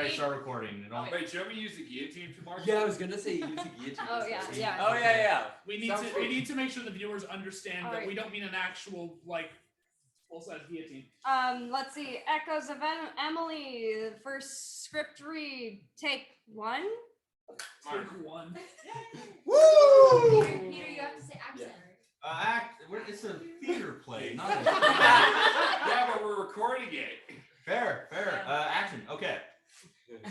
I start recording. Wait, should we use the guillotine for Mark? Yeah, I was gonna say use the guillotine. Oh yeah. Oh yeah. We need to make sure the viewers understand that we don't mean an actual full-size guillotine. Let's see. Echoes of Emily. First script read. Take one. Take one. Woo! Peter, you have to say accent. It's a theater play, not a... Yeah, but we're recording it. Fair. Action. Okay.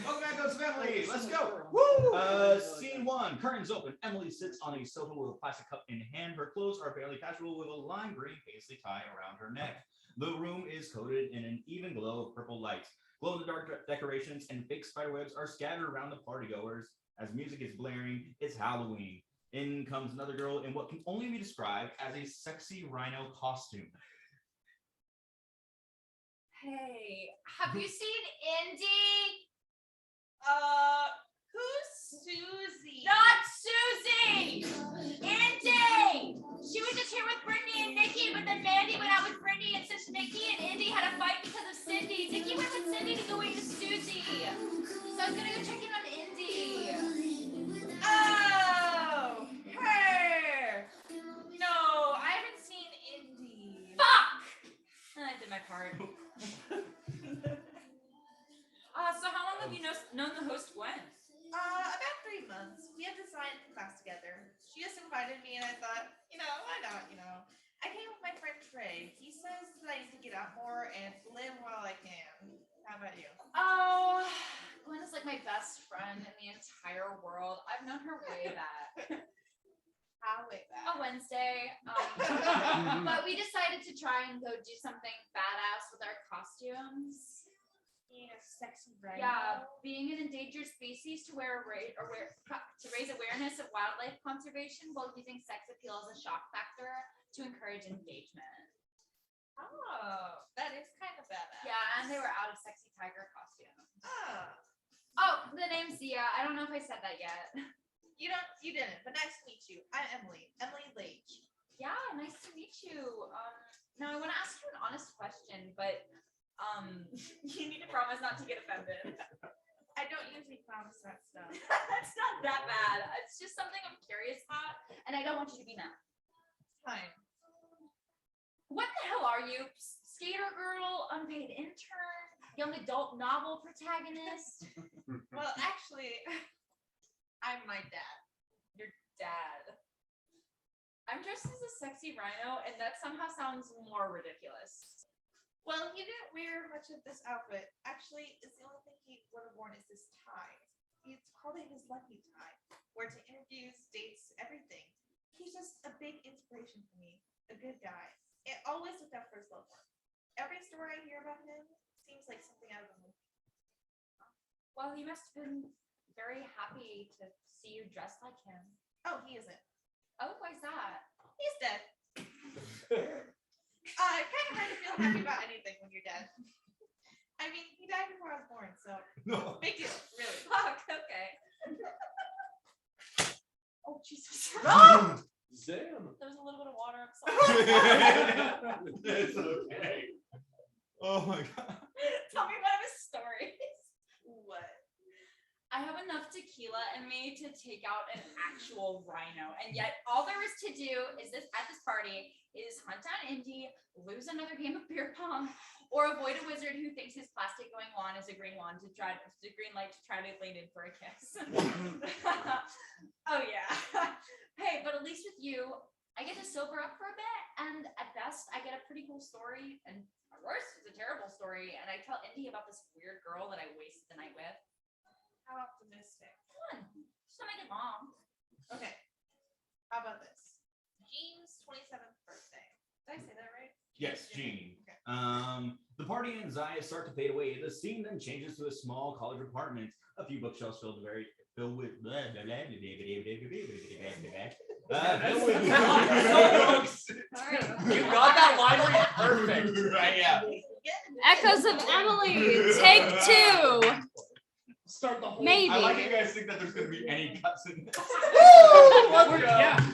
Welcome back, Echoes of Emily. Let's go. Woo! Scene 1. Curtains open. Emily sits on a sofa with a plastic cup in hand. Her clothes are fairly casual with a lime green paisley tie around her neck. The room is coated in an even glow of purple light. Glow-in-the-dark decorations and fake spiderwebs are scattered around the partygoers. As music is blaring, it's Halloween. In comes another girl in what can only be described as a sexy rhino costume. Hey, have you seen Indy? Who's Susie? Not Susie! Indy! She was just here with Brittany and Nikki, but then Mandy went out with Brittany, and since Nikki and Indy had a fight because of Cindy, Nikki went with Cindy to go wait to Susie. So I was gonna go check in on Indy. Oh, her. No, I haven't seen Indy. Fuck! I did my part. So how long have you known the host Gwen? About 3 months. We had to sign class together. She just invited me, and I thought, why not? I came with my friend Trey. He says that I need to get out more and live while I can. How about you? Oh, Gwen is like my best friend in the entire world. I've known her way back. How way back? A Wednesday. But we decided to try and go do something badass with our costumes. Yeah, sexy, right? Yeah, being an endangered species to raise awareness of wildlife conservation while using sex appeal as a shock factor to encourage engagement. Oh, that is kind of badass. Yeah, and they were out of sexy tiger costumes. Oh, the name's Zia. I don't know if I said that yet. you didn't, but nice to meet you. I'm Emily Lage. Yeah, nice to meet you. Now I want to ask you an honest question, but you need to promise not to get offended. I don't usually promise that stuff. It's not that bad. It's just something I'm curious about, and I don't want you to be mad. Fine. What the hell are you? Skater girl, unpaid intern, young adult novel protagonist? Well, actually, I'm my dad. Your dad. I'm dressed as a sexy rhino, and that somehow sounds more ridiculous. Well, he didn't wear much of this outfit. Actually, it's the only thing he would have worn is this tie. It's probably his lucky tie. Wear to interviews, dates, everything. He's just a big inspiration for me. A good guy. It always looked out for his loved one. Every story I hear about him seems like something out of a movie. Well, he must have been very happy to see you dressed like him. Oh, he isn't. Oh, why's that? He's dead. Kind of hard to feel happy about anything when you're dead. I mean, he died before I was born, so No. big deal, really. Fuck, okay. Oh, Jesus. Damn. There's a little bit of water. I'm sorry. It's okay. Oh my god. Tell me one of his stories. What? I have enough tequila in me to take out an actual rhino, and yet all there is to do is at this party is hunt down Indy, lose another game of beer pong, or avoid a wizard who thinks his plastic going wand is a green light to try to lean in for a kiss. Oh yeah. Hey, but at least with you, I get to sober up for a bit, and at best, I get a pretty cool story, and at worst, it's a terrible story, and I tell Indy about this weird girl that I wasted the night with. How optimistic. Come on, just don't make it long. Okay. How about this? Jean's 27th birthday. Did I say that right? Yes, Jean. Okay. The party and Zaya start to fade away. The scene then changes to a small college apartment. A few bookshelves filled with filled with You got that line read perfect. Right, yeah. Echoes of Emily. Take two. Start the whole. Maybe. I like you guys think that there's gonna be any cuts in this.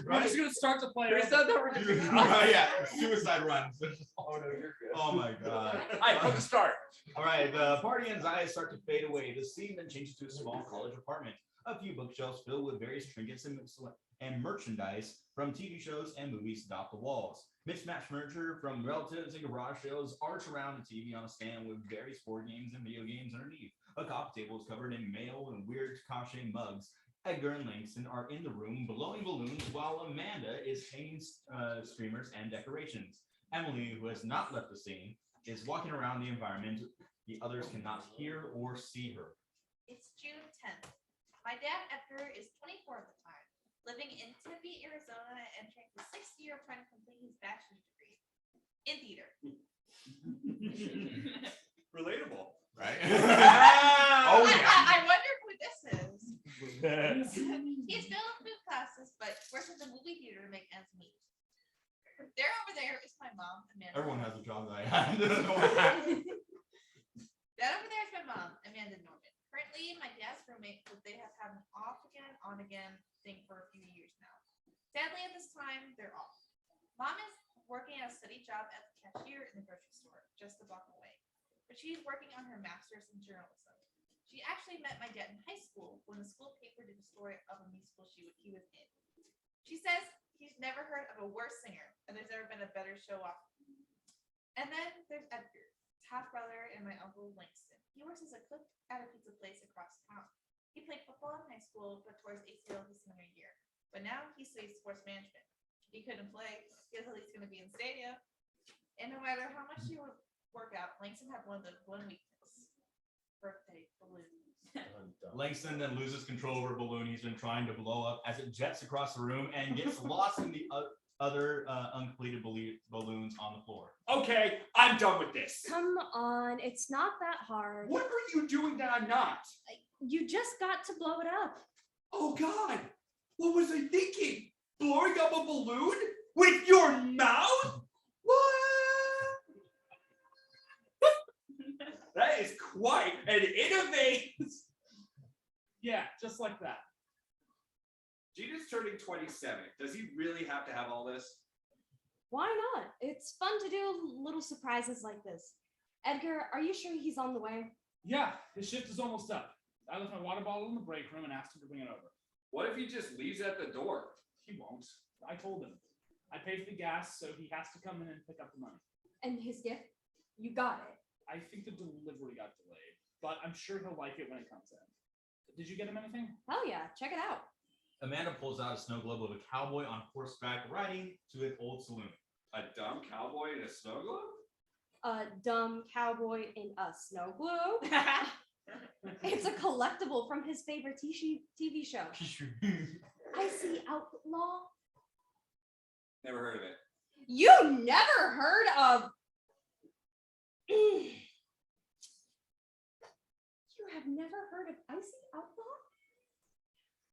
We're just gonna start the play. Yeah, suicide runs. Oh no, you're good. Oh my god. Alright, from the start. All right, the party anxieties start to fade away. The scene then changes to a small college apartment. A few bookshelves filled with various trinkets and merchandise from TV shows and movies dot the walls. Mismatched furniture from relatives and garage sales arch around the TV on a stand with various board games and video games underneath. A coffee table is covered in mail and weird cachet mugs. Edgar and Langston are in the room blowing balloons while Amanda is hanging streamers and decorations. Emily, who has not left the scene, is walking around the environment. The others cannot hear or see her. It's June 10th. My dad, Edgar, is 24 at the time, living in Tempe, Arizona, entering the 6th year of trying to complete his bachelor's degree in theater. Relatable. Right? Oh, I wonder who this is. He's filled with food classes, but works at the movie theater to make ends meet. There over there is my mom, Amanda. Everyone has a job that I had. That over there is my mom, Amanda Norman. Currently my dad's roommate, but they have had an off again, on again thing for a few years now. Sadly, at this time, they're off. Mom is working at a steady job as a cashier in the grocery store, just a block away. But she's working on her master's in journalism. She actually met my dad in high school when the school paper did a story of a musical he was in. She says he's never heard of a worse singer, and there's never been a better show off. And then there's Edgar, half brother, and my uncle Langston. He works as a cook at a pizza place across town. He played football in high school, but towards ACL his senior year. But now he studies sports management. He couldn't play, he was at least going to be in stadium. And no matter how much he would work out, Langston had one weakness: birthday balloons. Langston then loses control over a balloon he's been trying to blow up as it jets across the room and gets lost in the other uncompleted balloons on the floor. Okay, I'm done with this. Come on, it's not that hard. What are you doing that I'm not? You just got to blow it up. Oh God, what was I thinking? Blowing up a balloon with your mouth? What? That is quite an innovation. Yeah, just like that. Gina's turning 27. Does he really have to have all this? Why not? It's fun to do little surprises like this. Edgar, are you sure he's on the way? Yeah, his shift is almost up. I left my water bottle in the break room and asked him to bring it over. What if he just leaves at the door? He won't. I told him. I paid for the gas, so he has to come in and pick up the money. And his gift? You got it. I think the delivery got delayed, but I'm sure he'll like it when it comes in. Did you get him anything? Hell yeah, check it out. Amanda pulls out a snow globe of a cowboy on horseback riding to an old saloon. A dumb cowboy in a snow globe? A dumb cowboy in a snow globe. It's a collectible from his favorite TV show. I see Outlaw. Never heard of it. You never heard of... You have never heard of Icy Outlaw?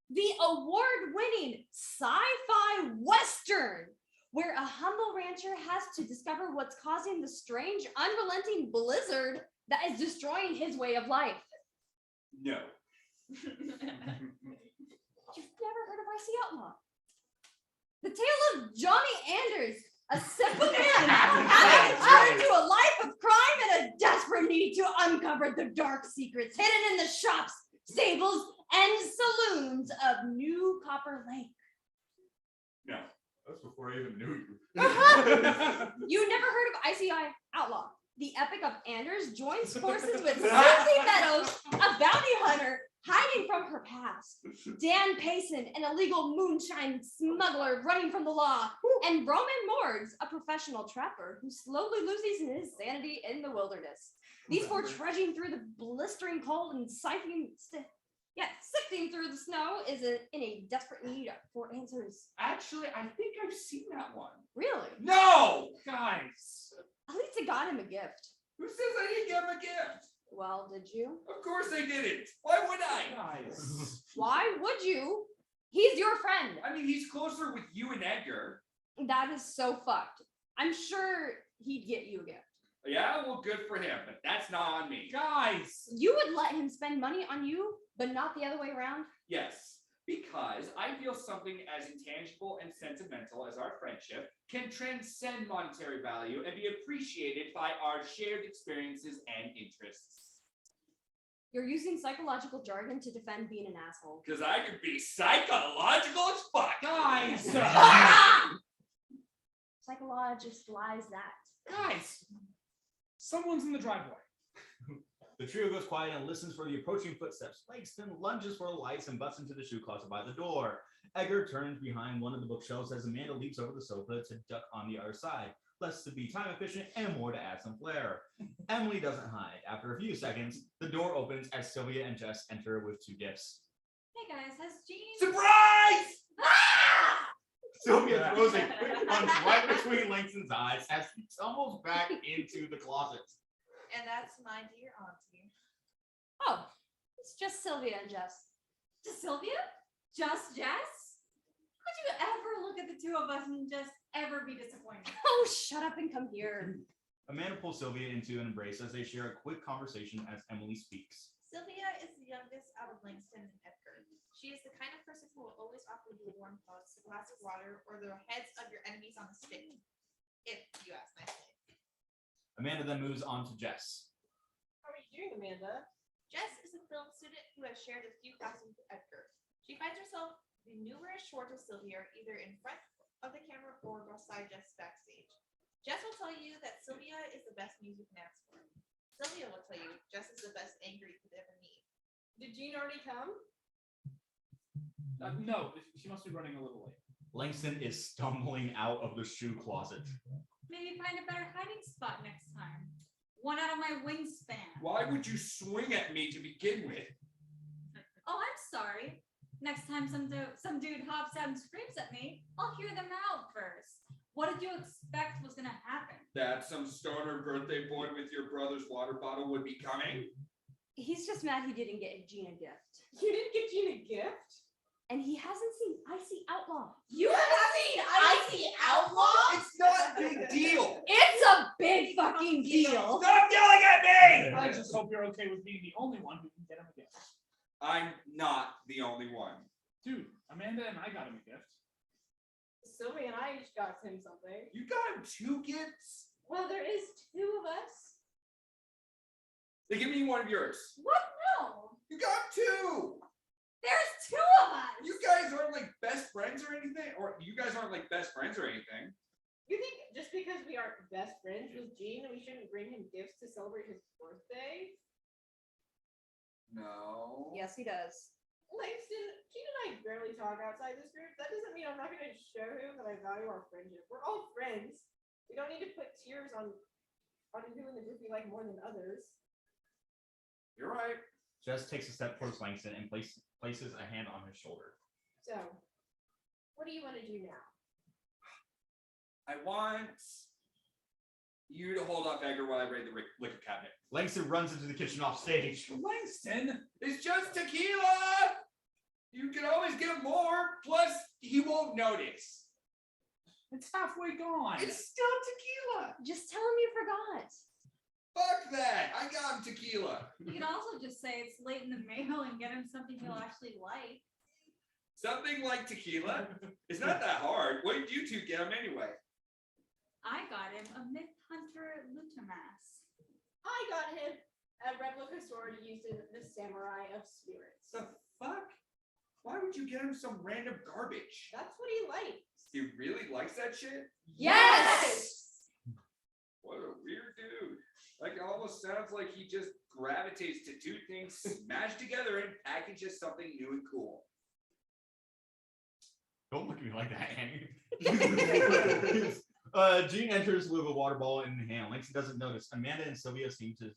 The award-winning sci-fi western, where a humble rancher has to discover what's causing the strange, unrelenting blizzard that is destroying his way of life. No. You've never heard of Icy Outlaw? The tale of Johnny Anders, a simple man having to turn to a life of crime and a desperate need to uncover the dark secrets hidden in the shops, stables, and saloons of New Copper Lake. No. That's before I even knew you. You never heard of Icy Outlaw? The epic of Anders joins forces with Susie Meadows, a bounty hunter hiding from her past, Dan Payson, an illegal moonshine smuggler running from the law, and Roman Morgs, a professional trapper who slowly loses his sanity in the wilderness. These four trudging through the blistering cold and sifting through the snow is in a desperate need for answers. Actually, I think I've seen that one. Really? No! Guys. At least I got him a gift. Who says I didn't give him a gift? Well, did you? Of course I didn't. Why would I? Guys. Why would you? He's your friend. I mean, he's closer with you and Edgar. That is so fucked. I'm sure he'd get you a gift. Yeah, well, good for him, but that's not on me. Guys. You would let him spend money on you, but not the other way around? Yes, Because I feel something as intangible and sentimental as our friendship can transcend monetary value and be appreciated by our shared experiences and interests. You're using psychological jargon to defend being an asshole. Because I could be psychological as fuck. Guys! Psychologist lies that. Guys! Someone's in the driveway. The trio goes quiet and listens for the approaching footsteps. Langston lunges for the lights and busts into the shoe closet by the door. Edgar turns behind one of the bookshelves as Amanda leaps over the sofa to duck on the other side, less to be time efficient and more to add some flair. Emily doesn't hide. After a few seconds, the door opens as Sylvia and Jess enter with 2 gifts. Hey guys, has Jean? Surprise! Sylvia throws a quick punch right between Langston's eyes as he tumbles back into the closet. And that's my dear auntie. Oh, it's just Sylvia and Jess. Just Sylvia? Just Jess? Could you ever look at the two of us and just ever be disappointed? Oh, shut up and come here. Amanda pulls Sylvia into an embrace as they share a quick conversation as Emily speaks. Sylvia is the youngest out of Langston and Edgar. She is the kind of person who will always offer you warm hugs, a glass of water, or the heads of your enemies on a stick. If you ask nicely. Amanda then moves on to Jess. How are you doing, Amanda? Jess is a film student who has shared a few classes with Edgar. She finds herself the numerous short of Sylvia either in front of the camera or beside Jess backstage. Jess will tell you that Sylvia is the best music can ask for. Sylvia will tell you Jess is the best anger you could ever need. Did Jean already come? No, she must be running a little late. Langston is stumbling out of the shoe closet. Maybe find a better hiding spot next time. One out of my wingspan. Why would you swing at me to begin with? Oh, I'm sorry. Next time some dude hops out and screams at me, I'll hear them out first. What did you expect was gonna happen? That some stoner birthday boy with your brother's water bottle would be coming? He's just mad he didn't get Gina a gift. You didn't get Jean a gift? And he hasn't seen Icy Outlaw. You haven't seen Icy Outlaw? It's not a big deal. It's a big fucking deal. Stop yelling at me! I just hope you're okay with being the only one who can get him a gift. I'm not the only one. Dude, Amanda and I got him a gift. Sylvia and I each got him something. You got him 2 gifts? Well, there is 2 of us. Then give me one of yours. What? No. You got 2! There's 2 of us. You guys aren't like best friends or anything? Or you guys aren't like best friends or anything? You think just because we aren't best friends with Jean, we shouldn't bring him gifts to celebrate his birthday? No. Yes, he does. Langston, Jean and I barely talk outside this group. That doesn't mean I'm not going to show him that I value our friendship. We're all friends. We don't need to put tears on who in the group we like more than others. You're right. Jess takes a step towards Langston and places a hand on his shoulder. So, what do you want to do now? I want you to hold off Edgar while I raid the liquor cabinet. Langston runs into the kitchen off stage. Langston, it's just tequila! You can always get more, plus he won't notice. It's halfway gone. It's still tequila! Just tell him you forgot. Fuck that! I got him tequila. You can also just say it's late in the mail and get him something he'll actually like. Something like tequila? It's not that hard. What did you 2 get him anyway? I got him a Myth Hunter Lutamass. I got him a replica sword used in the Samurai of Spirits. The fuck? Why would you get him some random garbage? That's what he likes. He really likes that shit? Yes! What a weird dude. Like, it almost sounds like he just gravitates to 2 things smashed together and packages something new and cool. Don't look at me like that, Annie. Jean enters with a water bottle in hand. Langston doesn't notice. Amanda and Sylvia seem to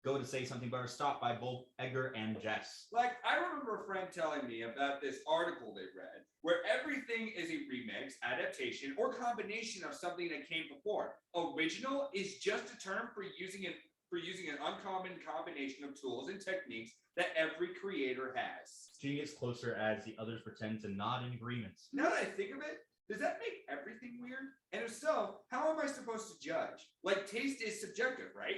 go to say something, but are stopped by both Edgar and Jess. Like, I remember a friend telling me about this article they read where everything is a remix, adaptation, or combination of something that came before. Original is just a term for using an uncommon combination of tools and techniques that every creator has. Jean gets closer as the others pretend to nod in agreement. Now that I think of it, does that make everything weird? And if so, how am I supposed to judge? Like, taste is subjective, right?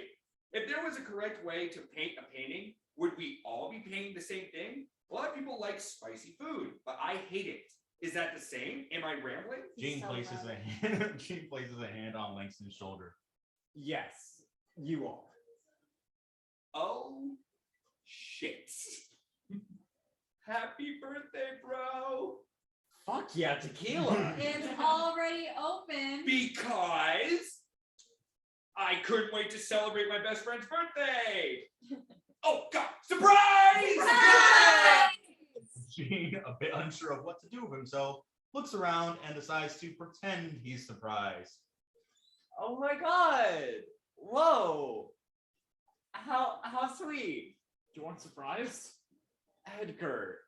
If there was a correct way to paint a painting, would we all be painting the same thing? A lot of people like spicy food, but I hate it. Is that the same? Am I rambling? Jean So places proud. a hand. Jean places a hand on Langston's shoulder. Yes, you are. Oh, shit. Happy birthday, bro. Fuck yeah, tequila. It's already open. Because I couldn't wait to celebrate my best friend's birthday. Oh, God, surprise! Jean, a bit unsure of what to do with himself, looks around and decides to pretend he's surprised. Oh my god. Whoa. How sweet. Do you want a surprise? Edgar,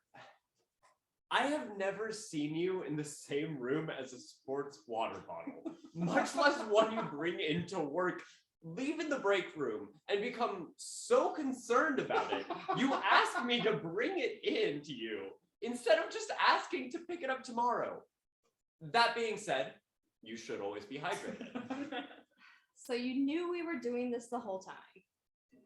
I have never seen you in the same room as a sports water bottle, much less one you bring into work, leave in the break room, and become so concerned about it. You ask me to bring it in to you instead of just asking to pick it up tomorrow. That being said, you should always be hydrated. So you knew we were doing this the whole time.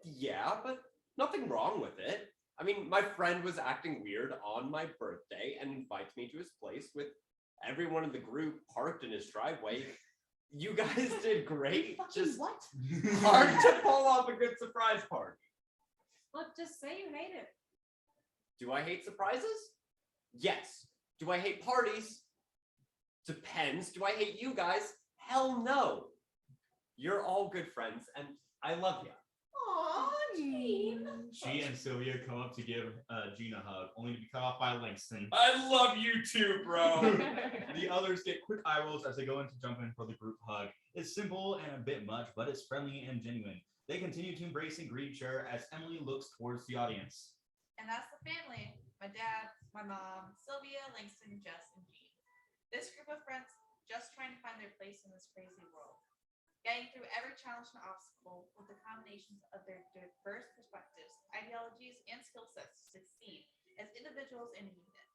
Yeah, but nothing wrong with it. I mean, my friend was acting weird on my birthday and invites me to his place with everyone in the group parked in his driveway. You guys did great. Fucking Just what? hard to pull off a good surprise party. Look, just say you hate it. Do I hate surprises? Yes. Do I hate parties? Depends. Do I hate you guys? Hell no. You're all good friends, and I love you. Aw, Jean. She and Sylvia come up to give Jean a hug, only to be cut off by Langston. I love you too, bro. The others get quick eye rolls as they go in to jump in for the group hug. It's simple and a bit much, but it's friendly and genuine. They continue to embrace and greet each other as Emily looks towards the audience. And that's the family. My dad, my mom, Sylvia, Langston, Jess, and Jean. This group of friends just trying to find their place in this crazy world. Getting through every challenge and obstacle with the combinations of their diverse perspectives, ideologies, and skill sets to succeed as individuals in a unit.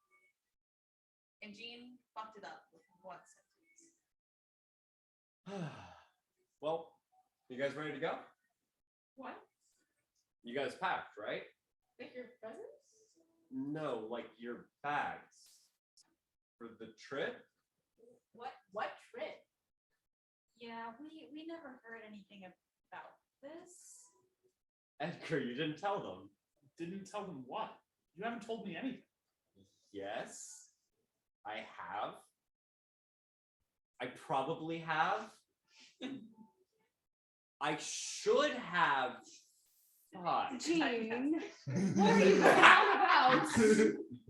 And Jean fucked it up with one sentence. Well, you guys ready to go? What? You guys packed, right? Like your presents? No, like your bags. For the trip? What trip? Yeah, we never heard anything about this. Edgar, you didn't tell them. Didn't tell them what? You haven't told me anything. Yes, I have. I probably have. I should have. Fuck. Jean, What are you on about?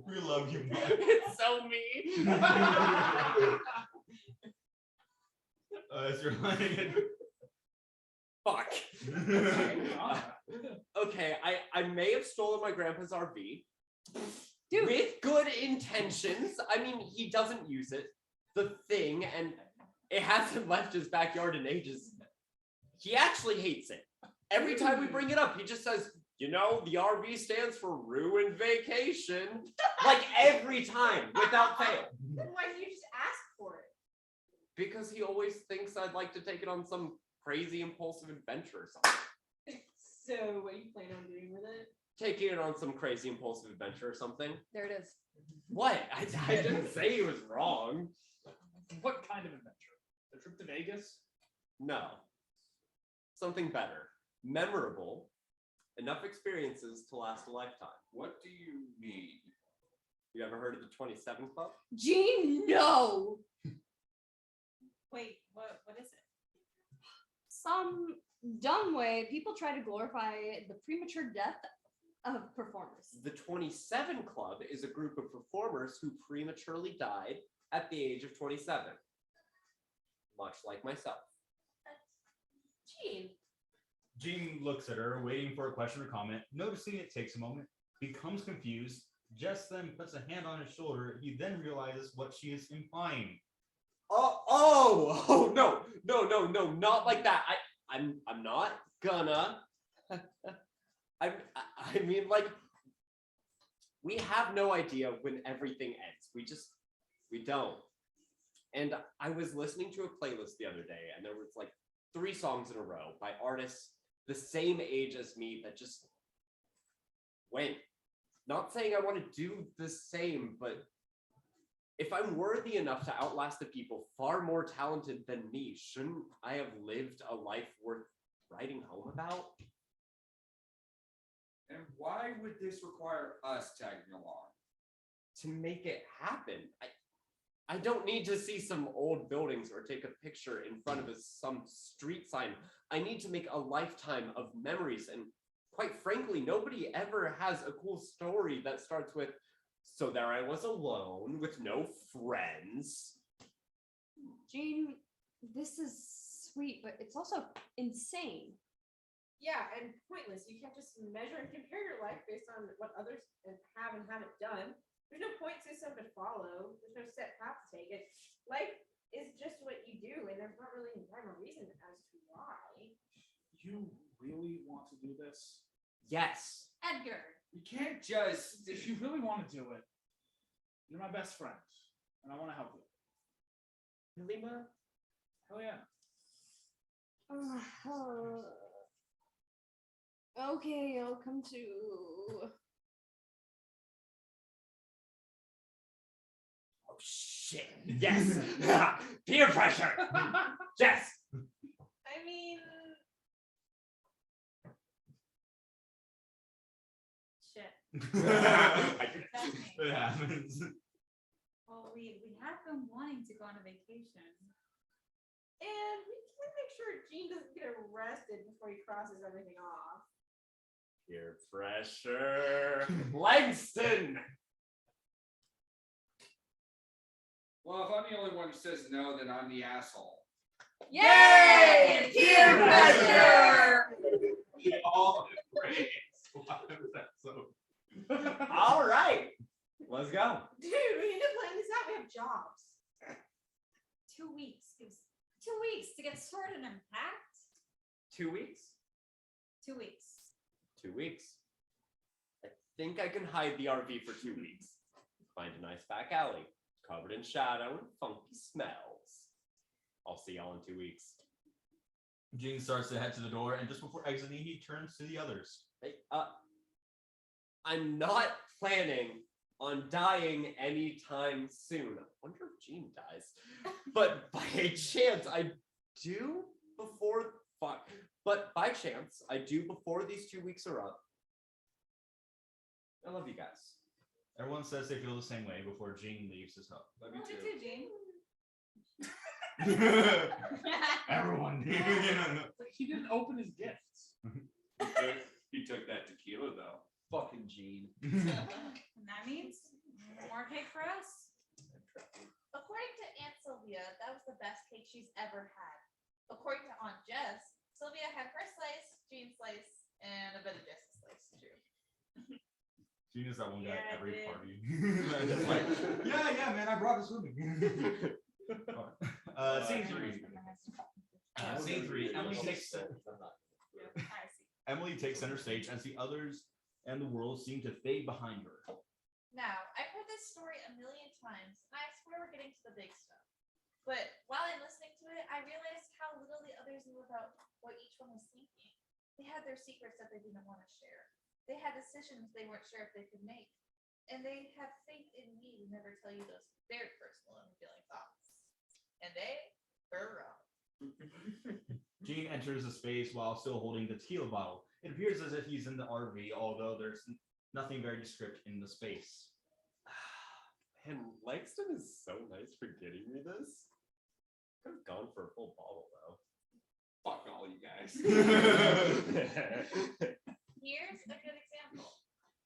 We love you, Mike. It's so mean. As you're lying. Fuck. Okay, I may have stolen my grandpa's RV. Dude. With good intentions. I mean, he doesn't use it. The thing, and it hasn't left his backyard in ages. He actually hates it. Every time we bring it up, he just says, you know, the RV stands for ruined vacation. Like every time, without fail. Then why didn't you just ask for it? Because he always thinks I'd like to take it on some crazy impulsive adventure or something. So what do you plan on doing with it? Taking it on some crazy impulsive adventure or something. there it is. What? I didn't say he was wrong. What kind of adventure? A trip to Vegas? No. Something better. Memorable. Enough experiences to last a lifetime. What do you mean? You ever heard of the 27 Club? Jean, no. Wait, what is it? Some dumb way people try to glorify the premature death of performers. The 27 Club is a group of performers who prematurely died at the age of 27. Much like myself. Jean. Jean looks at her, waiting for a question or comment. Noticing it takes a moment, becomes confused. Jess then puts a hand on his shoulder. He then realizes what she is implying. Oh, no, not like that. I'm not gonna. I mean, like, we have no idea when everything ends. We don't. And I was listening to a playlist the other day, and there was like 3 songs in a row by artists the same age as me that just went. Not saying I want to do the same, but if I'm worthy enough to outlast the people far more talented than me, shouldn't I have lived a life worth writing home about? And why would this require us tagging along? To make it happen. I don't need to see some old buildings or take a picture in front of some street sign. I need to make a lifetime of memories. And quite frankly, nobody ever has a cool story that starts with, so there I was alone with no friends. Jean, this is sweet, but it's also insane. Yeah, and pointless. You can't just measure and compare your life based on what others have and haven't done. There's no point system to follow. There's no set path to take it. Life is just what you do, and there's not really a rhyme or reason as to why. You really want to do this? Yes. Edgar. You can't just. If you really want to do it, you're my best friend, and I want to help you. Really, Ma? Hell yeah. Okay, I'll come too. Oh, shit. Yes. Peer pressure. Yes. I mean, Shit. It happens. Well, we have been wanting to go on a vacation. and we can make sure Gene doesn't get arrested before he crosses everything off. Peer pressure. Langston. Well, if I'm the only one who says no, then I'm the asshole. Yay! Peer pressure! We all embrace. Why was that so? All right. Let's go. Dude, we need to plan this out. We have jobs. 2 weeks. It was 2 weeks to get sorted and packed. 2 weeks? 2 weeks. 2 weeks. I think I can hide the RV for 2 weeks. Find a nice back alley, covered in shadow and funky smells. I'll see y'all in 2 weeks. Gene starts to head to the door, and just before exiting, he turns to the others. Hey, I'm not planning on dying anytime soon. I wonder if Gene dies. But by chance, I do before. But by chance, I do before these 2 weeks are up. I love you guys. Everyone says they feel the same way before Gene leaves his hub. Love Love you you too. too, Gene. Everyone. He didn't open his gifts. He took that tequila though. Fucking Gene. And that means more cake for us. According to Aunt Sylvia, that was the best cake she's ever had. According to Aunt Jess, Sylvia had her slice, Jean's slice, and a bit of Jess's slice too. Gene is that one guy Yeah, at every dude. party. Just like, yeah, man, I brought this with me. Scene three. Scene three. Emily takes center stage as the others and the world seem to fade behind her. Now, I've heard this story a million times, and I swear we're getting to the big stuff. But while I'm listening to it, I realized how little the others knew about what each one was thinking. They had their secrets that they didn't want to share. They had decisions they weren't sure if they could make. And they had faith in me to never tell you those very personal and revealing thoughts. And they were wrong. Gene enters the space while still holding the tequila bottle. It appears as if he's in the RV, although there's nothing very descript in the space. And Langston is so nice for getting me this. Could have gone for a full bottle though. Fuck all you guys. Here's a good example.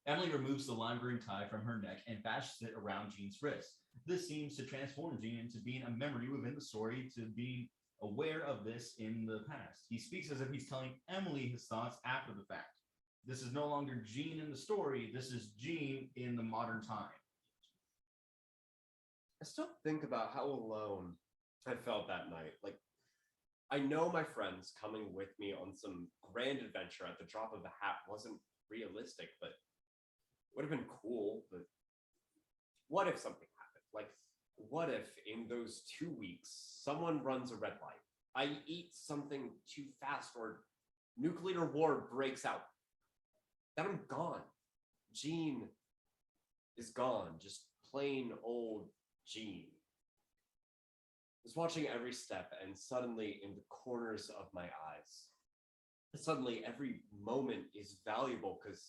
Emily removes the lime green tie from her neck and bashes it around Gene's wrist. This seems to transform Gene into being a memory within the story, to being aware of this in the past. He speaks as if he's telling Emily his thoughts after the fact. This is no longer Gene in the story. This is Gene in the modern time. I still think about how alone I felt that night. Like, I know my friends coming with me on some grand adventure at the drop of a hat wasn't realistic, but would have been cool. But what if something happened? Like, what if in those 2 weeks someone runs a red light, I eat something too fast, or nuclear war breaks out? Then I'm gone. Gene is gone. Just plain old Jean. I was watching every step, and suddenly, in the corners of my eyes, suddenly every moment is valuable, because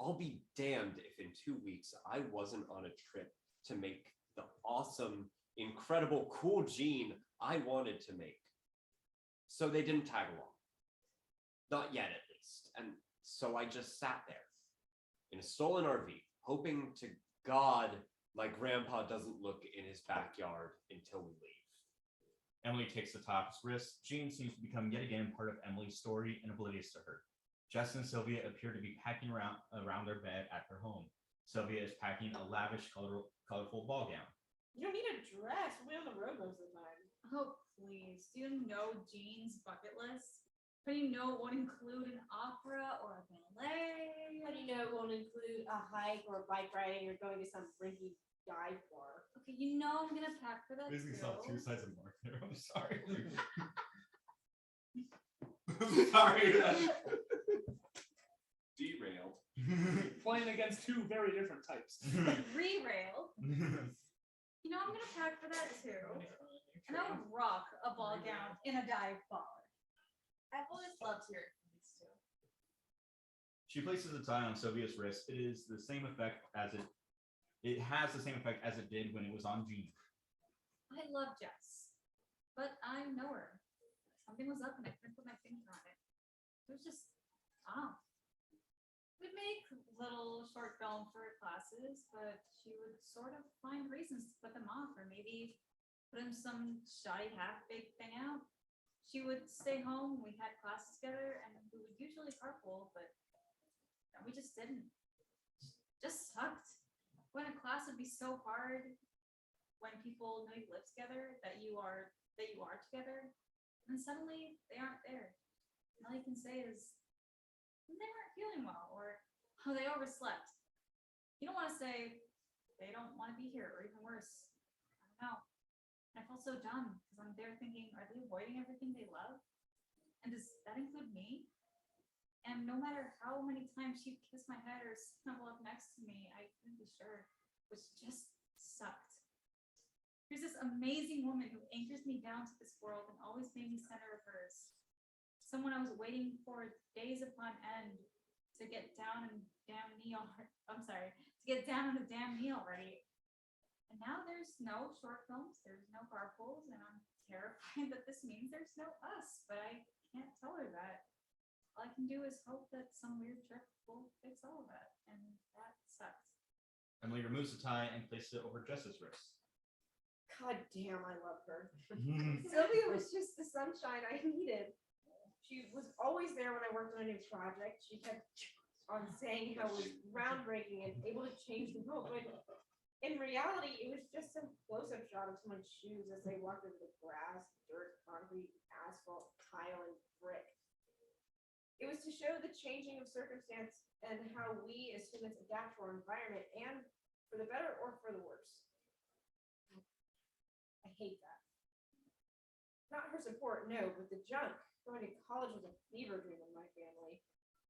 I'll be damned if in 2 weeks I wasn't on a trip to make the awesome, incredible, cool Jean I wanted to make. So they didn't tag along. Not yet, at least. And so I just sat there in a stolen RV, hoping to God my grandpa doesn't look in his backyard until we leave. Emily takes the top's wrist. Jean seems to become yet again part of Emily's story and oblivious to her. Jess and Sylvia appear to be packing around their bed at her home. Sylvia is packing a lavish, colorful ball gown. You don't need a dress. We're on the road most of the time. Oh, please. Do you know Jean's bucket list? How do you know it won't include an opera or a ballet? How do you know it won't include a hike or bike riding or going to some rinky dive bar? Okay, you know I'm gonna pack for that Basically saw two too. sides of Mark there. I'm sorry. Sorry. Derailed. Playing against two very different types. Re-rail. You know I'm gonna pack for that too. And I would rock a ball gown in a dive bar. I've always loved hearing from these two. She places a tie on Sylvia's wrist. It has the same effect as it did when it was on Jean. I love Jess, but I know her. Something was up and I couldn't put my finger on it. It was just off. We'd make little short films for her classes, but she would sort of find reasons to put them off, or maybe put in some shoddy half-baked thing out. She would stay home, we had classes together, and we would usually carpool, but we just didn't. Just sucked. When a class would be so hard, when people know you live together, that you are together, and suddenly they aren't there. And all you can say is they weren't feeling well, or oh, they overslept. You don't want to say they don't want to be here, or even worse, I don't know. I felt so dumb because I'm there thinking, are they avoiding everything they love? And does that include me? And no matter how many times she'd kiss my head or snuggle up next to me, I couldn't be sure, which just sucked. There's this amazing woman who anchors me down to this world and always made me center of hers. Someone I was waiting for days upon end to get down and damn knee to get down on a damn knee already. And now there's no short films, there's no carpools, and I'm terrified that this means there's no us, but I can't tell her that. All I can do is hope that some weird trip will fix all of that, and that sucks. Emily removes the tie and places it over Jess's wrist. God damn, I love her. Sylvia was just the sunshine I needed. She was always there when I worked on a new project. She kept on saying how it was groundbreaking and able to change the world, but in reality, it was just some close-up shot of someone's shoes as they walked over the grass, dirt, concrete, asphalt, tile, and brick. It was to show the changing of circumstance and how we as humans adapt to our environment, and for the better or for the worse. I hate that. Not her support, no, but the junk. Going to college was a fever dream in my family.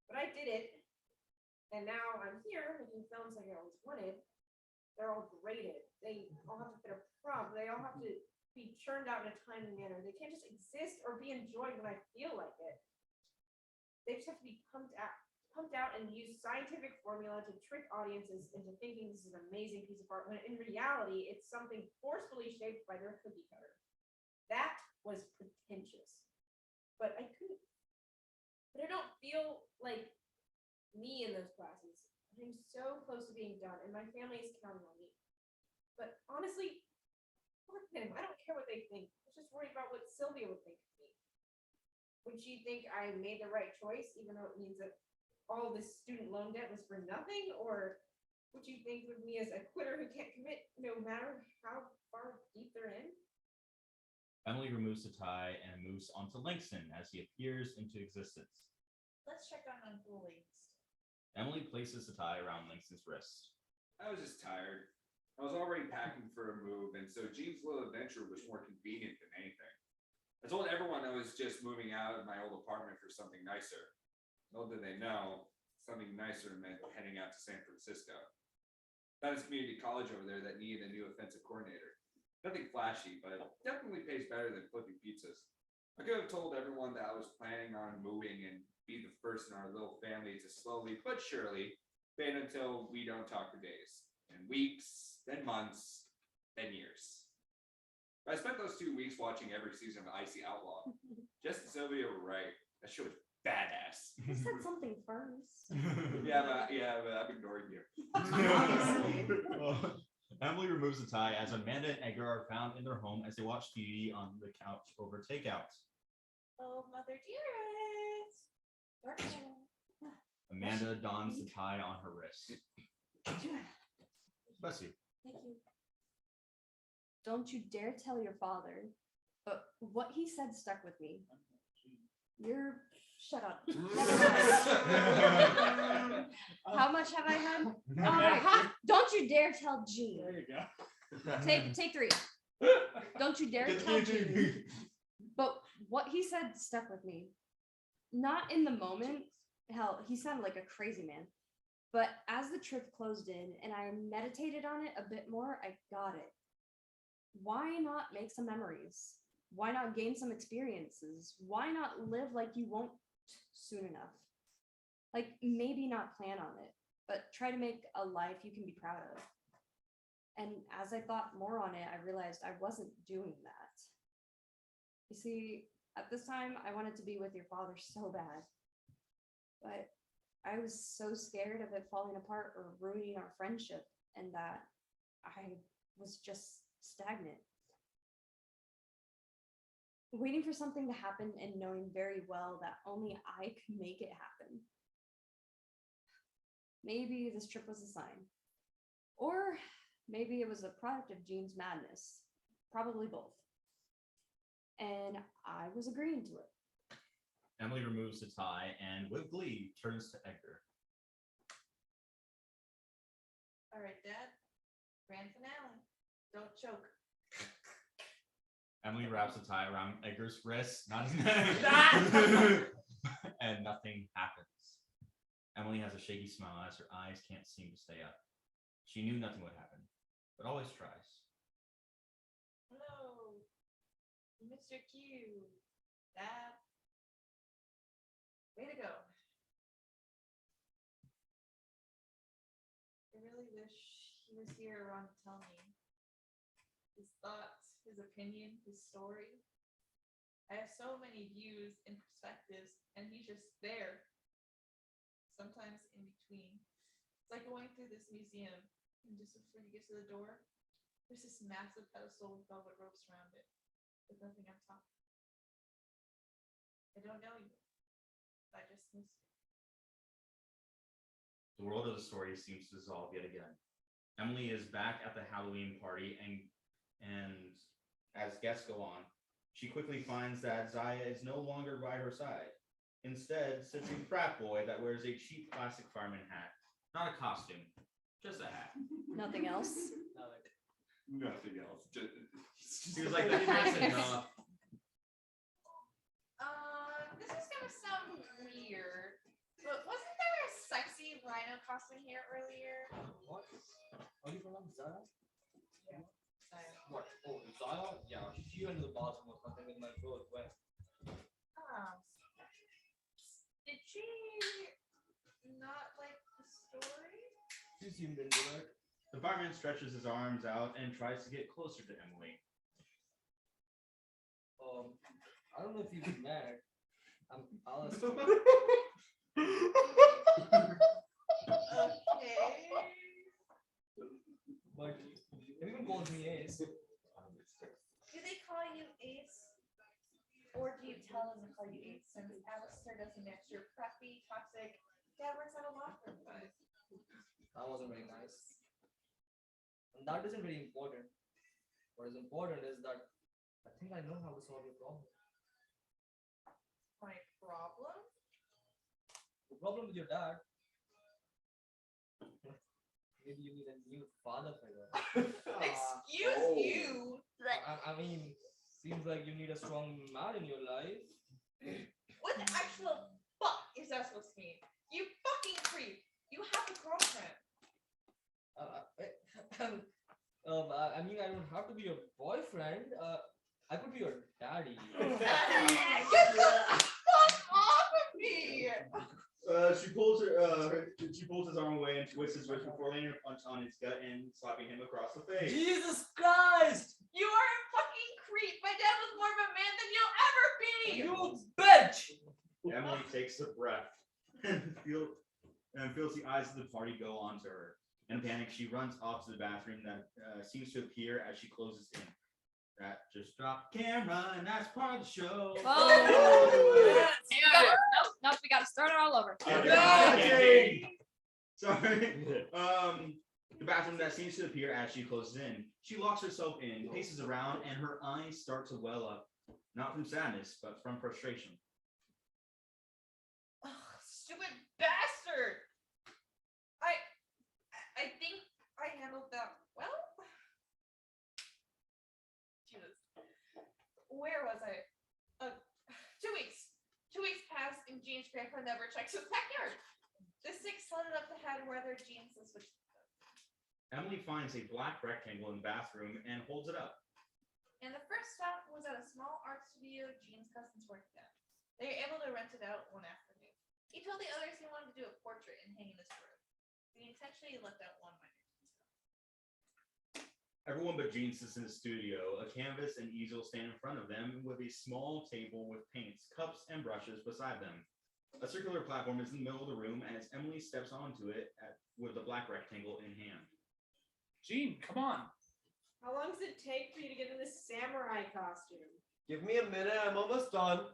But I did it, and now I'm here making films like I always wanted. They're all graded. They all have to fit a prompt. They all have to be churned out in a timely manner. They can't just exist or be enjoyed when I feel like it. They just have to be pumped out and use scientific formula to trick audiences into thinking this is an amazing piece of art, when in reality, it's something forcefully shaped by their cookie cutter. That was pretentious. But I couldn't. But I don't feel like me in those classes. I'm so close to being done, and my family is counting on me. But honestly, fuck them. I don't care what they think. I was just worried about what Sylvia would think of me. Would she think I made the right choice, even though it means that all this student loan debt was for nothing? Or would you think of me as a quitter who can't commit no matter how far deep they're in? Emily removes the tie and moves on to Langston as he appears into existence. Let's check on Unruly. Emily places the tie around Langston's wrist. I was just tired. I was already packing for a move, and so Jean's little adventure was more convenient than anything. I told everyone I was just moving out of my old apartment for something nicer. Little did they know, something nicer meant heading out to San Francisco. Found this community college over there that needed a new offensive coordinator. Nothing flashy, but definitely pays better than flipping pizzas. I could have told everyone that I was planning on moving and be the first in our little family to slowly but surely fade until we don't talk for days, and weeks, then months, then years. But I spent those 2 weeks watching every season of Icy Outlaw. Jess and Sylvia were right. That show was badass. You said something first. yeah, but I'm ignoring you. Emily removes the tie as Amanda and Edgar are found in their home as they watch TV on the couch over takeout. Oh, Mother dearest. Amanda dons the tie on her wrist. Bless you. Thank you. Don't you dare tell your father. But what he said stuck with me. You're... Shut up. How much have I had? All right. Don't you dare tell Jean. There you go. Take 3. Don't you dare tell Jean. But what he said stuck with me. Not in the moment. Hell, he sounded like a crazy man. But as the trip closed in and I meditated on it a bit more, I got it. Why not make some memories? Why not gain some experiences? Why not live like you won't soon enough? Like, maybe not plan on it, but try to make a life you can be proud of. And as I thought more on it, I realized I wasn't doing that. You see, at this time, I wanted to be with your father so bad. But I was so scared of it falling apart or ruining our friendship, and that I was just stagnant. Waiting for something to happen and knowing very well that only I could make it happen. Maybe this trip was a sign. Or maybe it was a product of Jean's madness. Probably both. And I was agreeing to it. Emily removes the tie and with glee turns to Edgar. All right, Dad. Grand finale. Don't choke. Emily wraps the tie around Edgar's wrist, not his and nothing happens. Emily has a shaky smile as her eyes can't seem to stay up. She knew nothing would happen, but always tries. Hello, Mr. Q. Dad. Way to go. I really wish he was here around to tell me his thoughts, his opinion, his story. I have so many views and perspectives, and he's just there. Sometimes in between. It's like going through this museum, and just before you get to the door, there's this massive pedestal with velvet ropes around it, with nothing on top. I don't know you. I just miss you. The world of the story seems to dissolve yet again. Emily is back at the Halloween party, and as guests go on, she quickly finds that Zaya is no longer by her side. Instead, sits a frat boy that wears a cheap plastic fireman hat. Not a costume, just a hat. Nothing else. Nothing else. He was like, that's enough. This is gonna sound weird, but wasn't there a sexy rhino costume here earlier? What? Are you from Zara? Yeah. Zaya. What? Oh, Zara? Yeah, she went to the bathroom or something with my clothes. When? Did she not like the story? She seemed into it. The fireman stretches his arms out and tries to get closer to Emily. I don't know if you've been mad. I'm Alice. Okay. But everyone calls me Ace. Do they call you Ace? Or do you tell them to call you Ace? Since Alistair doesn't match your preppy, toxic, Dad works at a law firm, but That wasn't very nice. And that isn't very important. What is important is that I think I know how to solve your problem. my problem? The problem with your dad. Maybe you need a new father figure. Excuse you. I mean, seems like you need a strong man in your life. What the actual fuck is that supposed to mean? You fucking creep. You have a girlfriend. have to be your boyfriend. I could be your daddy. Get the fuck off of me! She pulls his arm away and twists his wrist before landing a punch on his gut and slapping him across the face. Jesus Christ! You are a fucking creep. My dad was more of a man than you'll ever be. You bitch! Emily takes a breath and feels the eyes of the party go onto her. In a panic, she runs off to the bathroom that seems to appear as she closes in. That just dropped camera, and that's part of the show. Nope, we gotta start it all over. Sorry. The bathroom that seems to appear as she closes in. She locks herself in, paces around, and her eyes start to well up. Not from sadness, but from frustration. Stupid bastard! I think I handled that well. Jesus. Where was I? 2 weeks. 2 weeks passed and Jean's grandpa never checked his backyard. The sink slid up the head whether Jean's the switch. Emily finds a black rectangle in the bathroom and holds it up. And the first stop was at a small art studio Jean's cousins worked at. They were able to rent it out one afternoon. He told the others he wanted to do a portrait and hang in his room. He intentionally left out one minor detail. Everyone but Jean sits in the studio. A canvas and easel stand in front of them with a small table with paints, cups, and brushes beside them. A circular platform is in the middle of the room as Emily steps onto it with the black rectangle in hand. Jean, come on. How long does it take for you to get in this samurai costume? Give me a minute. I'm almost done.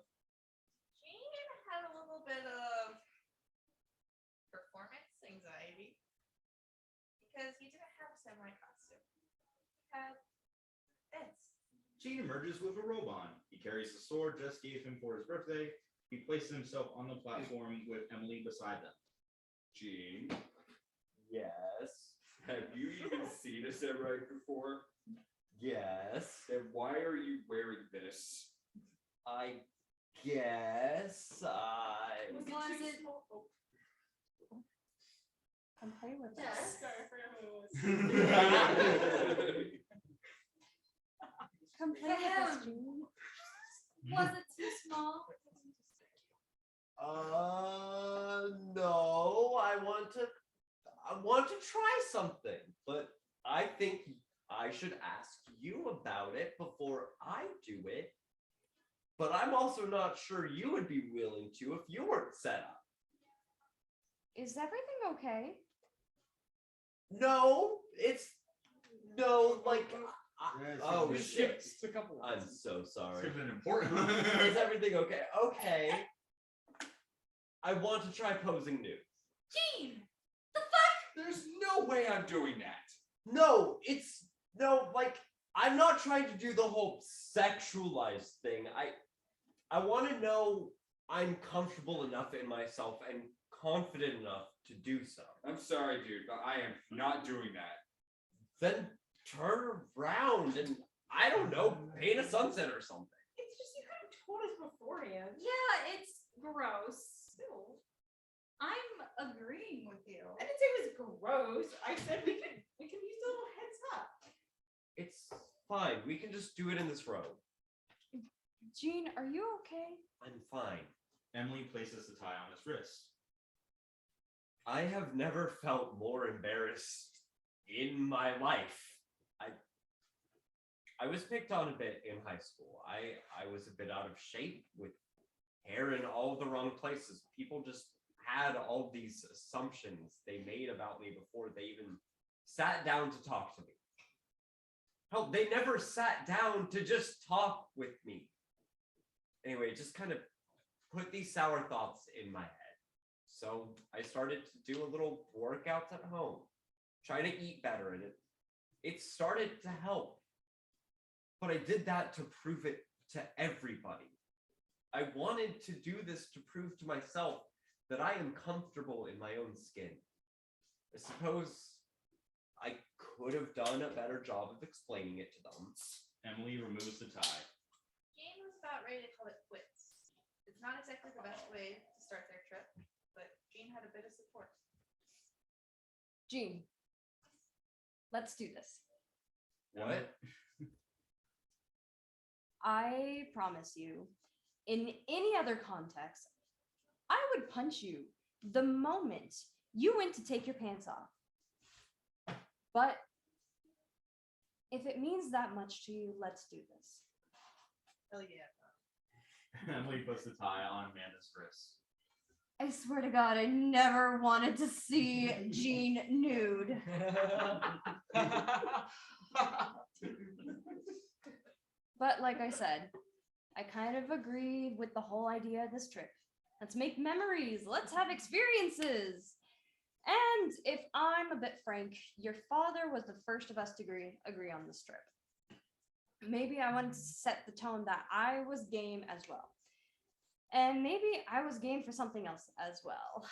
Jean had a little bit of performance anxiety because he didn't have a samurai costume. He had this. Jean emerges with a robe on. He carries the sword Jess gave him for his birthday. He places himself on the platform with Emily beside them. Jean, Yes. have you even seen a samurai before? Yes. Then why are you wearing this? I guess I. Was it? Come play with us. Come play with us, Jean. Was it too small? No. I want to try something, but I think I should ask you about it before I do it. But I'm also not sure you would be willing to if you weren't set up. Is everything okay? No, like. Oh Yes, shit! Just a couple. I'm so sorry. It's an important. Is everything okay? Okay. I want to try posing nude. Jean! There's no way I'm doing that. No, like I'm not trying to do the whole sexualized thing. I want to know I'm comfortable enough in myself and confident enough to do so. I'm sorry, dude, but I am not doing that. Then turn around and I don't know, paint a sunset or something. It's just you kind of told us beforehand. Yeah, it's gross. I'm agreeing with you. I didn't say it was gross. I said we can use a little heads up. It's fine. We can just do it in this robe. Jean, are you okay? I'm fine. Emily places the tie on his wrist. I have never felt more embarrassed in my life. I was picked on a bit in high school. I was a bit out of shape with hair in all the wrong places. People just had all these assumptions they made about me before they even sat down to talk to me. Hell, they never sat down to just talk with me. Anyway, just kind of put these sour thoughts in my head. So I started to do a little workouts at home, trying to eat better, and it started to help. But I did that to prove it to everybody. I wanted to do this to prove to myself that I am comfortable in my own skin. I suppose I could have done a better job of explaining it to them. Emily removes the tie. Jane was about ready to call it quits. It's not exactly the best way to start their trip, but Jane had a bit of support. Jean, let's do this. What? I promise you, in any other context, I would punch you the moment you went to take your pants off. But if it means that much to you, let's do this. Hell yeah. Emily puts the tie on Amanda's wrist. I swear to God, I never wanted to see Jean nude. But like I said, I kind of agree with the whole idea of this trip. Let's make memories. Let's have experiences. And if I'm a bit frank, your father was the first of us to agree on this trip. Maybe I wanted to set the tone that I was game as well. And maybe I was game for something else as well.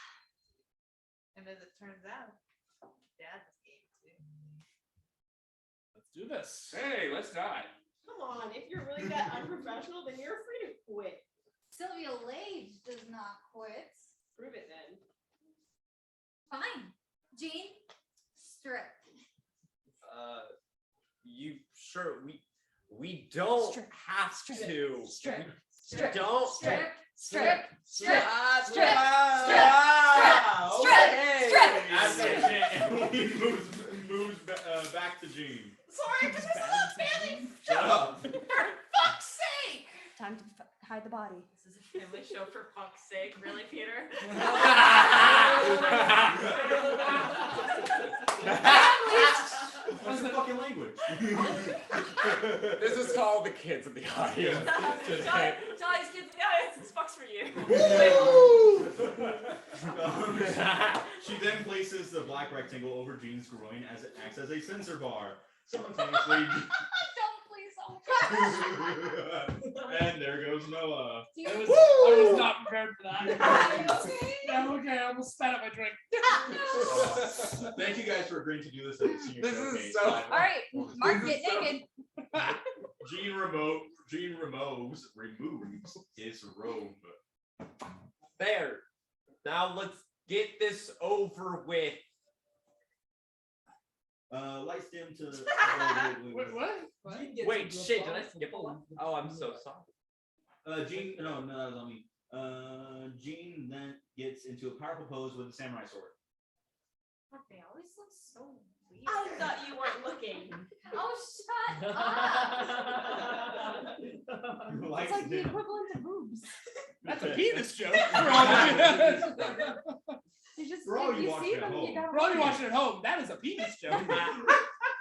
And as it turns out, Dad was game too. Let's do this. Hey, let's die. Come on, if you're really that unprofessional, then you're free to quit. Sylvia Lage does not quit. Prove it then. Fine. Jean, strip. You sure we don't Strip. have Strip. to. Strip. We Strip. don't. Strip. Strip. Strip. Strip. As they chant, Emily moves back to Jean. Sorry, this was a little family Shut joke. up. For fuck's sake! Time to hide the body. This is a family show for fuck's sake, really, Peter? What's the fucking language? This is called the kids of the audience. Guys, kids, guys, this fuck's for you. She then places the black rectangle over Jean's groin as it acts as a sensor bar. Simultaneously, Don't please. Oh, and there goes Noah. I was not prepared for that. okay? Yeah, okay, I almost spat out my drink. Thank you guys for agreeing to do this at the senior This is showcase. so- All right, Mark, get naked. Jean removes his robe. There. Now let's get this over with. Lights dim to. Wait, what? Wait, shit, did I skip a one? Oh, I'm so sorry. Jean, no, that was on me. Jean then gets into a powerful pose with a samurai sword. Fuck, they always look so weird. I thought you weren't looking. Oh, shut up. It's like the equivalent of boobs. That's a penis joke. You just, For all if you you watching see at them, you home. gotta. For all you watching at home, that is a penis joke.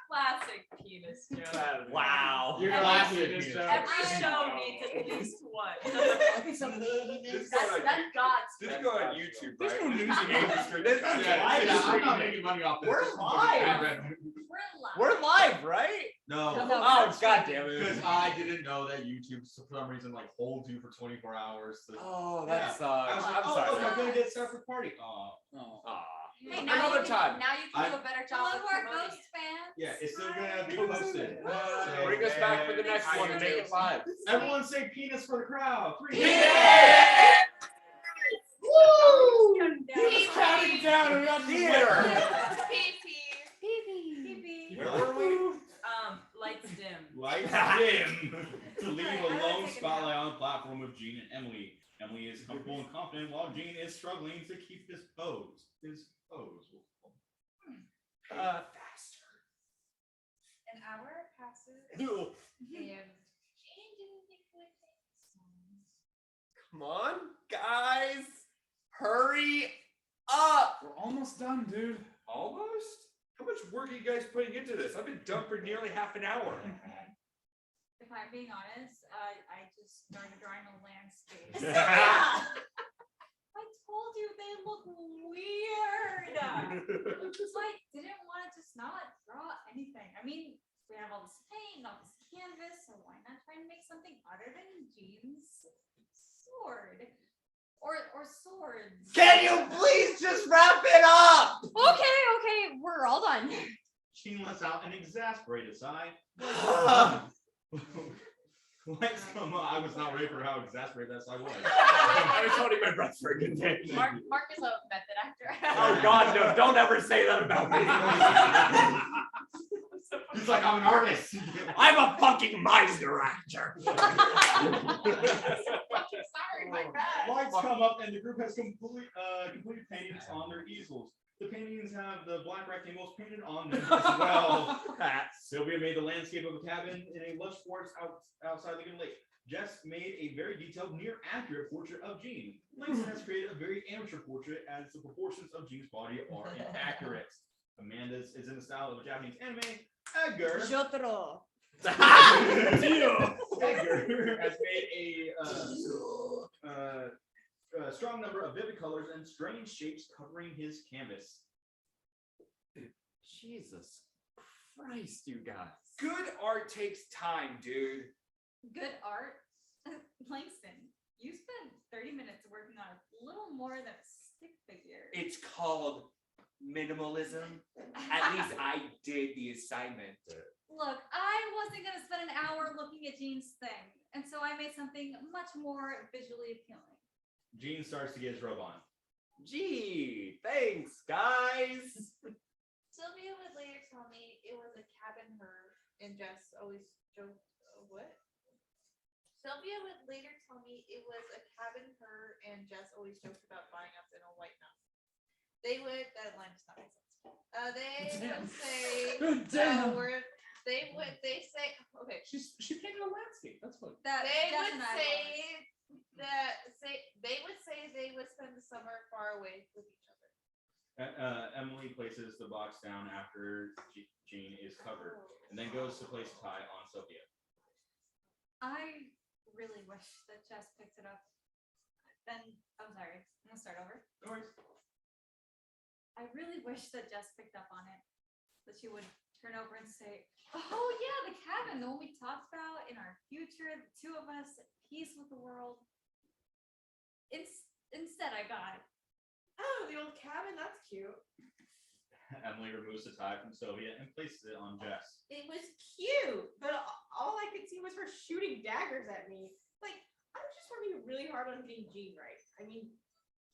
Classic penis joke. Wow. You're Every classic. penis joke. Every show needs at least one. This go on That's God's. This go on YouTube, There's right? no news in industry. This is I'm not making money off this. We're This is live. fucking- We're live, right? No. No, Oh, that's god right. damn Because it. I didn't know that YouTube for some reason holds you for 24 hours. To... Oh, Yeah. that sucks. I was like, I'm sorry. look, I'm gonna get Starfruit Party. Oh. Aw. Hey, now Another you time. Now you can do a better job Hello of to our promoting ghost it. fans. Yeah, it's still gonna be posted. Bring us back for the next Hey, one and make it live. Everyone say penis for the crowd. 3. He's counting down and not Peter. Pee-pee. Where were we? Lights dim. Lights dim to leave Sorry, I a gotta lone take a spotlight on the platform with Jean and Emily. Emily is comfortable and confident while Jean is struggling to keep his pose. Faster. An hour passes. Come on, guys. Hurry up. We're almost done, dude. Almost? How much work are you guys putting into this? I've been done for nearly half an hour. If I'm being honest, I just started drawing a landscape. I told you they look weird. So I didn't want to just not draw anything. I mean, we have all this paint, all this canvas, so why not try and make something other than Jean's sword? Or swords. Can you please just wrap it up? Okay, we're all done. Jean lets out an exasperated sigh. Lights come on. I was not ready for how exasperated that sigh was. I was holding my breath for a good day. Mark is a method actor. Oh god, no, don't ever say that about me. He's like, I'm an artist. I'm a fucking miser actor. Sorry, my bad. Lights come up and the group has completed paintings on their easels. The paintings have the black rectangles painted on them as well. Sylvia made the landscape of a cabin in a lush forest outside the good lake. Jess made a very detailed, near accurate portrait of Jean. Langston has created a very amateur portrait as the proportions of Jean's body are inaccurate. Amanda's is in the style of a Japanese anime. Edgar Jotaro. Edgar has made a strong number of vivid colors and strange shapes covering his canvas. Jesus Christ, you guys. Good art takes time, dude. Good art. Langston, you spent 30 minutes working on a little more than a stick figure. It's called minimalism. At least I did the assignment. Look, I wasn't gonna spend an hour looking at Jean's thing, and so I made something much more visually appealing. Jean starts to get his robe on. Gee, thanks, guys. Sylvia would later tell me it was a cabin her and Jess always joked. What? Sylvia would later tell me it was a cabin her and Jess always joked about buying us in a white mountain. They would. That line does not make sense. They would say. They say. Okay. She painted a landscape. That's fun. They would say they would spend the summer far away with each other. Emily places the box down after Jean is covered, and then goes to place a tie on Sophia. I really wish that Jess picked it up. Then, I'm sorry. I'm gonna start over. No worries. I really wish that Jess picked up on it. That she would turn over and say, "Oh yeah, the cabin, the one we talked about in our future, the two of us at peace with the world." Instead, I got, Oh, the old cabin. That's cute. Emily removes the tie from Sylvia and places it on Jess. It was cute, but all I could see was her shooting daggers at me. Like, I was just working really hard on getting Jean right. I mean,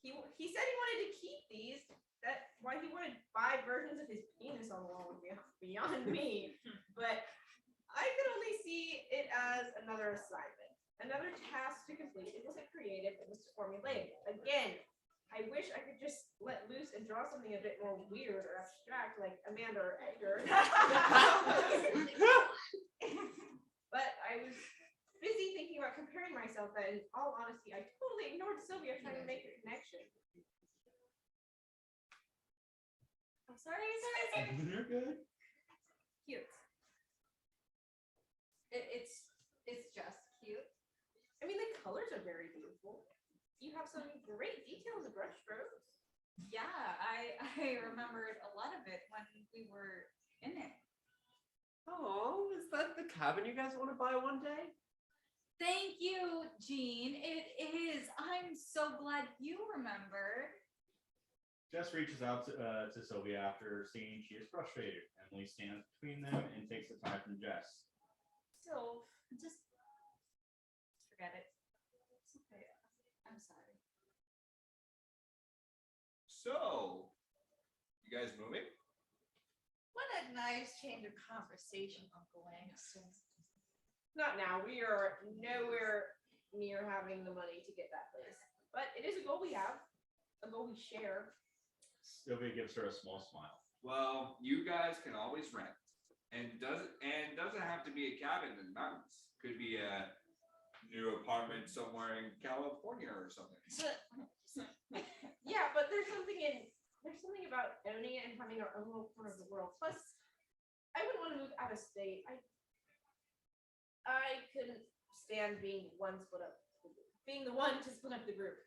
he said he wanted to keep these. That's why he wanted 5 versions of his penis on the wall beyond me. But I could only see it as another assignment, another task to complete. It wasn't creative, it was formulaic. Again, I wish I could just let loose and draw something a bit more weird or abstract like Amanda or Edgar. But I was busy thinking about comparing myself that in all honesty, I totally ignored Sylvia trying to make a connection. I'm sorry. You're good. Cute. It's just cute. I mean, the colors are very beautiful. You have some great details and brush strokes. Yeah, I remembered a lot of it when we were in it. Oh, is that the cabin you guys want to buy one day? Thank you, Jean. It is. I'm so glad you remember. Jess reaches out to Sylvia after seeing she is frustrated. Emily stands between them and takes the tie from Jess. So, just forget it. It's okay. I'm sorry. So, you guys moving? What a nice change of conversation, Uncle Langston. Not now. We are nowhere near having the money to get that place. But it is a goal we have, a goal we share. Sylvia gives her a small smile. Well, you guys can always rent. And doesn't have to be a cabin in the mountains. Could be a new apartment somewhere in California or something. Yeah, but there's something about owning it and having our own little corner of the world. Plus, I wouldn't want to move out of state. I couldn't stand being the one to split up the group.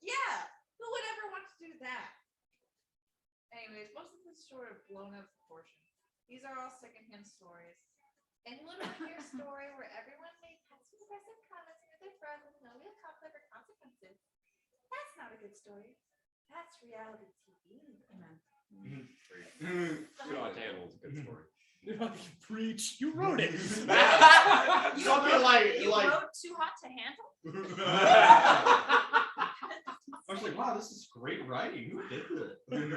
Yeah, who would ever want to do that? Anyways, most of this is sort of blown out of proportion. These are all secondhand stories. Anyone want to hear a story where everyone made passive aggressive comments near their friends with no real conflict or consequences? That's not a good story. That's reality TV. Amen. Untitled is a good story. Preach. You wrote it. Something like You wrote Too Hot to Handle? I was like, wow, wow, this is great writing. Who did this? But you do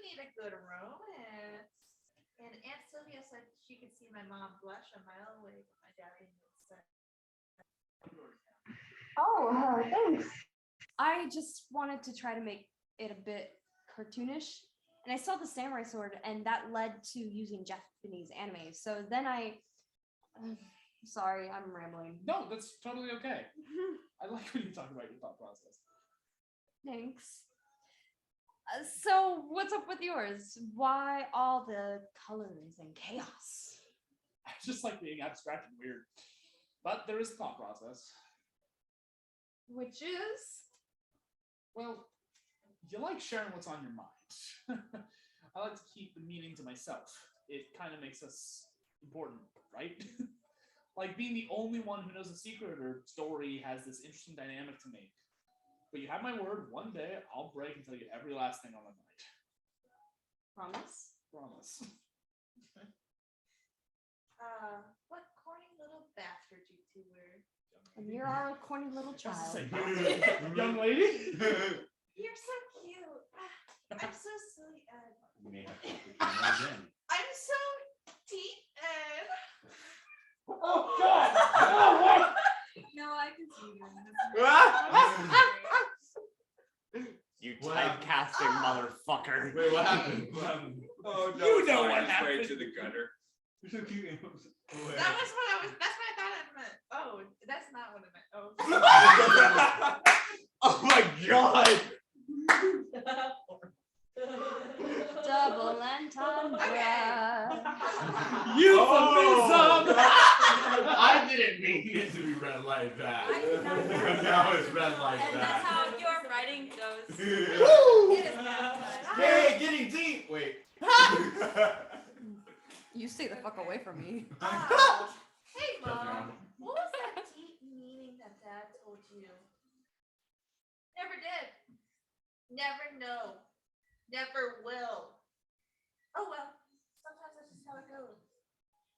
need a good romance. And Aunt Sylvia said she could see my mom blush a mile away, but my dad didn't say. Oh, thanks. I just wanted to try to make it a bit cartoonish. And I saw the samurai sword, and that led to using Japanese anime. So then sorry, I'm rambling. No, that's totally okay. I like when you talk about your thought process. Thanks. So what's up with yours? Why all the colors and chaos? I just like being abstract and weird. But there is a thought process. Which is? Well, you like sharing what's on your mind. I like to keep the meaning to myself. It kind of makes us important, right? Like being the only one who knows a secret or story has this interesting dynamic to make. But you have my word, one day I'll break and tell you every last thing on my mind. Promise? Promise. What corny little bastard you two were. And you're our corny little child. Young lady? You're so cute. I'm so silly, Ed. You may have to put the camera again. I'm so deep, Ed. Oh, God! Oh, what? No, I can see you. You What happened? typecasting motherfucker. Wait, what happened? What happened? Oh no! You know sorry, what I just happened. ran to the gutter. You're so cute. That's what I thought it meant. Oh, that's not what it meant. Oh. Oh my god! Double entendre. Euphemism! I didn't mean it to be read like that. Now it's read like And that's that. how your writing goes. It is not. Hey, getting deep. Wait. You stay the fuck away from me. Hey, Mom. What was that deep meaning that Dad told you? Never did. Never know. Never will. Oh well. Sometimes that's just how it goes.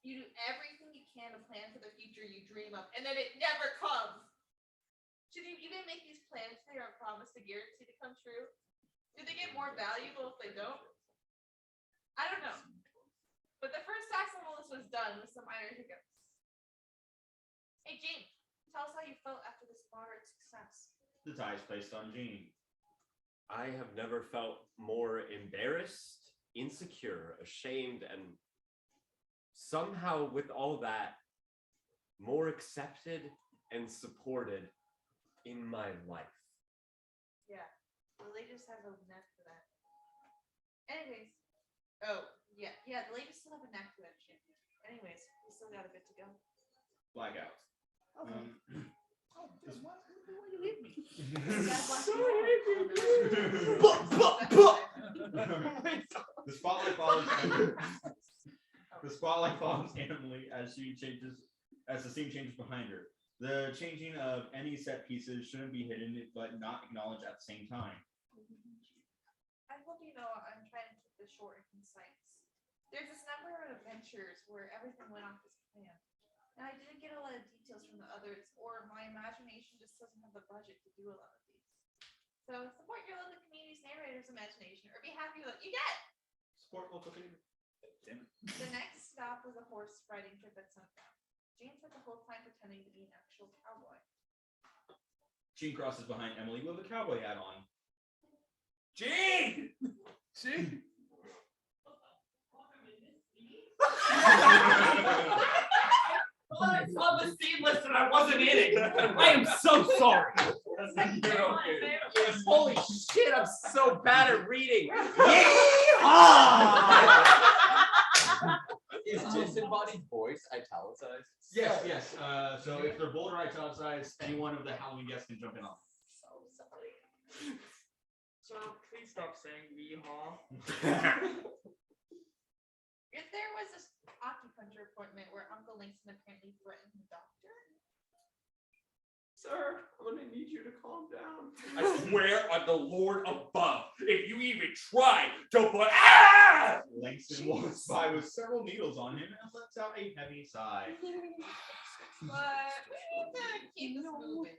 You do everything you can to plan for the future you dream of, and then it never comes. Should you even make these plans they are promised to guarantee to come true? Do they get more valuable if they don't? I don't know. But the first tax on the list was done with some minor hiccups. Hey, Jane, tell us how you felt after this moderate success. The tie is placed on Jean. I have never felt more embarrassed, insecure, ashamed, and somehow with all that, more accepted and supported in my life. Yeah, the ladies have a knack for that. Anyways, oh, yeah, the ladies still have a knack for that shit. Anyways, we still got a bit to go. Blackout. Okay. Oh, this one? Why you leave me? The spotlight follows Emily. The spotlight follows Emily as the scene changes behind her. The changing of any set pieces shouldn't be hidden, but not acknowledged at the same time. I hope you know I'm trying to keep this short and concise. There's this number of adventures where everything went off as planned. Now, I didn't get a lot of details from the others, or my imagination just doesn't have the budget to do a lot of these. So support your local community's narrator's imagination, or be happy with what you get. Support local theater. Damn it. The next stop was a horse riding trip at sundown. Jane spent the whole time pretending to be an actual cowboy. Jean crosses behind Emily with a cowboy hat on. Gene! See? I saw the scene list and I wasn't in it. I am so sorry. Holy shit, I'm so bad at reading. Is disembodied voice italicized? Yes, yes. So if they're bold or italicized, anyone of the Halloween guests can jump in on. So sorry. So please stop saying yeehaw. If there was this acupuncture appointment where Uncle Langston apparently threatened the doctor. Sir, I'm gonna need you to calm down. I swear on the Lord above, if you even try to put ah! Langston walks by with several needles on him and lets out a heavy sigh. But we need to keep this moving.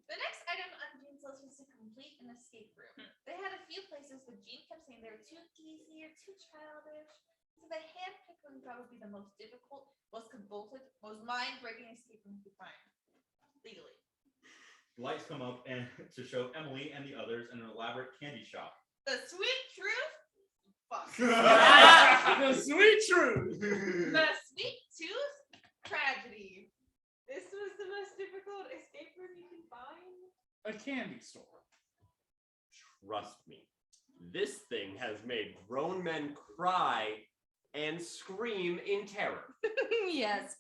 The next item on Jean's list was to complete an escape room. They had a few places, but Jean kept saying they were too easy or too childish. So they handpicked what they thought would be the most difficult, most convoluted, most mind-breaking escape room you could find. Legally. Lights come up and to show Emily and the others in an elaborate candy shop. The sweet truth? Fuck. The sweet truth. The sweet tooth? Tragedy. This was the most difficult escape room you can find. A candy store. Trust me, this thing has made grown men cry and scream in terror. Yes,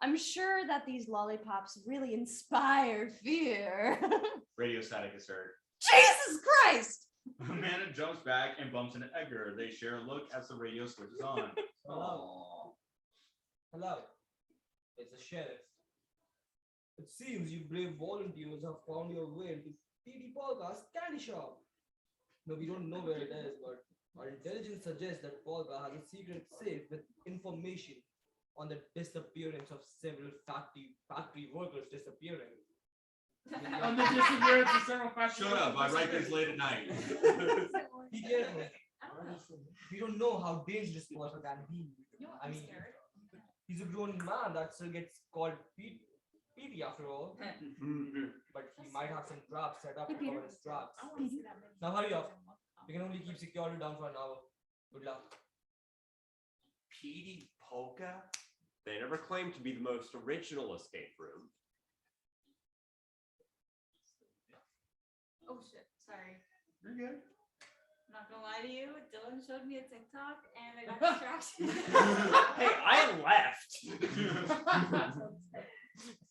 I'm sure that these lollipops really inspire fear. Radio static is heard. Jesus Christ! Amanda jumps back and bumps into Edgar. They share a look as the radio switches on. Hello. Hello. It's the sheriff. It seems you brave volunteers have found your way to P.D. Polka's candy shop. No, we don't know where it is, but our intelligence suggests that Polka has a secret safe with information on the disappearance of several factory workers disappearing. On the disappearance of several factories. Shut up! I write this late at night. Be careful. We don't know how dangerous Polka can be. I mean, he's a grown man that still gets called Petey after all. But he might have some traps set up to cover his tracks. Now hurry up. We can only keep security down for an hour. Good luck. Petey Polka? They never claimed to be the most original escape room. Oh shit, sorry. You're good. I'm not gonna lie to you. Dylan showed me a TikTok and I got distracted. Hey, I left.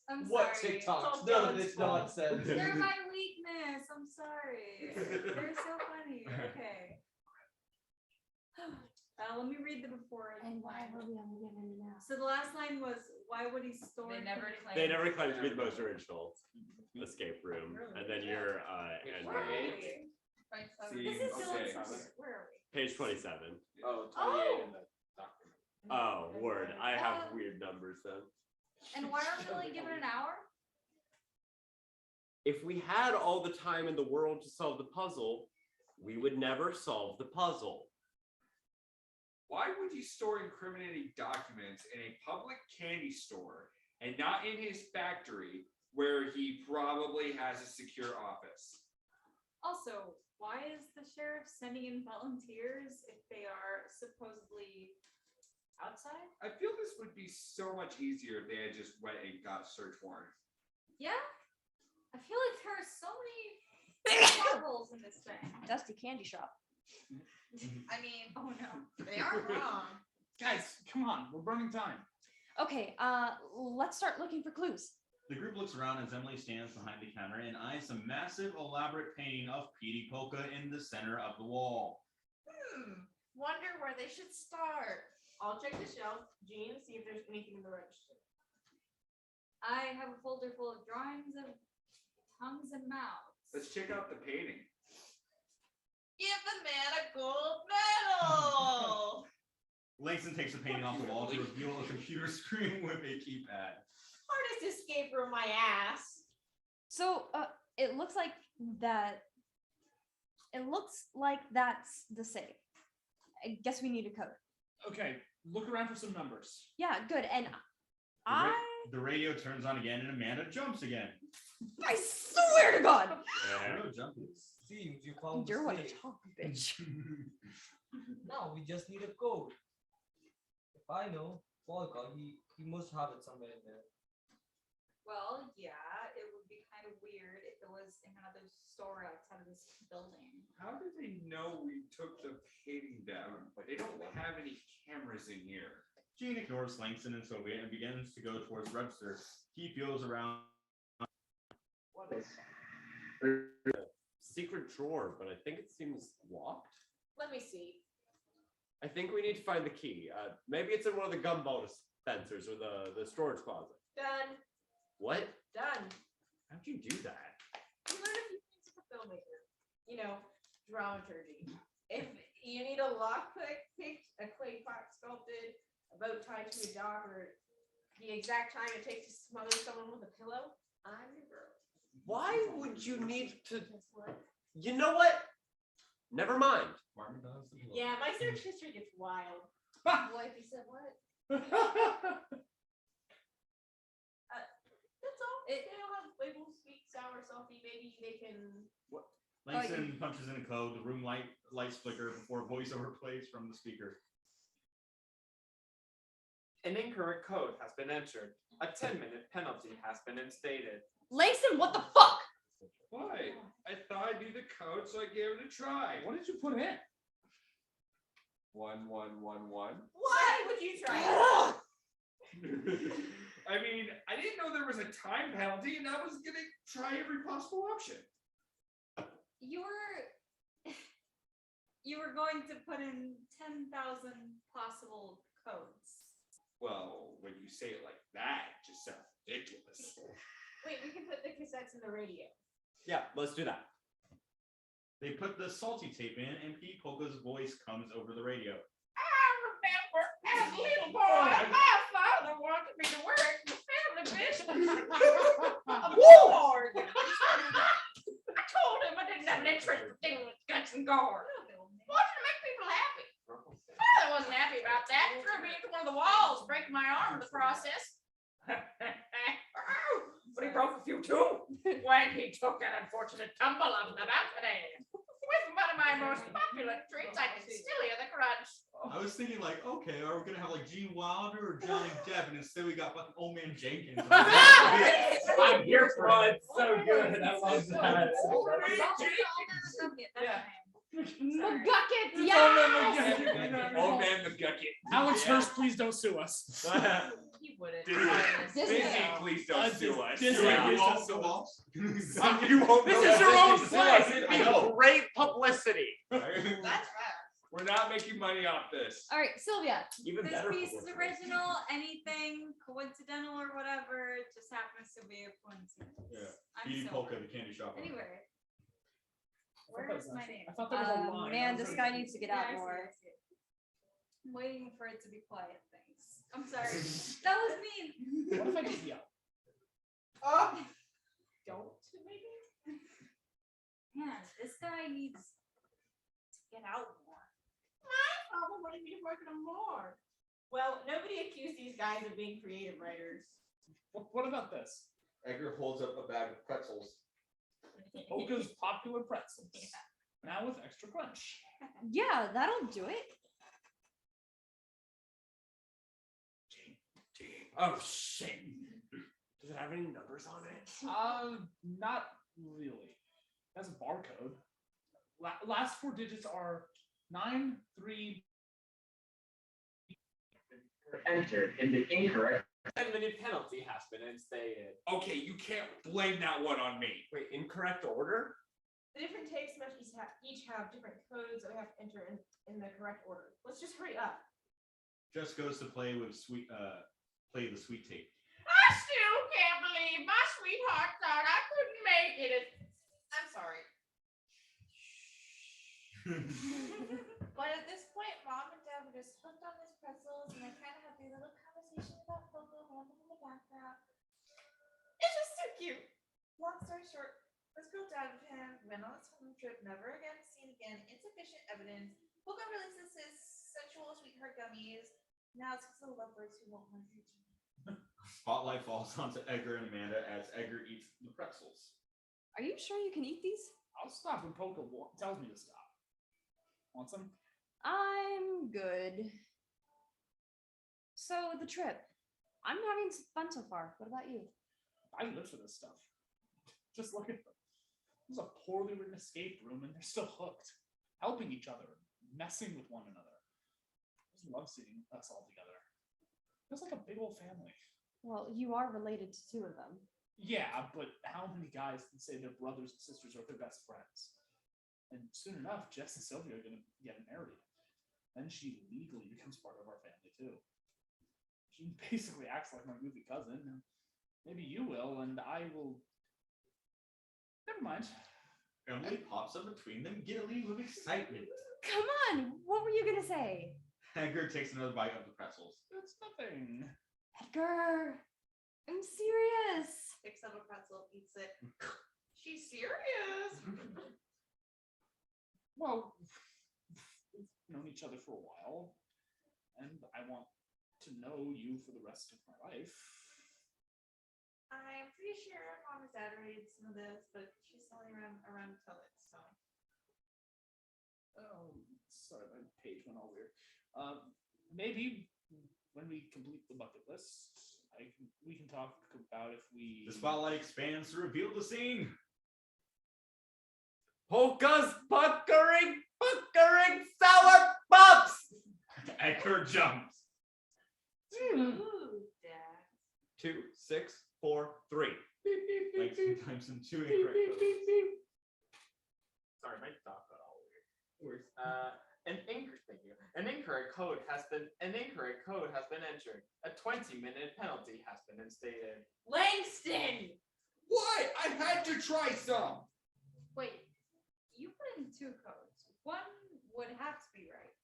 I'm What sorry. TikTok? None of this nonsense. They're my weakness. I'm sorry. They're so funny. Okay. Let me read the before. And why were we only given now? So the last line was, why would he store? They never claimed. They never claimed to be the most original escape room. And then you're Where are we? This is Dylan's. Where are we? page 27. Oh, 28 Oh. in the document. Oh, word. I have weird numbers then. And why are we only given an hour? If we had all the time in the world to solve the puzzle, we would never solve the puzzle. Why would he store incriminating documents in a public candy store and not in his factory where he probably has a secure office? Also, why is the sheriff sending in volunteers if they are supposedly outside? I feel this would be so much easier if they had just went and got a search warrant. Yeah? I feel like there are so many holes in this thing. Dusty candy shop. I mean, Oh no. they aren't wrong. Guys, come on, we're burning time. Okay, let's start looking for clues. The group looks around as Emily stands behind the counter and eyes a massive, elaborate painting of Petey Polka in the center of the wall. Wonder where they should start. I'll check the shelf, Jean, see if there's anything in the register. I have a folder full of drawings of tongues and mouths. Let's check out the painting. Give the man a gold medal. Langston takes the painting off the wall to reveal a computer screen with a keypad. Hardest escape room, my ass. So, it looks like that. It looks like that's the safe. I guess we need a code. Okay, look around for some numbers. Yeah, good. And The radio turns on again and Amanda jumps again. I swear to God, No jumping. Seems you found you're the what a safe. talk, bitch. Now we just need a code. If I know Polka, he must have it somewhere in there. Well, yeah, it would be kind of weird if it was in another store outside of this building. How do they know we took the painting down? They don't have any cameras in here. Jean ignores Langston and Soviet and begins to go towards the register. He feels around. What is Secret drawer, but I think it seems locked. Let me see. I think we need to find the key. Maybe it's in one of the gumball dispensers or the storage closet. Done. What? Done. How'd you do that? You learn a few things as a filmmaker. You know, dramaturgy. If you need a lockpick picked, a clay pot sculpted, a boat tied to a dock, or the exact time it takes to smother someone with a pillow, I'm your girl. Why would you need to? You know what? Never mind. Yeah, my search history gets wild. Wifey said what? That's all. They don't have labels, sweet, sour, salty. Maybe they can. Langston punches in a code. The room lights flicker before voiceover plays from the speaker. An incorrect code has been entered. A 10-minute penalty has been instated. Langston, what the fuck? Why? I thought I knew the code, so I gave it a try. What did you put in? 1111. Why would you try? I mean, I didn't know there was a time penalty, and I was gonna try every possible option. You were going to put in 10,000 possible codes. Well, when you say it like that, it just sounds ridiculous. Wait, we can put the cassettes in the radio. Yeah, let's do that. They put the salty tape in, and Pete Polka's voice comes over the radio. I remember as a little boy, my father wanted me to work in the family business. Lord! I told him I didn't have an interest in dealing with guts and guards. Wanted to make people happy. Father wasn't happy about that. Threw me into one of the walls, breaking my arm in the process. But he broke a few too when he took an unfortunate tumble off the balcony. With one of my most popular treats, I can still hear the crunch. I was thinking like, okay, are we gonna have like Gene Wilder or Johnny Depp, and instead we got fucking Old Man Jenkins. I'm here for it. It's so good. I love that. McGucket, yeah! Old man McGucket. Alex Hurst, please don't sue us. He wouldn't. Disney, please don't sue us. Disney, You please won't don't sue go us. off. You won't This know is your that own Disney play. sues. It'd I be know. great publicity. That's right. We're not making money off this. All right, Sylvia. Even This better. piece is publicity. original, anything coincidental or whatever, it just happens to be a coincidence. Yeah. I'm Pete so Polka, the candy shop. owner. Anyway, I where is my name? thought there was a line. Man, this guy needs to get out Yeah, I see, more. I see it. I'm waiting for it to be quiet. Thanks. I'm sorry. That was mean. What if I just yell? Oh, don't maybe. Man, this guy needs to get out more. My father wanted me to work on more. Well, nobody accused these guys of being creative writers. What about this? Edgar holds up a bag of pretzels. Polka's popular pretzels. Now with extra crunch. Yeah, that'll do it. Oh shit. Does it have any numbers on it? Not really. That's a barcode. Last four digits are 93. Entered in the incorrect. 10-minute penalty has been instated. Okay, you can't blame that one on me. Wait, incorrect order? The different tapes must each have different codes that we have to enter in the correct order. Let's just hurry up. Just goes to play with play the sweet tape. I still can't believe my sweetheart thought I couldn't make it. I'm sorry. But at this point, Mom and Dad were just hooked on these pretzels, and I kind of had their little conversation about Poco going in the background. It's just so cute. Long story short, this girl died with him, went on this home trip, never again seen again, insufficient evidence. Poco releases his sensual sweetheart gummies. Now it's because of lovebirds who won't want to each other. Spotlight falls onto Edgar and Amanda as Edgar eats the pretzels. Are you sure you can eat these? I'll stop when Polka tells me to stop. Want some? I'm good. So the trip. I'm having some fun so far. What about you? I live for this stuff. Just look at them. There's a poorly written escape room and they're still hooked. Helping each other. Messing with one another. I just love seeing us all together. It's like a big old family. Well, you are related to two of them. Yeah, but how many guys can say their brothers and sisters are their best friends? And soon enough, Jess and Sylvia are going to get married. Then she legally becomes part of our family too. She basically acts like my movie cousin. Maybe you will, and I will. Never mind. Emily pops up between them, giggling with excitement. Come on, what were you gonna say? Edgar takes another bite of the pretzels. It's nothing. Edgar, I'm serious. Picks up a pretzel, eats it. serious. Well, we've known each other for a while, and I want to know you for the rest of my life. I'm pretty sure Mom exaggerated some of this, but she's only around to tell it, so. Oh, sorry, my page went all weird. Maybe when we complete the bucket list, we can talk about if we. The spotlight expands to reveal the scene. Polka's puckering sour pups. Edgar jumps. Ooh, Dad. 2, 6, 4, 3. Like sometimes some chewing correct. Sorry, my dog got all weird. An incorrect code has been entered. A 20-minute penalty has been instated. Langston! Why? I had to try some. Wait, you put in 2 codes. One would have to be right.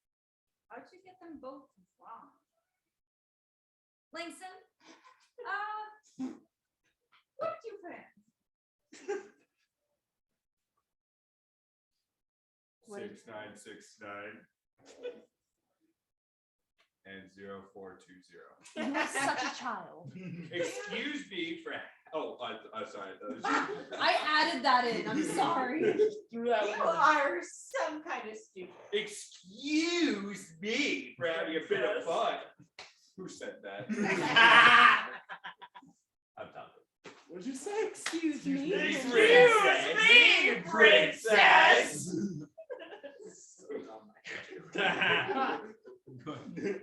How'd you get them both wrong? Langston, what did you put in? 6969 and 0420. You're such a child. Excuse me, friend. Oh, I'm sorry. I added that in. I'm sorry. You are some kind of stupid. Excuse me for having a bit of fun. Who said that? I'm done. What'd you say? Excuse me. Excuse me, princess.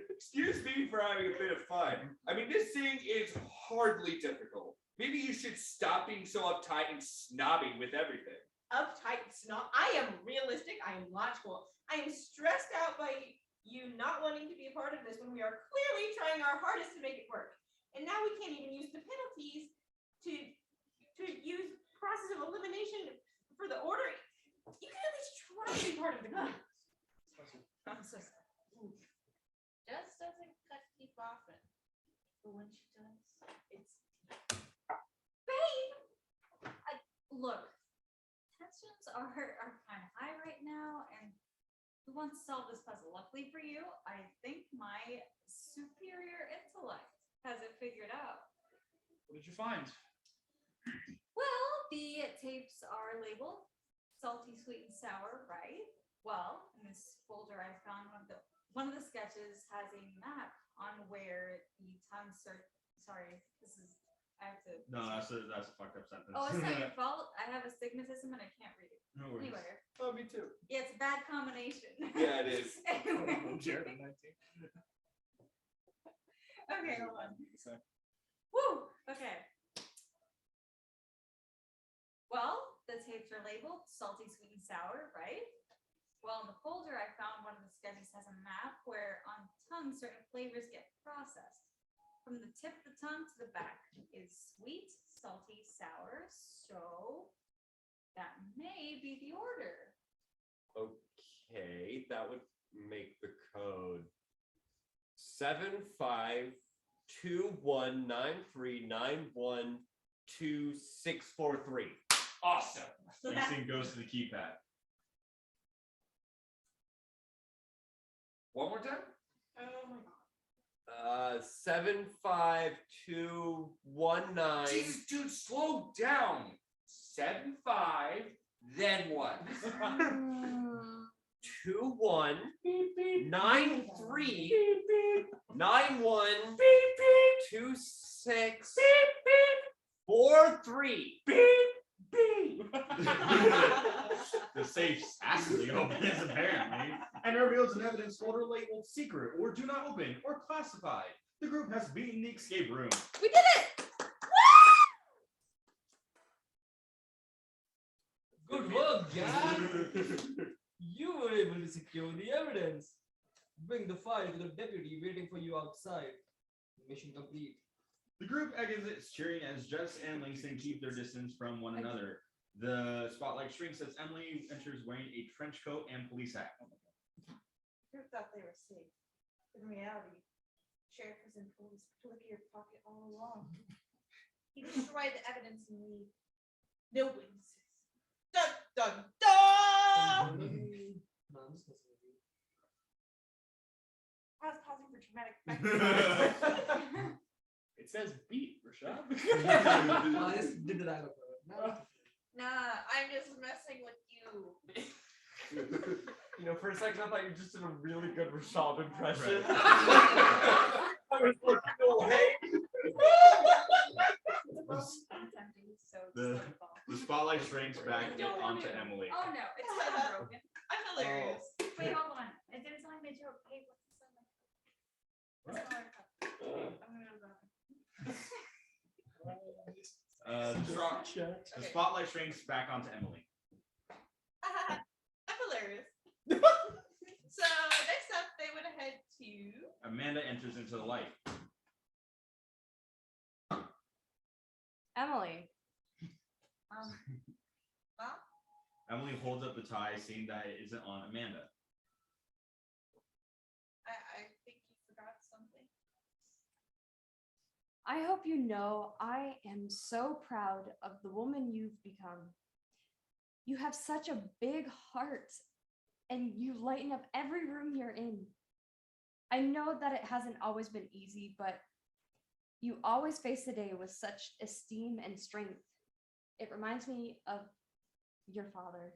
Excuse me for having a bit of fun. I mean, this thing is hardly difficult. Maybe you should stop being so uptight and snobby with everything. Uptight, snot. I am realistic. I am logical. I am stressed out by you not wanting to be a part of this when we are clearly trying our hardest to make it work. And now we can't even use the penalties to use process of elimination for the order. You can at least try to be part of the group. I'm so sorry. Jess doesn't cut deep often, but when she does, it's Babe! Look, tensions are kind of high right now, and we want to solve this puzzle. Luckily for you, I think my superior intellect has it figured out. What did you find? Well, the tapes are labeled salty, sweet, and sour, right? Well, in this folder, I found one of the sketches has a map on where the tongue sorry, this is I have to. No, that's a fucked up sentence. Oh, it's not your fault. I have astigmatism and I can't read it. No worries. Anyway, Oh, me too. yeah, it's a bad combination. Yeah, it is. Jared, 19. Okay, hold on. So, Woo! Okay. Well, the tapes are labeled salty, sweet, and sour, right? Well, in the folder, I found one of the sketches has a map where on tongue certain flavors get processed. From the tip of the tongue to the back is sweet, salty, sour. So that may be the order. Okay, that would make the code 752193912643. Awesome. Langston goes to the keypad. One more time? Oh my god. 75219. Jesus, dude, slow down. 7, 5, then what? 2193912643. The safe actually opens apparently and reveals an evidence folder labeled secret or do not open or classified. The group has beaten the escape room. We did it! Good work, guys. You were able to secure the evidence. Bring the file to the deputy waiting for you outside. Mission complete. The group exits cheering as Jess and Langston keep their distance from one another. The spotlight shrinks as Emily enters wearing a trench coat and police hat. who thought they were safe. In reality, Sheriff was in police your pocket all along. He destroyed the evidence and we no witnesses. Dun dun. No, I'm just messing with you. I was pausing for dramatic effect. It says beat, Rashad. No, I just did the dialogue. No. Nah, I'm just messing with you. You know, for a second I thought you just did a really good Rashad impression. Right. I was looking away. The spotlight shrinks back onto Emily. Oh no, it's so broken. I'm hilarious. Wait, hold on. I didn't tell me a joke. Hey, what's the song? I'm gonna go to The spotlight shrinks back onto Emily. I'm hilarious. So next up, they would head to. Amanda enters into the light. Emily. Huh? Emily holds up the tie, seeing that it isn't on Amanda. I think you forgot something. I hope you know I am so proud of the woman you've become. You have such a big heart and you lighten up every room you're in. I know that it hasn't always been easy, but you always face the day with such esteem and strength. It reminds me of your father.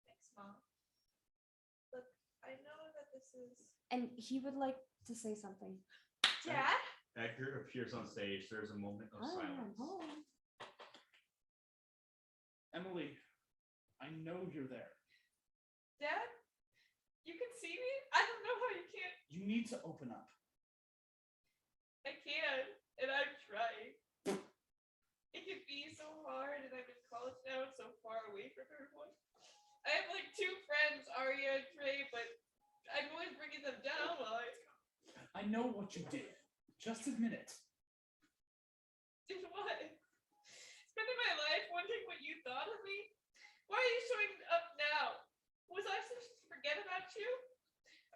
Thanks, Mom. Look, I know that this is. And he would like to say something. Dad? Edgar appears on stage. There's a moment of silence. Emily, I know you're there. Dad? You can see me? I don't know how you can. You need to open up. I can, and I'm trying. It can be so hard, and I'm in college now and so far away from everyone. I have like 2 friends, Aria and Trey, but I'm always bringing them down while I know what you did. Just admit it. did what? Spending my life wondering what you thought of me? Why are you showing up now? Was I supposed to forget about you?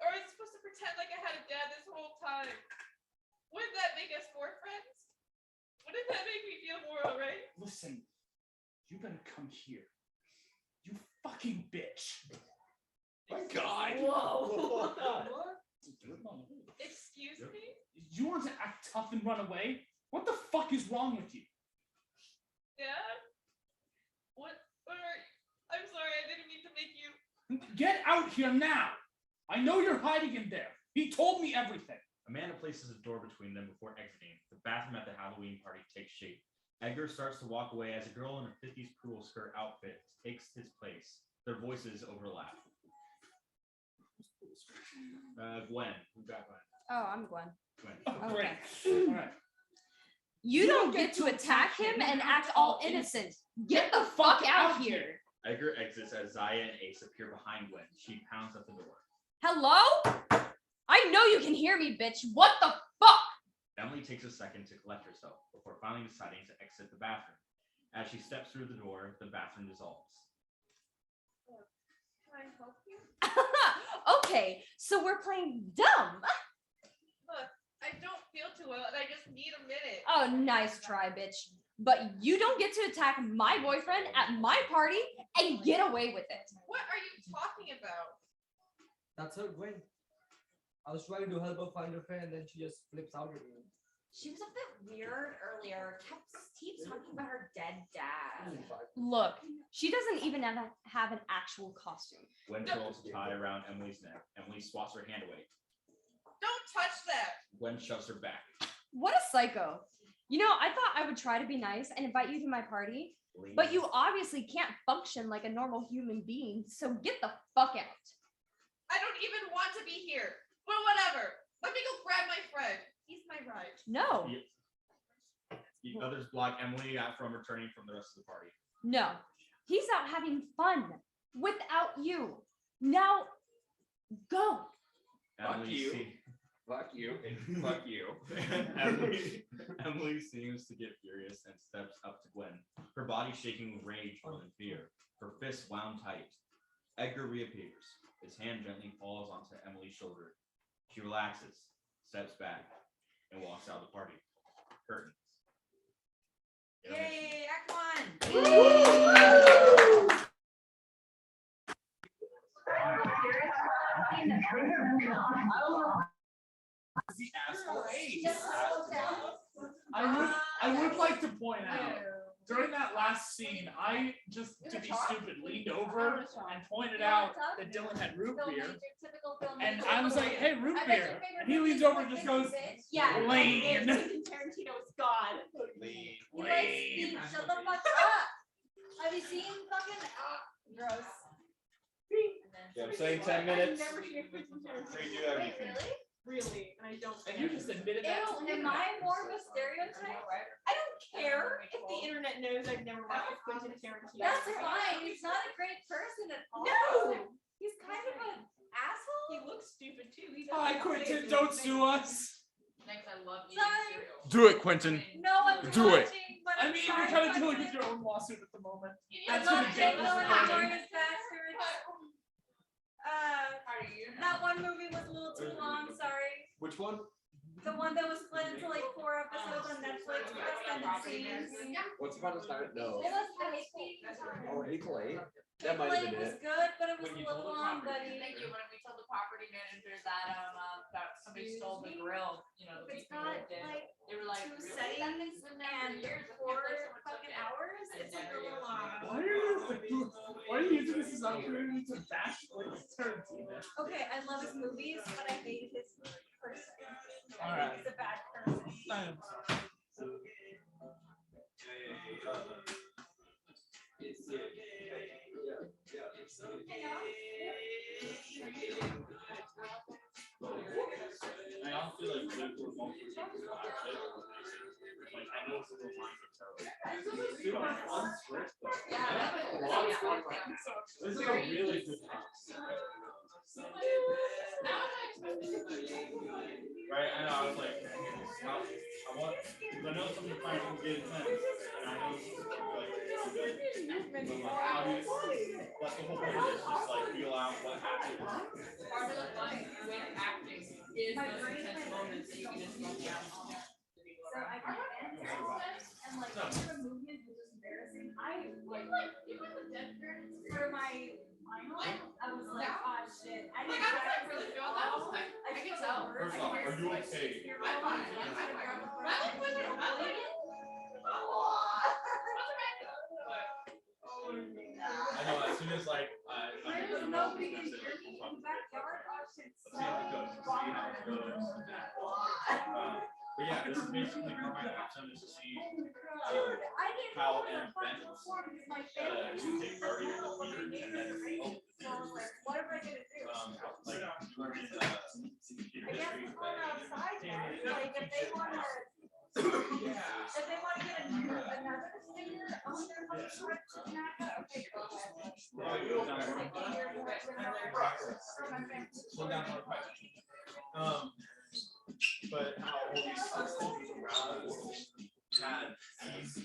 Or was I supposed to pretend like I had a dad this whole time? Wouldn't that make us more friends? Wouldn't that make me feel more alright? Listen, you better come here. You fucking bitch. My God. Whoa. Excuse me? You want to act tough and run away? What the fuck is wrong with you? Dad? What are you? I'm sorry, I didn't mean to make you. Get out here now! I know you're hiding in there. He told me everything. Amanda places a door between them before exiting. The bathroom at the Halloween party takes shape. Edgar starts to walk away as a girl in a 50s poodle skirt outfit takes his place. Their voices overlap. Gwen. Who got Gwen? Oh, I'm Gwen. Gwen. Oh, Okay. great. All right. You don't get to attack him and act all innocent. Get the fuck out here. Edgar exits as Zaya and Ace appear behind Gwen. She pounds at the door. Hello? I know you can hear me, bitch. What the fuck? Emily takes a second to collect herself before finally deciding to exit the bathroom. As she steps through the door, the bathroom dissolves. Can I help you? Okay, so we're playing dumb. Look, I don't feel too well and I just need a minute. Oh, nice try, bitch. But you don't get to attack my boyfriend at my party and get away with it. What are you talking about? That's her, Gwen. I was trying to help her find her friend, and then she just flips out at me. She was a bit weird earlier. Keeps talking about her dead dad. Look, she doesn't even have an actual costume. Gwen twirls a tie around Emily's neck. Emily swats her hand away. Don't touch that. Gwen shoves her back. What a psycho. You know, I thought I would try to be nice and invite you to my party, but you obviously can't function like a normal human being, so get the fuck out. I don't even want to be here. But whatever. Let me go grab my friend. He's my ride. No, The others block Emily out from returning from the rest of the party. no. He's out having fun without you. Now, go. Fuck you. Fuck you. And fuck you. Emily seems to get furious and steps up to Gwen, her body shaking with rage more than fear, her fists wound tight. Edgar reappears. His hand gently falls onto Emily's shoulder. She relaxes, steps back, and walks out of the party. Curtains. Yay, Act 1. I would like to point out during that last scene, I just to be stupid leaned over and pointed out that Dylan had root beer, and I was like, "Hey, root beer," and he leans over and just goes, Yeah, "Lean." Tarantino is God. Lean. Lean. Shut the fuck up. Have you seen fucking gross? Yeah, I'm saying 10 minutes. I've never seen Quentin Tarantino. Redo everything. Really, and I don't. And you just admitted that. Ew, am I more of a stereotype? I don't care if the internet knows I've never watched Quentin Tarantino. That's fine. He's not a great person at all. No! He's kind of an asshole. He looks stupid too. He Hi, doesn't Quentin, say don't anything. sue us. Next, I love eating Sorry. cereal. Do it, Quentin. No one's Do it. watching, but I I'm mean, sorry, you're kind of dealing Quentin. with your own lawsuit at the moment. I That's love gonna get Django this and the recording. Glorious Bastards. How do you know? That one movie was a little too long. Sorry. Which one? The one that was split into like 4 episodes on Netflix with extended scenes. What's about to start? No. It was Hateful. Oh, Hateful Eight? That might have Hateful Eight been was it. good, but it was When a you little told the long, property. buddy. Thank you. When we told the property manager that somebody stole the grill, you know, the It's VP got lived in, like they were like, 2 really? settings That thing's been there and for years. 4 fucking hours. It's like a little long. Why are you using this as an opportunity to bash like Tarantino? Okay, I love his movies, but I hate his person. I Alright. think he's a bad person. I also feel like we're mostly like I know some of mine are terrible. Super fun script though. This is a really good right? I know I was like, I want because I know some of the fights will get intense and I know some people like but like how do you that's the whole point of this, just like feel out what happened. Part of the fun with acting is those intense moments that you can just go down on. So I got and like the movie is just embarrassing. I like even with Dead Parents for my final, I was like, oh shit. I didn't I really feel that. I can tell. First off, are you okay? I'm fine. I know as soon as like There's nobody in your backyard. Oh shit. see how it goes. See how it goes. But yeah, this is basically for my option is to see I didn't how know an event before because my family to take part in the theater and then so I was like, what am I gonna do? like you learn in I guess history it's going outside now. Like if they wanna get another sticker on their contract, okay, go ahead. slow down on the question. But how all these cultures around the world had these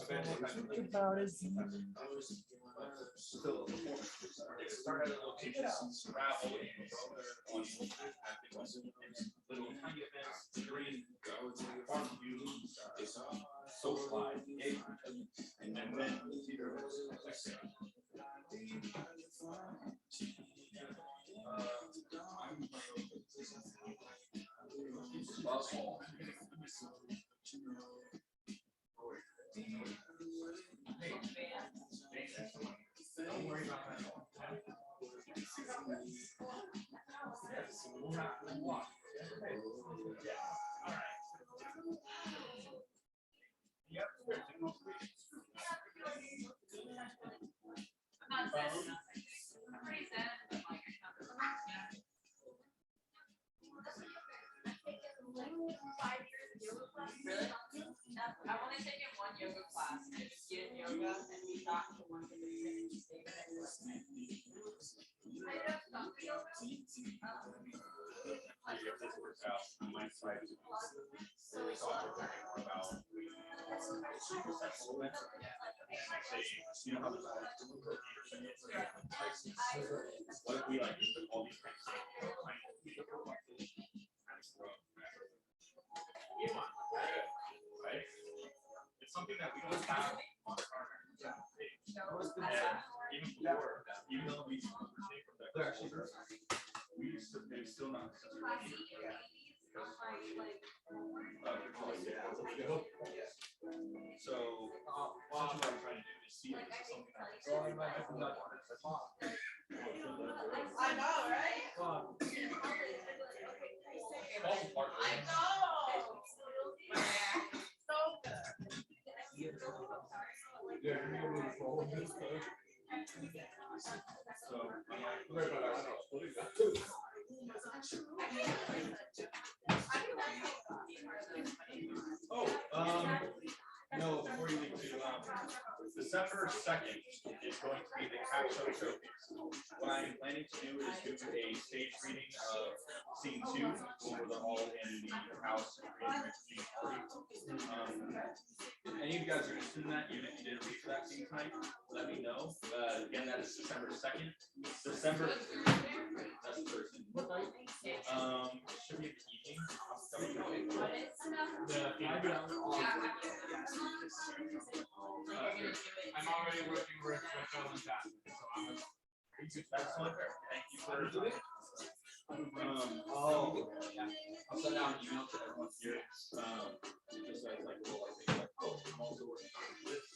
eventually still they started at locations, travel, on little tiny events, during barbecues, socialize, engage with each other, and then don't worry about that. We'll have to walk. Yeah. All right. Yep. I'm not sad. I'm pretty sad. But like, really? I've only taken one yoga class. I just did yoga and we got to one of the things. I get this worked out on my side. So we talk about you know how there's all these different what if we like put all these things right? It's something that we don't have on our page. And even before, even though we they're actually we they're still not so what I'm trying to do is see if this is something that I know, right? I know. So good. No, before you leave too, December 2nd is going to be the capstone showcase. What I'm planning to do is do a stage reading of scene 2 when we're all in the house reading scene 3. Any of you guys are interested in that, even if you didn't read for that scene tonight, let me know. Again, that is December 2nd. December, that's Thursday. What night? Should be evening. I'm already working with Untitled Chapter, so I'm Excellent. Thank you for your time. I'll send out an email to everyone here. Just as like a little thing, like, oh, I'm also working on this.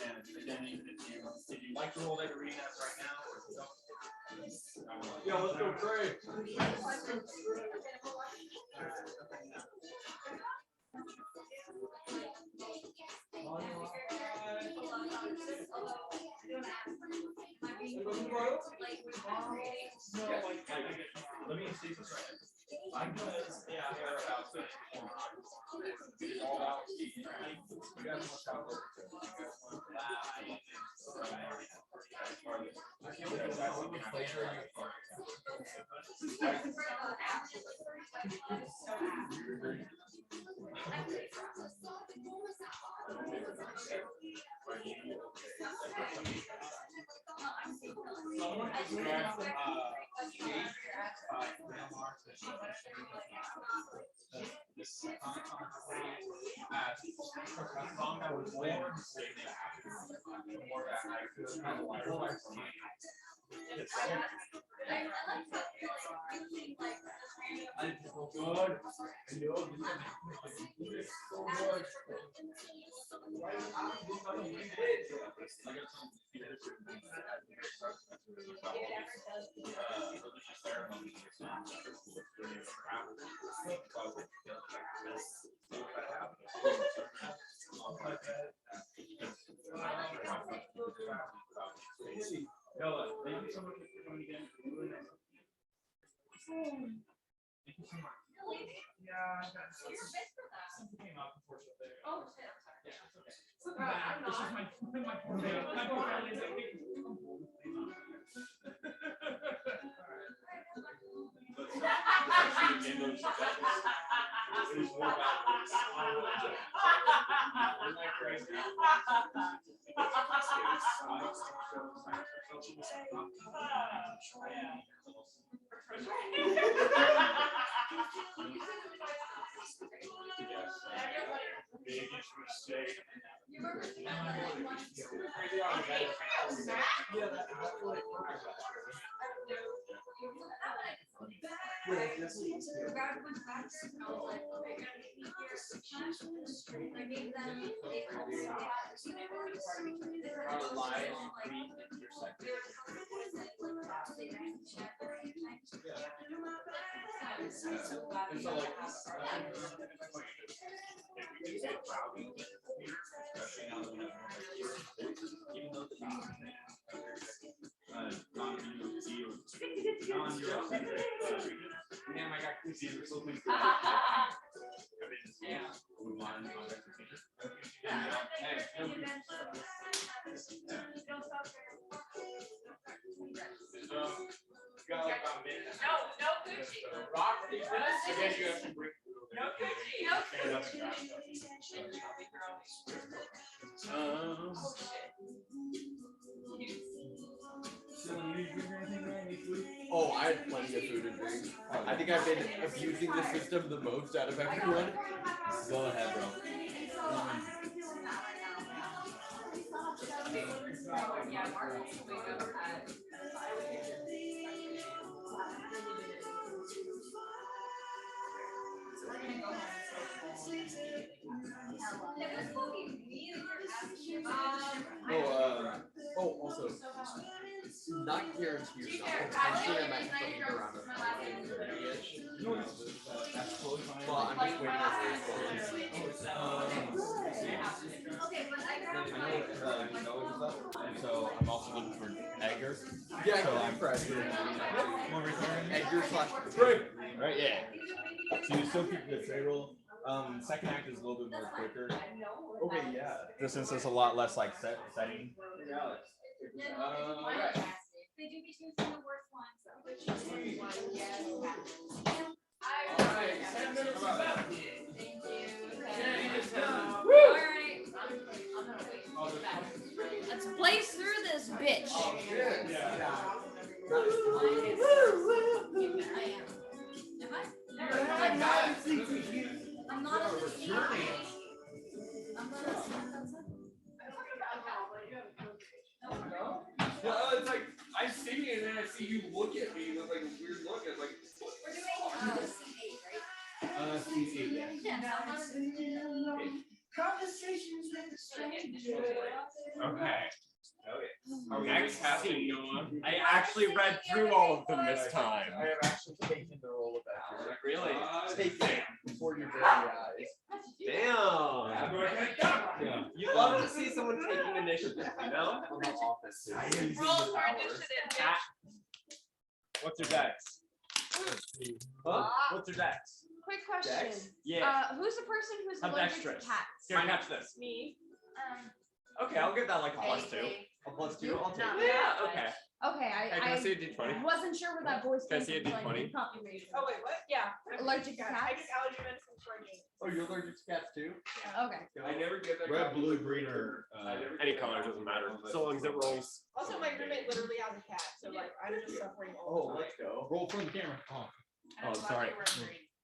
And again, even if you like the role that you're reading as right now, or if you don't, Yeah, let's go pray. let me see this right now. I'm gonna care about the all about the you guys want to talk over to you guys want to laugh. Someone has grabbed this song that was played more that I could kind of like it's like I feel good. I know this is so good. Bella, thank you so much for coming again. Thank you so much. Yeah, something came up, unfortunately. Oh, shit. Yeah, it's okay. I'm This is not. my poor family. It was more about isn't that crazy? Damn, I got confused. We're still thinking. Yeah. Move on. Hey. Got like about a minute. No Gucci. Rock. Again, you have to bring. No Gucci. Oh, I had plenty of food and drink. I think I've been abusing the system the most out of everyone. Go ahead, bro. Yeah, Mark used to wake up at 5 a.m. So we're gonna go home and social. Also, not guaranteed. Potentially, I might have to around at 11:30-ish. That's totally fine. Well, I'm just waiting on And so I'm also looking for Edgar. Yeah, So I'm fresh. Edgar / Trey. Right, yeah. So you still keep the Trey roll. Second act is a little bit more quicker. Okay, yeah. Just since there's a lot less like setting. Right. They do be choosing the worst ones. Let's blaze through this bitch. I'm not a security. I'm not a It's like I'm singing and then I see you look at me with like a weird look. It's like We're doing C8, right? C8. Yeah. Conversations with a stranger. Okay. next scene. I actually read through all of them this time. I have actually taken the role of that. Really? Take it before your very eyes. Damn. Yeah. You love to see someone taking initiative, you know? On the office. Roll for initiative. Ah. What's your dex? Huh? What's your dex? Quick question. Dex? Yeah. Who's the person who's How allergic to dexterous? cats? Here, catch this. Me. Okay, I'll give that like a +2. A +2? I'll take it. Yeah, okay. Okay, Hey, can I see a I D20? wasn't sure where that voice Can I came see a from, so I D20? did confirmation. Oh wait, what? Yeah. Allergic to I cats? took allergy medicine for a game. Oh, you're allergic to cats too? Okay. I never get that. Red, blue, green, or Any color doesn't matter, so long as it rolls. Also, my roommate literally has a cat, so like I'm just suffering Oh, all the time. let's go. roll from the camera. Oh, sorry.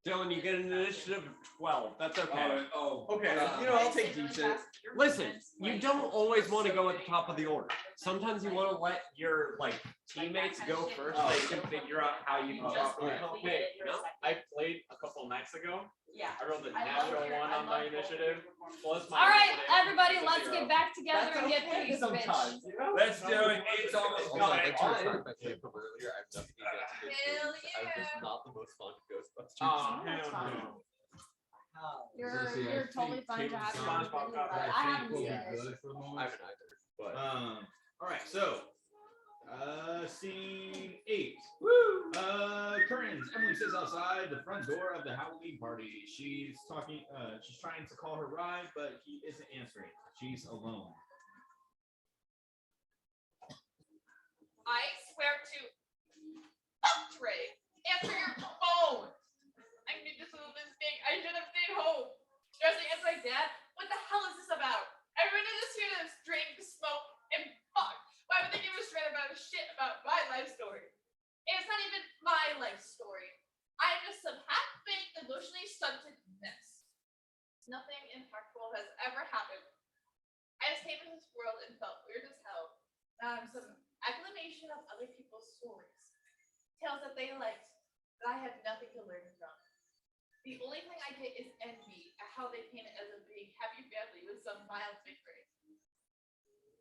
Dylan, you get an initiative of 12. That's okay. Okay, Uh, you know, I'll take decent. Listen, you don't always want to go at the top of the order. Sometimes you want to let your like teammates go first. So they can figure out how you can just help me. You know? I played a couple nights ago. Yeah. I rolled a natural one on my initiative. Plus my All right, initiative everybody, is a let's 0. get back together and get through this bitch. sometimes, you know? Let's do it. It's almost Also, done. thanks for trying my play from earlier. I've nothing against it. Hell I was just yeah. not the most fun Ghostbusters. Oh, That's hell fine. no. You're totally fine to have your SpongeBob opinion, got but that I haven't seen thing it. I haven't either, but All right, so scene 8. Curtains. Emily sits outside the front door of the Halloween party. She's talking. She's trying to call her ride, but he isn't answering. She's alone. I swear to Trey, answer your phone. I made this little mistake. I should have stayed home. Stressing as my dad. What the hell is this about? Everyone is just here to drink, smoke, and fuck. Why would they give a shred about shit about my life story? And it's not even my life story. I'm just some half-baked, emotionally stunted mess. Nothing impactful has ever happened. I just came into this world and felt weird as hell. Now I'm some acclamation of other people's stories. Tales that they liked, that I had nothing to learn from. The only thing I get is envy at how they paint it as a big, happy family with some mild victory.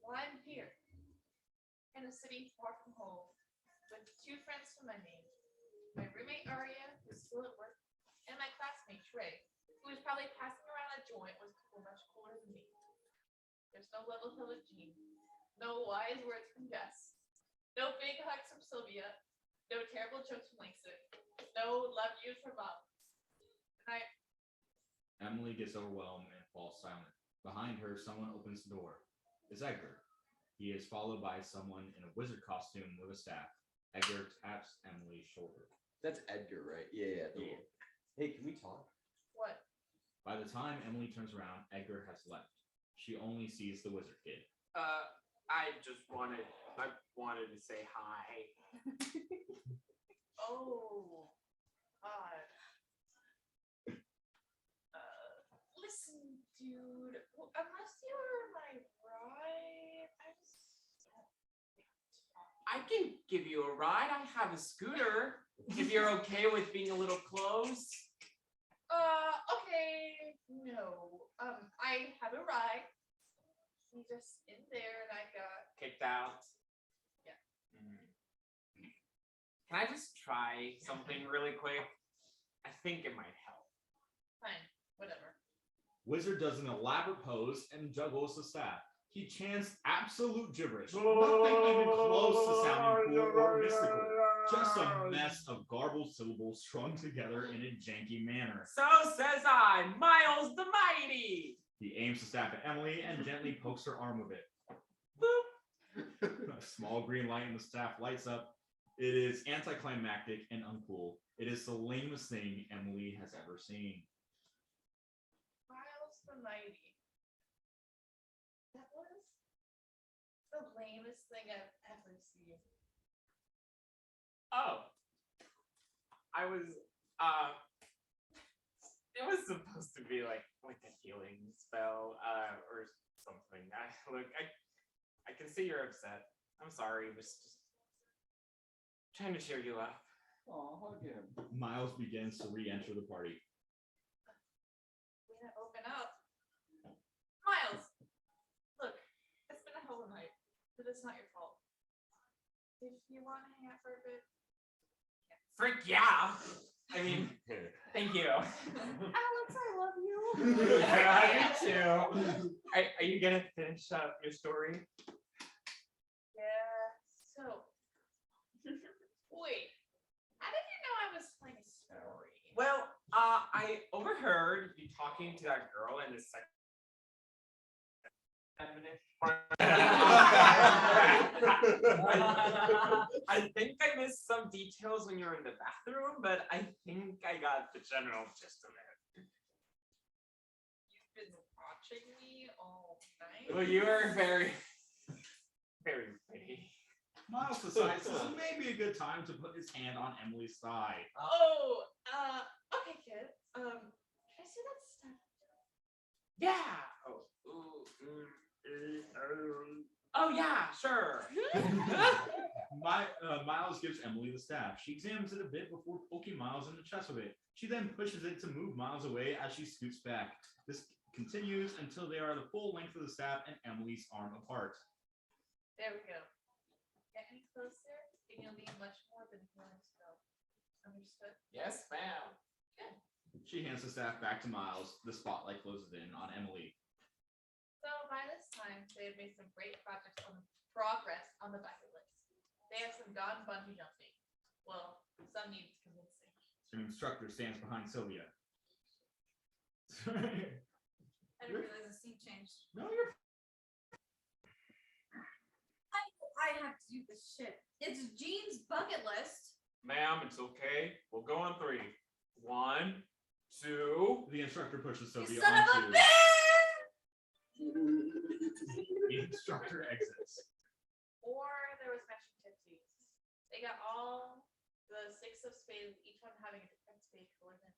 Well, I'm here, in a city far from home, with 2 friends to my name. My roommate Aria, who's still at work, and my classmate Trey, who is probably passing around a joint with people much cooler than me. There's no level headed Jean, no wise words from Jess, no big hugs from Sylvia, no terrible jokes from Langston, no love you from Mom. And Emily gets overwhelmed and falls silent. Behind her, someone opens the door. It's Edgar. He is followed by someone in a wizard costume with a staff. Edgar taps Emily's shoulder. That's Edgar, right? Yeah. Hey, can we talk? what? By the time Emily turns around, Edgar has left. She only sees the wizard kid. I wanted to say hi. Oh, God. Listen, dude. Unless you're my ride, I can give you a ride. I have a scooter. If you're okay with being a little close. Okay. No. I have a ride. He's just in there and I got. Kicked out. Yeah. Can I just try something really quick? I think it might help. Fine. Whatever. Wizard does an elaborate pose and juggles the staff. He chants absolute gibberish, nothing even close to sounding cool or mystical. Just a mess of garbled syllables strung together in a janky manner. So says I, Miles the Mighty. He aims the staff at Emily and gently pokes her arm with it. Boop. A small green light in the staff lights up. It is anticlimactic and uncool. It is the lamest thing Emily has ever seen. Miles the Mighty. That was the lamest thing I've ever seen. Oh. I was it was supposed to be like a healing spell, or something. I can see you're upset. I'm sorry, it was just trying to cheer you up. Oh, hug him. Miles begins to re-enter the party. We gotta open up. Miles! Look, it's been a hell of a night, but it's not your fault. If you want to hang out for a bit. Frick yeah! I mean, thank you. Alex, I love you. I do too. Are you gonna finish up your story? Yeah, so. Wait, how did you know I was telling a story? Well, I overheard you talking to that girl in the second. I think I missed some details when you were in the bathroom, but I think I got the general gist of it. You've been watching me all night? Well, you are very, very pretty. Miles decides this may be a good time to put his hand on Emily's thigh. Oh, okay, kid. Can I see that stuff? Yeah. Oh yeah, sure. Miles gives Emily the staff. She examines it a bit before poking Miles in the chest with it. She then pushes it to move Miles away as she scoots back. This continues until they are the full length of the staff and Emily's arm apart. There we go. Get any closer, and you'll need much more than healing spell. Understood? Yes, ma'am. Good. She hands the staff back to Miles. The spotlight closes in on Emily. So by this time, they have made some great progress on the bucket list. They have some gone bungee jumping. Well, some needs convincing. An instructor stands behind Sylvia. I didn't realize the scene changed. No, you're. I have to do this shit. It's Jean's bucket list. Ma'am, it's okay. We'll go on 3. 1, 2. The instructor pushes Sylvia You son of a onto. bitch! The instructor exits. Or there was matching tipsies. They got all the 6 of spades, each one having a different spade coordinate.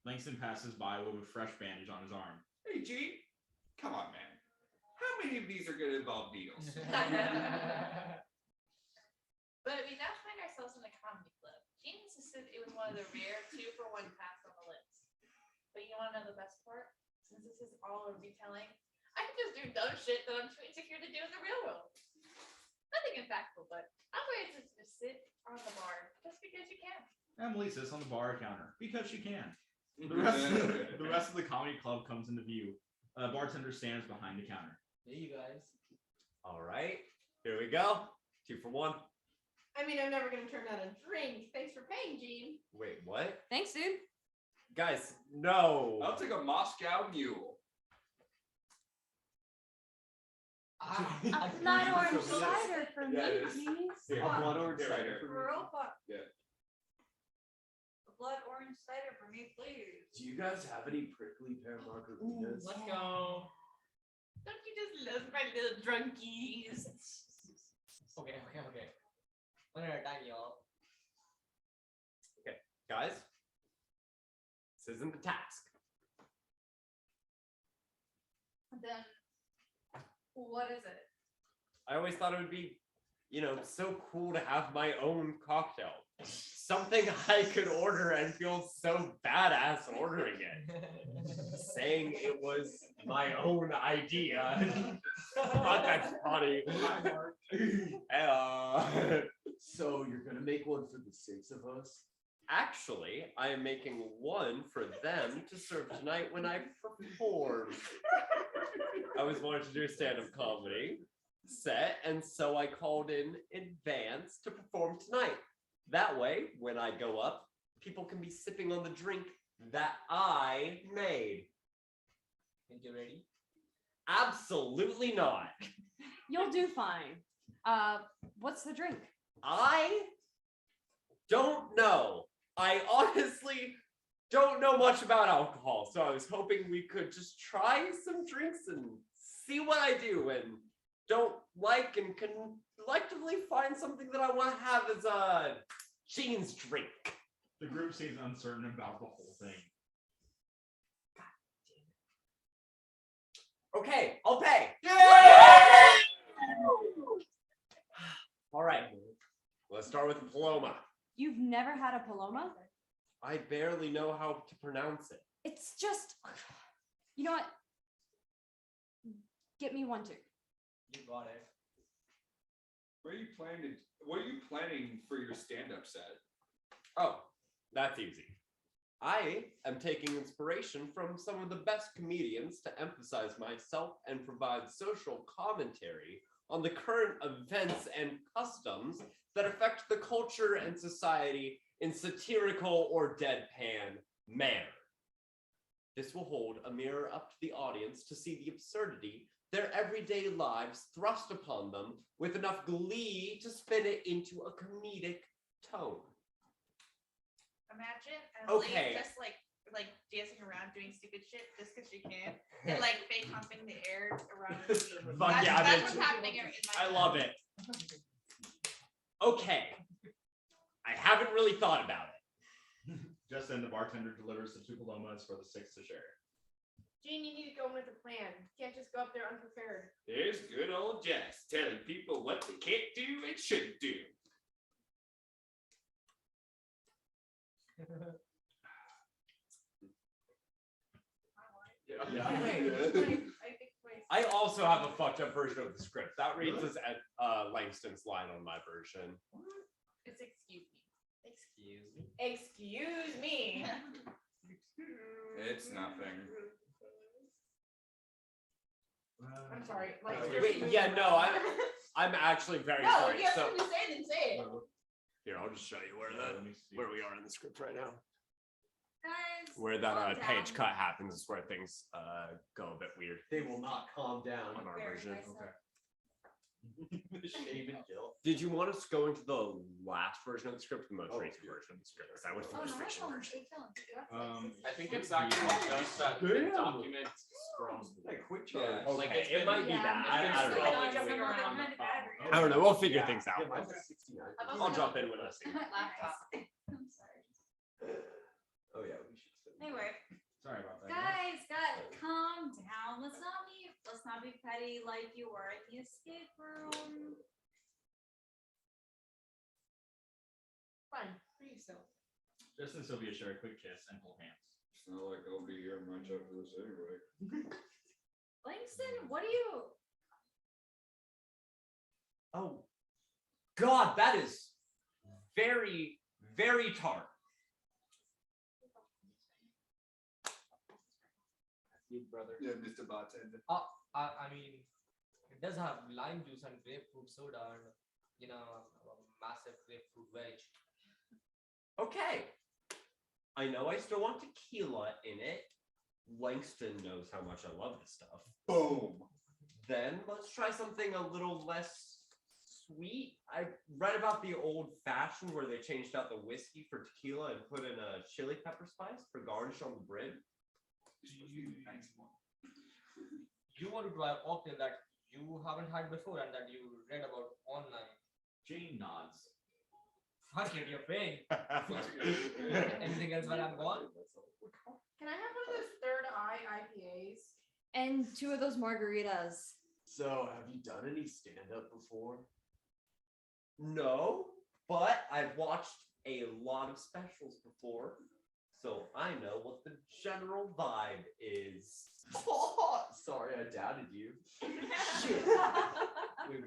Langston passes by with a fresh bandage on his arm. Hey, G, come on, man. How many of these are going to involve needles? But we now find ourselves in a comedy club. Jean insisted it was one of the rare 2-for-1 paths on the list. But you want to know the best part? Since this is all a retelling, I can just do dumb shit that I'm too insecure to do in the real world. Nothing impactful, but I'm ready to just sit on the bar just because you can. Emily sits on the bar counter because she can. The rest of the comedy club comes into view. A bartender stands behind the counter. Hey, you guys. All right, here we go. 2 for 1. I mean, I'm never gonna turn down a drink. Thanks for paying, Gene. Wait, what? Thanks, dude. Guys, no. I'll take a Moscow Mule. A blood orange cider for me, Yeah, it is. please. Here, A blood orange here, right cider here. for me. Real fuck. Yeah. A blood orange cider for me, please. Do you guys have any prickly pear margaritas? Let's go. Don't you just love my little drunkies? Okay. One at a time, y'all. Guys, this isn't the task. Then what is it? I always thought it would be so cool to have my own cocktail. Something I could order and feel so badass ordering it. Saying it was my own idea. Thought that's funny. So you're gonna make one for the 6 of us? Actually, I am making one for them to serve tonight when I perform. I was wanting to do a stand-up comedy set, and so I called in advance to perform tonight. That way, when I go up, people can be sipping on the drink that I made. Think you're ready? Absolutely not. You'll do fine. What's the drink? I don't know. I honestly don't know much about alcohol, so I was hoping we could just try some drinks and see what I do and don't like and can collectively find something that I want to have as a Jean's drink. The group seems uncertain about the whole thing. Okay, I'll pay. All right, let's start with the Paloma. You've never had a Paloma? I barely know how to pronounce it. It's just, you know what? Get me one too. You got it. What are you planning for your stand-up set? Oh, that's easy. I am taking inspiration from some of the best comedians to emphasize myself and provide social commentary on the current events and customs that affect the culture and society in satirical or deadpan manner. This will hold a mirror up to the audience to see the absurdity their everyday lives thrust upon them with enough glee to spin it into a comedic tone. Imagine Emily Okay. just like dancing around doing stupid shit just because she can, and like fake humping the air around the room. Fuck That's, yeah, that's bitch. what's happening in my I love it. Okay. I haven't really thought about it. Just then, the bartender delivers the 2 Palomas for the 6 to share. Gene, you need to go in with a plan. You can't just go up there unprepared. There's good old Jess telling people what they can't do and shouldn't do. I also have a fucked up version of the script. That reads as Langston's line on my version. It's excuse me. Excuse me. Excuse me. It's nothing. I'm sorry. Like, Wait, yeah, no, I'm actually very no, sorry. you have So something to say, then say it. here, I'll just show you Let me see. where we are in the script right now. Guys, Where that calm page down. cut happens is where things go a bit weird They will not calm down. on our Very version. nice. The shave and Jill. Did you want us to go into the last version of the script, the most Oh, recent version of the script? Because that was the Oh, most no, recent version. I think it's actually just that the Damn. document from Like quick Yeah. charge. like Okay, it might be Yeah, that. it's I been don't know. scrolling Jumping through on around the the battery. I don't know. We'll figure Yeah. things out. Yeah, mine's at 69. I'll jump in when I see. My laptop. I'm sorry. Oh yeah, we should. Send Anyway, Sorry about that. guys, calm down. Let's not be petty like you were in the escape room. Fine. Free yourself. Just and Sylvia share a quick kiss and hold hands. It's not like I'll be here much after this anyway. Langston, what do you? Oh, God, that is very, very tart. You brother. Yeah, Mr. Bartender. I mean, it does have lime juice and grapefruit soda and a massive grapefruit wedge. Okay. I know I still want tequila in it. Langston knows how much I love this stuff. Boom. Then let's try something a little less sweet. I read about the old fashioned where they changed out the whiskey for tequila and put in a chili pepper spice for garnish on the bread. You want to try a cocktail that you haven't had before and that you read about online. Jane nods. Fuck it, you're paying. Anything else while I'm gone? Can I have one of those third eye IPAs? And 2 of those margaritas. So, have you done any stand-up before? No, but I've watched a lot of specials before, so I know what the general vibe is. Oh, sorry, I doubted you. Shit. Wait,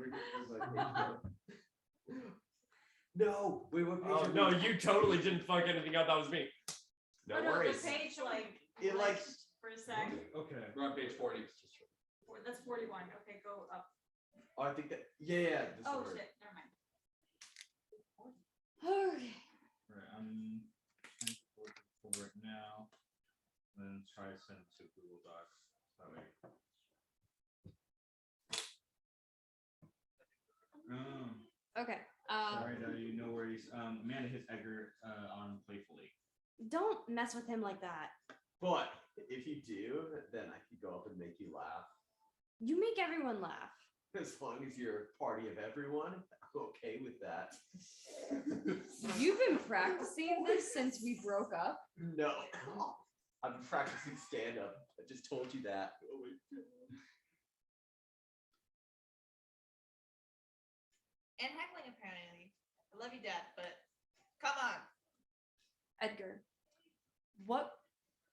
no, wait, what page? Oh, no, you totally didn't fuck anything up. That was me. No Oh, no, worries. the page It like for a sec. Okay. We're on page 40. That's 41. Okay, go up. Oh, I think that. Yeah. This Oh is shit, never mind. Okay. Right, I'm trying to pull right now. Then try to send it to Google Docs. That way. Okay. Sorry, you know where he's. Amanda hits Edgar on playfully. Don't mess with him like that. But if you do, then I can go up and make you laugh. You make everyone laugh. As long as you're a party of everyone, I'm okay with that. You've been practicing this since we broke up. No. I've been practicing stand-up. I just told you that. And heckling, apparently. I love you, Dad, but come on. Edgar, what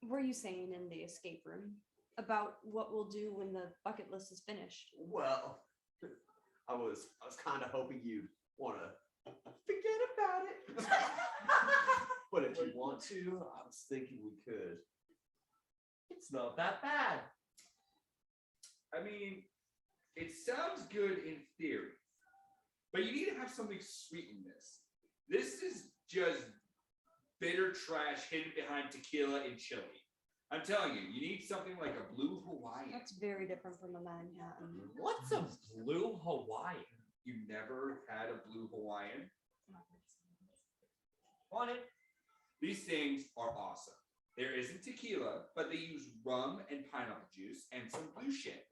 were you saying in the escape room about what we'll do when the bucket list is finished? Well, I was kind of hoping you'd want to forget about it. But if you want to, I was thinking we could. It's not that bad. I mean, it sounds good in theory, but you need to have something sweet in this. This is just bitter trash hidden behind tequila and chili. I'm telling you, you need something like a blue Hawaiian. That's very different from a Manhattan. What's a blue Hawaiian? You never had a blue Hawaiian? Want it? These things are awesome. There isn't tequila, but they use rum and pineapple juice and some blue shit.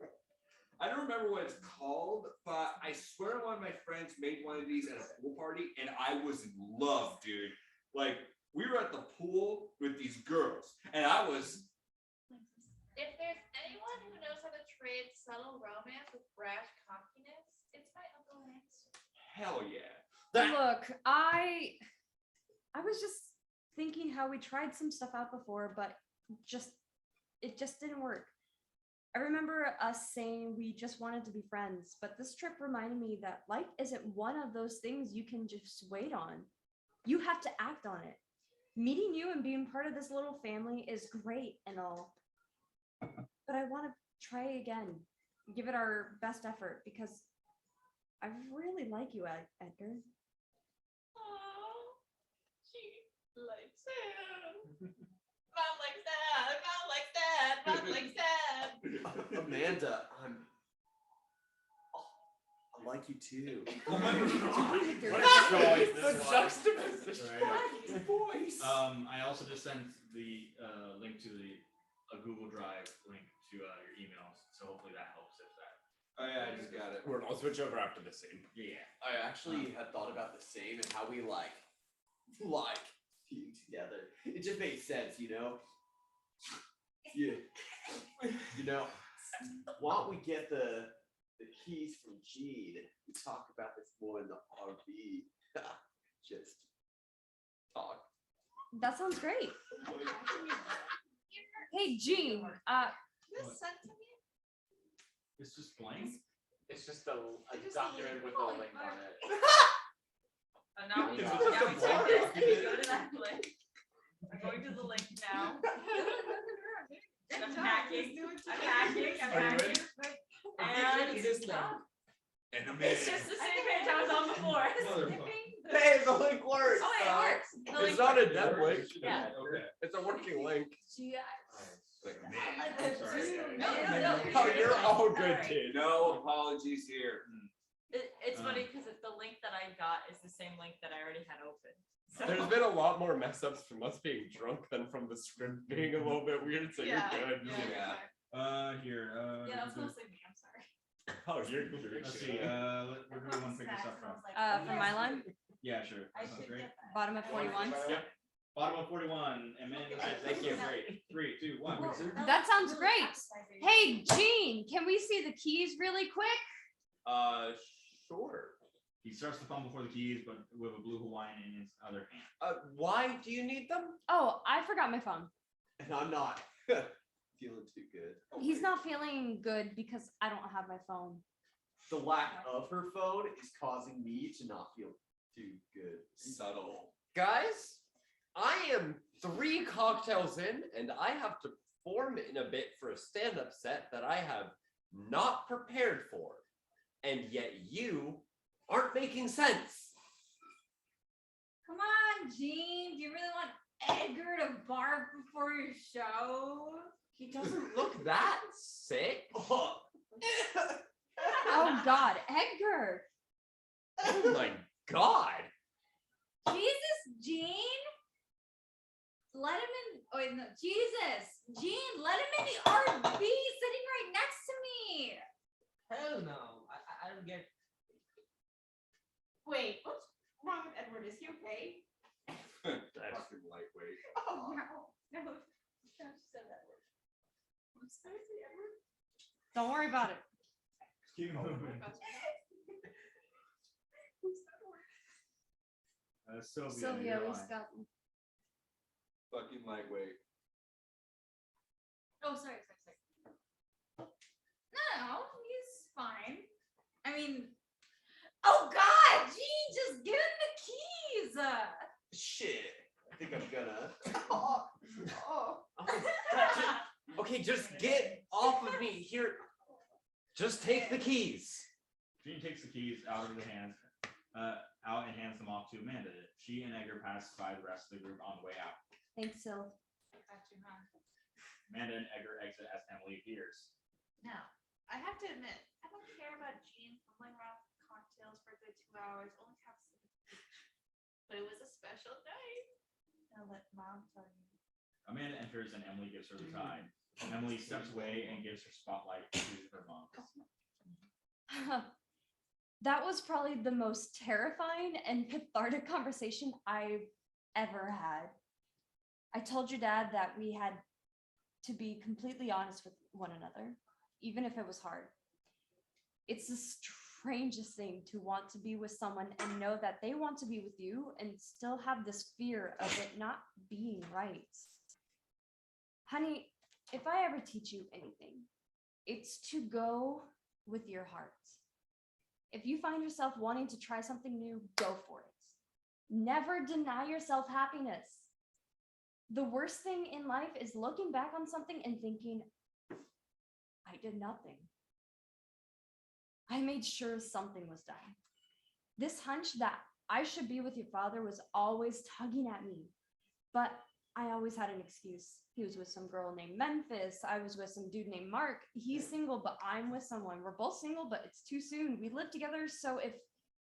I don't remember what it's called, but I swear one of my friends made one of these at a pool party, and I was in love, dude. Like, we were at the pool with these girls, and I was... If there's anyone who knows how to trade subtle romance with brash cockiness, it's my Uncle Lance. Hell yeah. Look, I was just thinking how we tried some stuff out before, but it just didn't work. I remember us saying we just wanted to be friends, but this trip reminded me that life isn't one of those things you can just wait on. You have to act on it. Meeting you and being part of this little family is great and all, but I want to try again, give it our best effort, because I really like you, Edgar. Oh, she likes him. Mom likes that. Mom likes that. Mom likes that. Amanda, I like you too. Oh my God. What a is the juxtaposition? Right. I also just sent the link to a Google Drive link to your emails, so hopefully that helps if that. Oh yeah, I just got it. I'll switch over after the same. Yeah. I actually had thought about the same and how we like being together. It just made sense, you know? Yeah. You know, why don't we get the keys from Gene? We talk about this more in the RV. Just talk. That sounds great. Hey, Gene. This sent to me? It's just blank. It's just a document with a link on it. And now we Is go it just a to blank this. document? Go to that link. I'm going to the link now. I'm hacking. I'm hacking. I'm Are you hacking. And It's just the same page I was on before. Hey, the link works. Oh, it works. The It's link not a works. dead link. Yeah. Okay. It's a working link. Like, I'm sorry. No. Oh, you're all good, Alright. dude. No apologies here. It's funny because the link that I got is the same link that I already had open. So There's been a lot more mess ups from us being drunk than from the script being a little bit weird, so yeah. you're good. Yeah. Here. Yeah, that was mostly me. I'm sorry. Oh, you're good. Let's see. Where do we want to pick this up from? From my line, Yeah, sure. I That sounds should great. get that. bottom of 41. Yep. Bottom of 41. Amanda. Thank you. 3, 2, 1. That sounds great. Hey, Gene, can we see the keys really quick? Sure. He starts to fumble for the keys, but with a blue Hawaiian in his other hand. Why do you need them? Oh, I forgot my phone. And I'm not feeling too good. He's not feeling good because I don't have my phone. The lack of her phone is causing me to not feel too good. Subtle. Guys, I am 3 cocktails in, and I have to perform in a bit for a stand-up set that I have not prepared for. And yet you aren't making sense. Come on, Gene. Do you really want Edgar to barf before your show? He doesn't look that sick. Oh God, Edgar. Oh my God. Jesus, Gene. Let him in. Oh, wait, no. Jesus, Gene, let him in the RV sitting right next to me. Hell no. I don't get. Wait, what's wrong with Edward? Is he okay? Fucking lightweight. Oh no. No, she said that word. I'm sorry, Edward. Don't worry about it. Keep moving. Sylvia, we got. Fucking lightweight. Oh, sorry. No, he's fine. I mean, oh God, Gene, just give him the keys. Shit. I think I'm gonna. Oh. Okay, just get off of me. Here. Just take the keys. Gene takes the keys out of the hands, out and hands them off to Amanda. She and Edgar pass by the rest of the group on the way out. Thanks, Syl. Amanda and Edgar exit as Emily appears. Now, I have to admit, I don't care about Gene fumbling around with cocktails for a good 2 hours, only have some. But it was a special night. I'll let Mom tell you. Amanda enters and Emily gives her the tie. Emily steps away and gives her spotlight to her mom. That was probably the most terrifying and cathartic conversation I've ever had. I told your dad that we had to be completely honest with one another, even if it was hard. It's the strangest thing to want to be with someone and know that they want to be with you and still have this fear of it not being right. Honey, if I ever teach you anything, it's to go with your heart. If you find yourself wanting to try something new, go for it. Never deny yourself happiness. The worst thing in life is looking back on something and thinking, I did nothing. I made sure something was done. This hunch that I should be with your father was always tugging at me, but I always had an excuse. He was with some girl named Memphis. I was with some dude named Mark. He's single, but I'm with someone. We're both single, but it's too soon. We live together, so if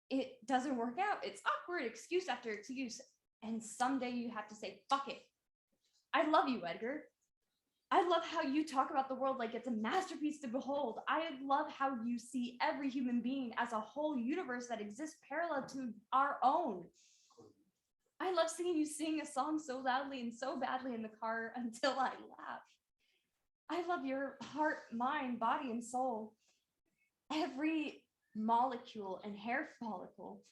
it doesn't work out, it's awkward, excuse after excuse. And someday you have to say, fuck it. I love you, Edgar. I love how you talk about the world like it's a masterpiece to behold. I love how you see every human being as a whole universe that exists parallel to our own. I love seeing you sing a song so loudly and so badly in the car until I laugh. I love your heart, mind, body, and soul. Every molecule and hair follicle,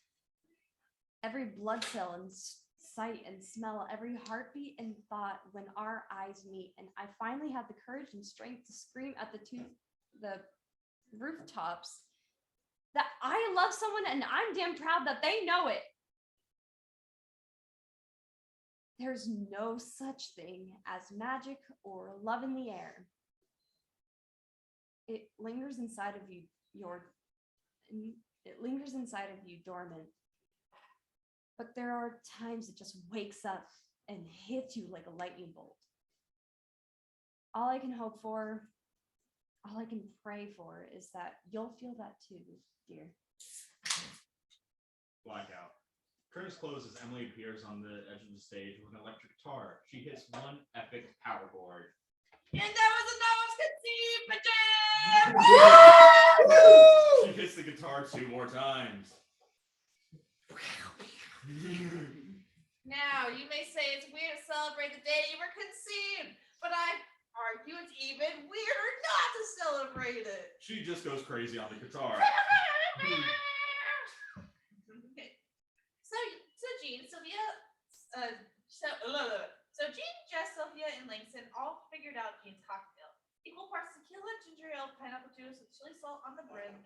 every blood cell and sight and smell, every heartbeat and thought when our eyes meet. And I finally had the courage and strength to scream at the rooftops that I love someone and I'm damn proud that they know it. There's no such thing as magic or love in the air. It lingers inside of you, dormant. But there are times it just wakes up and hits you like a lightning bolt. All I can hope for, all I can pray for is that you'll feel that too, dear. Blackout. Curtains close as Emily appears on the edge of the stage with an electric guitar. She hits one epic power chord. And that was a nose She hits the guitar 2 more times. Now, you may say it's weird to celebrate the day you were conceived, but I argue it's even weirder not to celebrate it. She just goes crazy on the guitar.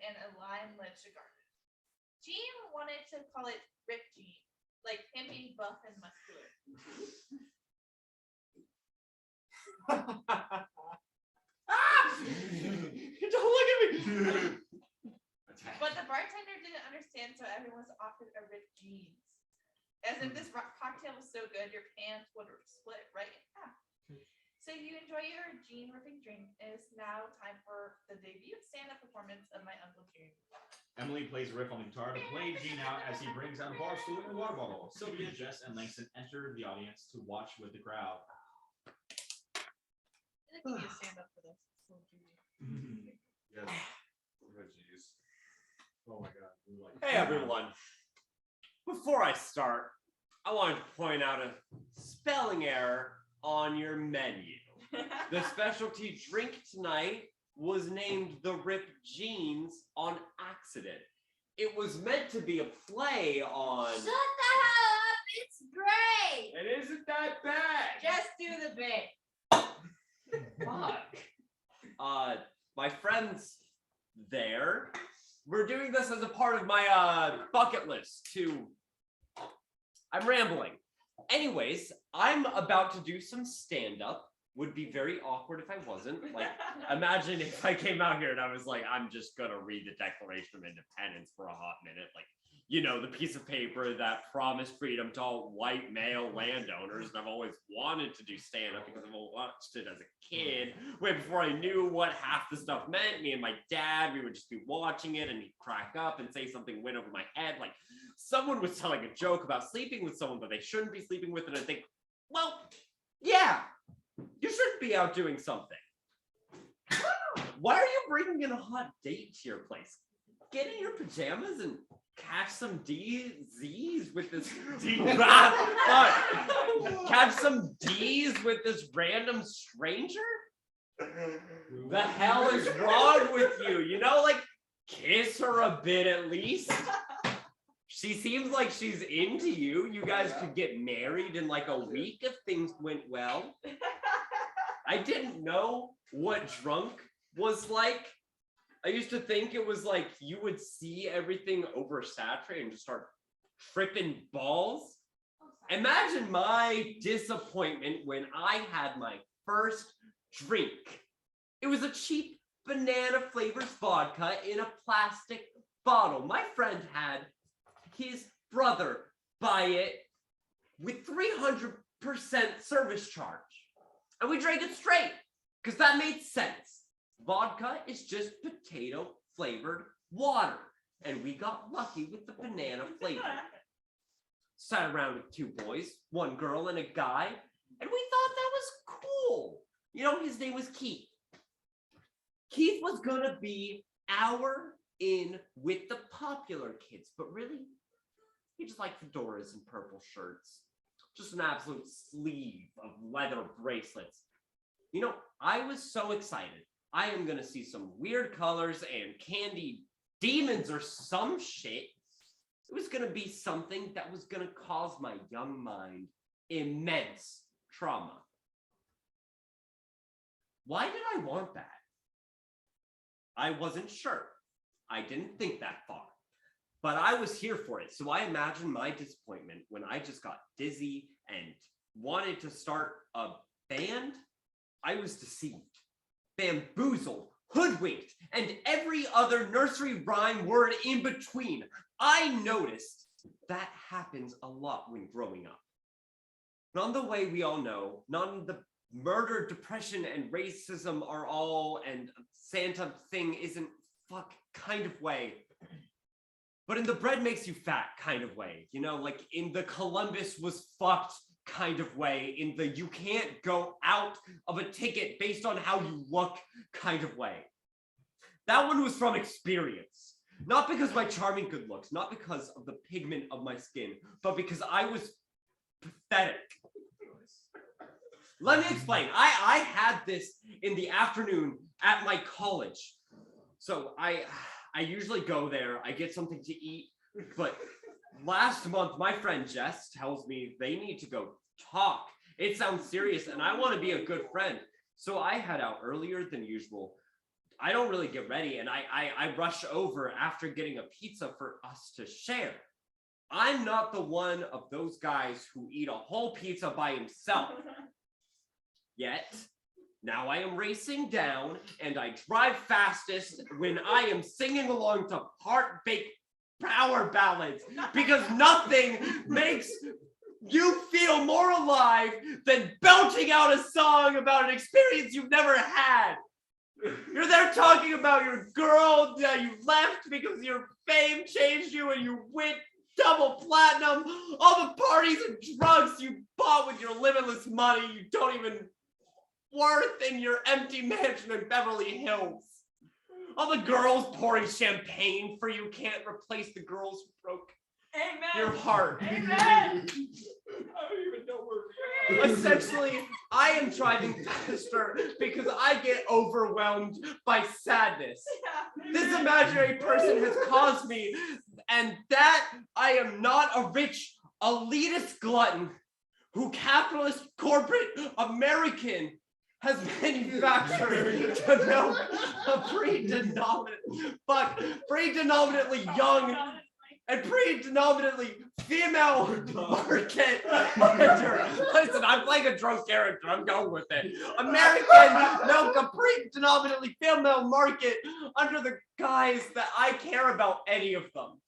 and a lime-lit cigar. Jean wanted to call it Rip Jean, like him being buff and muscular. Don't look at me. But the bartender didn't understand, so everyone was offered a Rip Jeans. As if this cocktail was so good, your pants would split right in half. So you enjoy your Jean ripping drink. It is now time for the debut stand-up performance of my Uncle Jean. Emily plays a riff on the guitar to play Gene out as he brings out a bar stool and a water bottle. Sylvia, Jess, and Langston enter the audience to watch with the crowd. I think you stand up for this. It's so juicy. Yes. Oh, jeez. Oh my god. Hey everyone. Before I start, I wanted to point out a spelling error on your menu. The specialty drink tonight was named the Rip Jeans on accident. It was meant to be a play on... Shut the hell up! It's great! It isn't that bad. Just do the bit. Fuck. My friends there, we're doing this as a part of my bucket list to... I'm rambling. Anyways, I'm about to do some stand-up. Would be very awkward if I wasn't. Like, imagine if I came out here and I was like, I'm just gonna read the Declaration of Independence for a hot minute. Like, you know, the piece of paper that promised freedom to all white male landowners. And I've always wanted to do stand-up because I've watched it as a kid. Way before I knew what half the stuff meant. Me and my dad, we would just be watching it and he'd crack up and say something went over my head. Like, someone was telling a joke about sleeping with someone that they shouldn't be sleeping with. And I think, well, yeah. You shouldn't be out doing something. Why are you bringing in a hot date to your place? Get in your pajamas and catch some Z's with this catch some D's with this random stranger? The hell is wrong with you? You know, like, kiss her a bit at least. She seems like she's into you. You guys could get married in like a week if things went well. I didn't know what drunk was like. I used to think it was like you would see everything oversaturated and just start tripping balls. Imagine my disappointment when I had my first drink. It was a cheap banana flavored vodka in a plastic bottle. My friend had his brother buy it with 300% service charge. And we drank it straight, because that made sense. Vodka is just potato flavored water. And we got lucky with the banana flavor. Sat around with two boys, one girl and a guy, and we thought that was cool. You know, his name was Keith. Keith was gonna be our in with the popular kids, but really, he just liked fedoras and purple shirts. Just an absolute sleeve of leather bracelets. You know, I was so excited. I am gonna see some weird colors and candy demons or some shit. It was gonna be something that was gonna cause my young mind immense trauma. Why did I want that? I wasn't sure. I didn't think that far. But I was here for it, so I imagine my disappointment when I just got dizzy and wanted to start a band. I was deceived, bamboozled, hoodwinked, and every other nursery rhyme word in between. I noticed that happens a lot when growing up. Not the way we all know, not in the murder, depression, and racism are all, and Santa thing isn't fuck kind of way. But in the bread makes you fat kind of way, you know, like in the Columbus was fucked kind of way, in the you can't go out of a ticket based on how you look kind of way. That one was from experience. Not because of my charming good looks, not because of the pigment of my skin, but because I was pathetic. Let me explain. I had this in the afternoon at my college. So I usually go there, I get something to eat, but last month my friend Jess tells me they need to go talk. It sounds serious and I want to be a good friend. So I head out earlier than usual. I don't really get ready, and I rush over after getting a pizza for us to share. I'm not the one of those guys who eat a whole pizza by himself. Yet, now I am racing down, and I drive fastest when I am singing along to heart-baked power ballads, because nothing makes you feel more alive than belching out a song about an experience you've never had. You're there talking about your girl that you left because your fame changed you and you went double platinum, all the parties and drugs you bought with your limitless money you don't even worth in your empty mansion in Beverly Hills. All the girls pouring champagne for you can't replace the girls who broke your heart. Amen. I don't even know where we are. Essentially, I am driving faster because I get overwhelmed by sadness. This imaginary person has caused me, and that I am not a rich, elitist glutton who capitalist corporate American has manufactured to milk a predominantly young and predominantly female market under. Listen, I'm playing a drunk character. I'm going with it. American milk a predominantly female market under the guise that I care about any of them.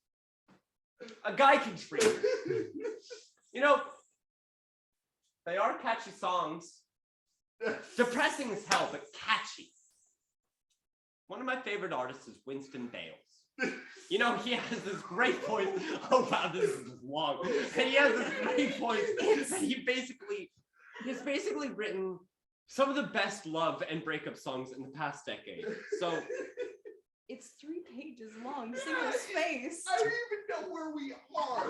A guy can dream. You know, they are catchy songs. Depressing as hell, but catchy. One of my favorite artists is Winston Bales. You know, he has this great voice. Oh wow, this is long. And he has this great voice. And he's basically written some of the best love and breakup songs in the past decade. So It's 3 pages long, single space. I don't even know where we are.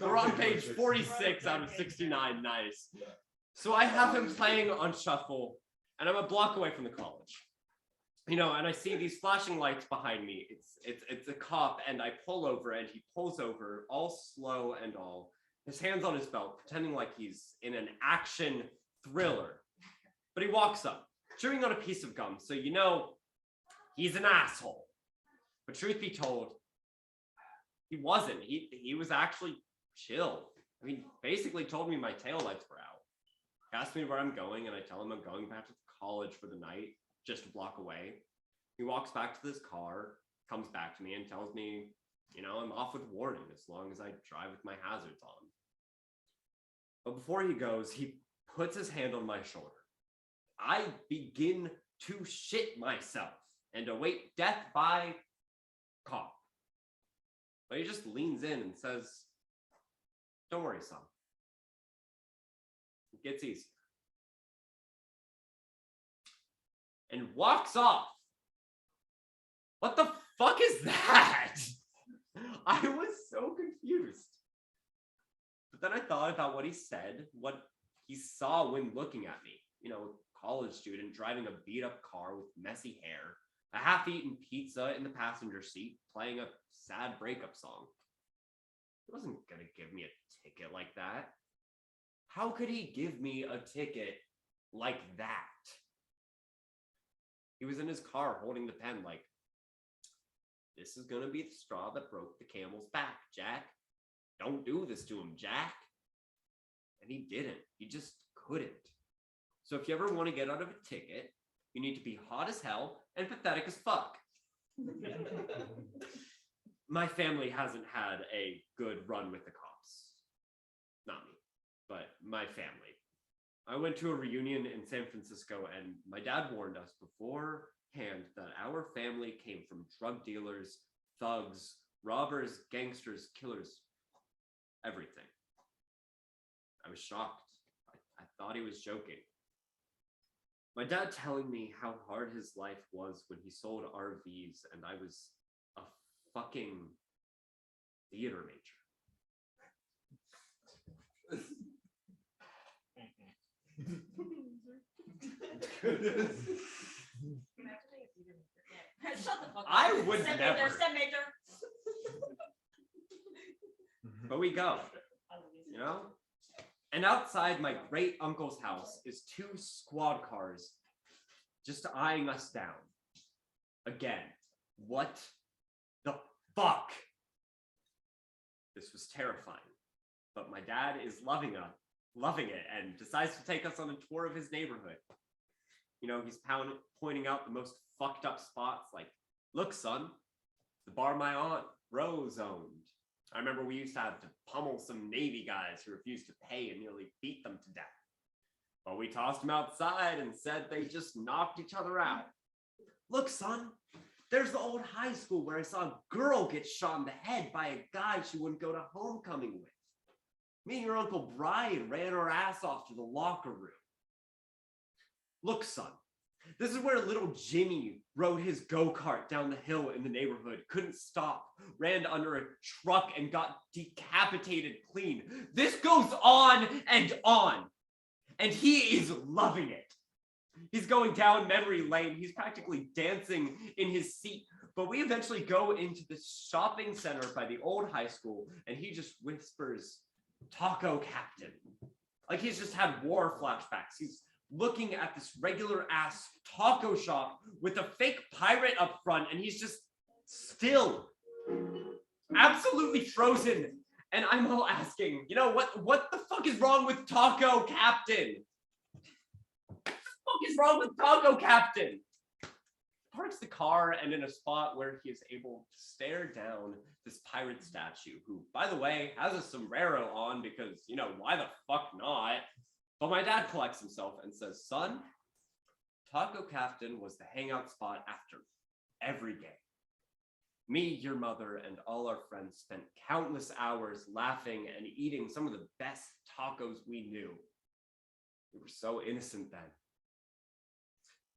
we're on page 46 out of 69. Nice. So I have him playing on shuffle, and I'm a block away from the college. You know, and I see these flashing lights behind me. It's a cop, and I pull over, and he pulls over, all slow and all, his hands on his belt, pretending like he's in an action thriller. But he walks up, chewing on a piece of gum, so you know he's an asshole. But truth be told, he wasn't. He was actually chill. I mean, basically told me my taillights were out. Asked me where I'm going, and I tell him I'm going back to college for the night, just a block away. He walks back to this car, comes back to me, and tells me, you know, I'm off with warning as long as I drive with my hazards on. But before he goes, he puts his hand on my shoulder. I begin to shit myself and await death by cop. But he just leans in and says, don't worry, son. It gets easier. And walks off. What the fuck is that? I was so confused. But then I thought about what he said, what he saw when looking at me. You know, a college student driving a beat up car with messy hair, a half-eaten pizza in the passenger seat, playing a sad breakup song. He wasn't gonna give me a ticket like that. How could he give me a ticket like that? He was in his car holding the pen like, this is gonna be the straw that broke the camel's back, Jack. Don't do this to him, Jack. And he didn't. He just couldn't. So if you ever want to get out of a ticket, you need to be hot as hell and pathetic as fuck. My family hasn't had a good run with the cops. Not me, but my family. I went to a reunion in San Francisco, and my dad warned us beforehand that our family came from drug dealers, thugs, robbers, gangsters, killers, everything. I was shocked. I thought he was joking. My dad telling me how hard his life was when he sold RVs, and I was a fucking theater major. Shut the fuck up. I would Step never. Major, step major. But we go, you know? And outside my great uncle's house is 2 squad cars just eyeing us down. Again, what the fuck? This was terrifying. But my dad is loving it, and decides to take us on a tour of his neighborhood. You know, he's pointing out the most fucked up spots, like, look, son, the bar my aunt Rose owned. I remember we used to have to pummel some Navy guys who refused to pay and nearly beat them to death. But we tossed them outside and said they just knocked each other out. Look, son, there's the old high school where I saw a girl get shot in the head by a guy she wouldn't go to homecoming with. Me and your Uncle Brian ran our ass off to the locker room. Look, son, this is where little Jimmy rode his go-kart down the hill in the neighborhood, couldn't stop, ran under a truck and got decapitated clean. This goes on, and he is loving it. He's going down memory lane. He's practically dancing in his seat. But we eventually go into the shopping center by the old high school, and he just whispers, Taco Captain. Like he's just had war flashbacks. He's looking at this regular ass taco shop with a fake pirate up front, and he's just still absolutely frozen. And I'm all asking, you know, what the fuck is wrong with Taco Captain? What the fuck is wrong with Taco Captain? Parks the car, and in a spot where he is able to stare down this pirate statue, who, by the way, has a sombrero on because, you know, why the fuck not? But my dad collects himself and says, son, Taco Captain was the hangout spot after every game. Me, your mother, and all our friends spent countless hours laughing and eating some of the best tacos we knew. We were so innocent then.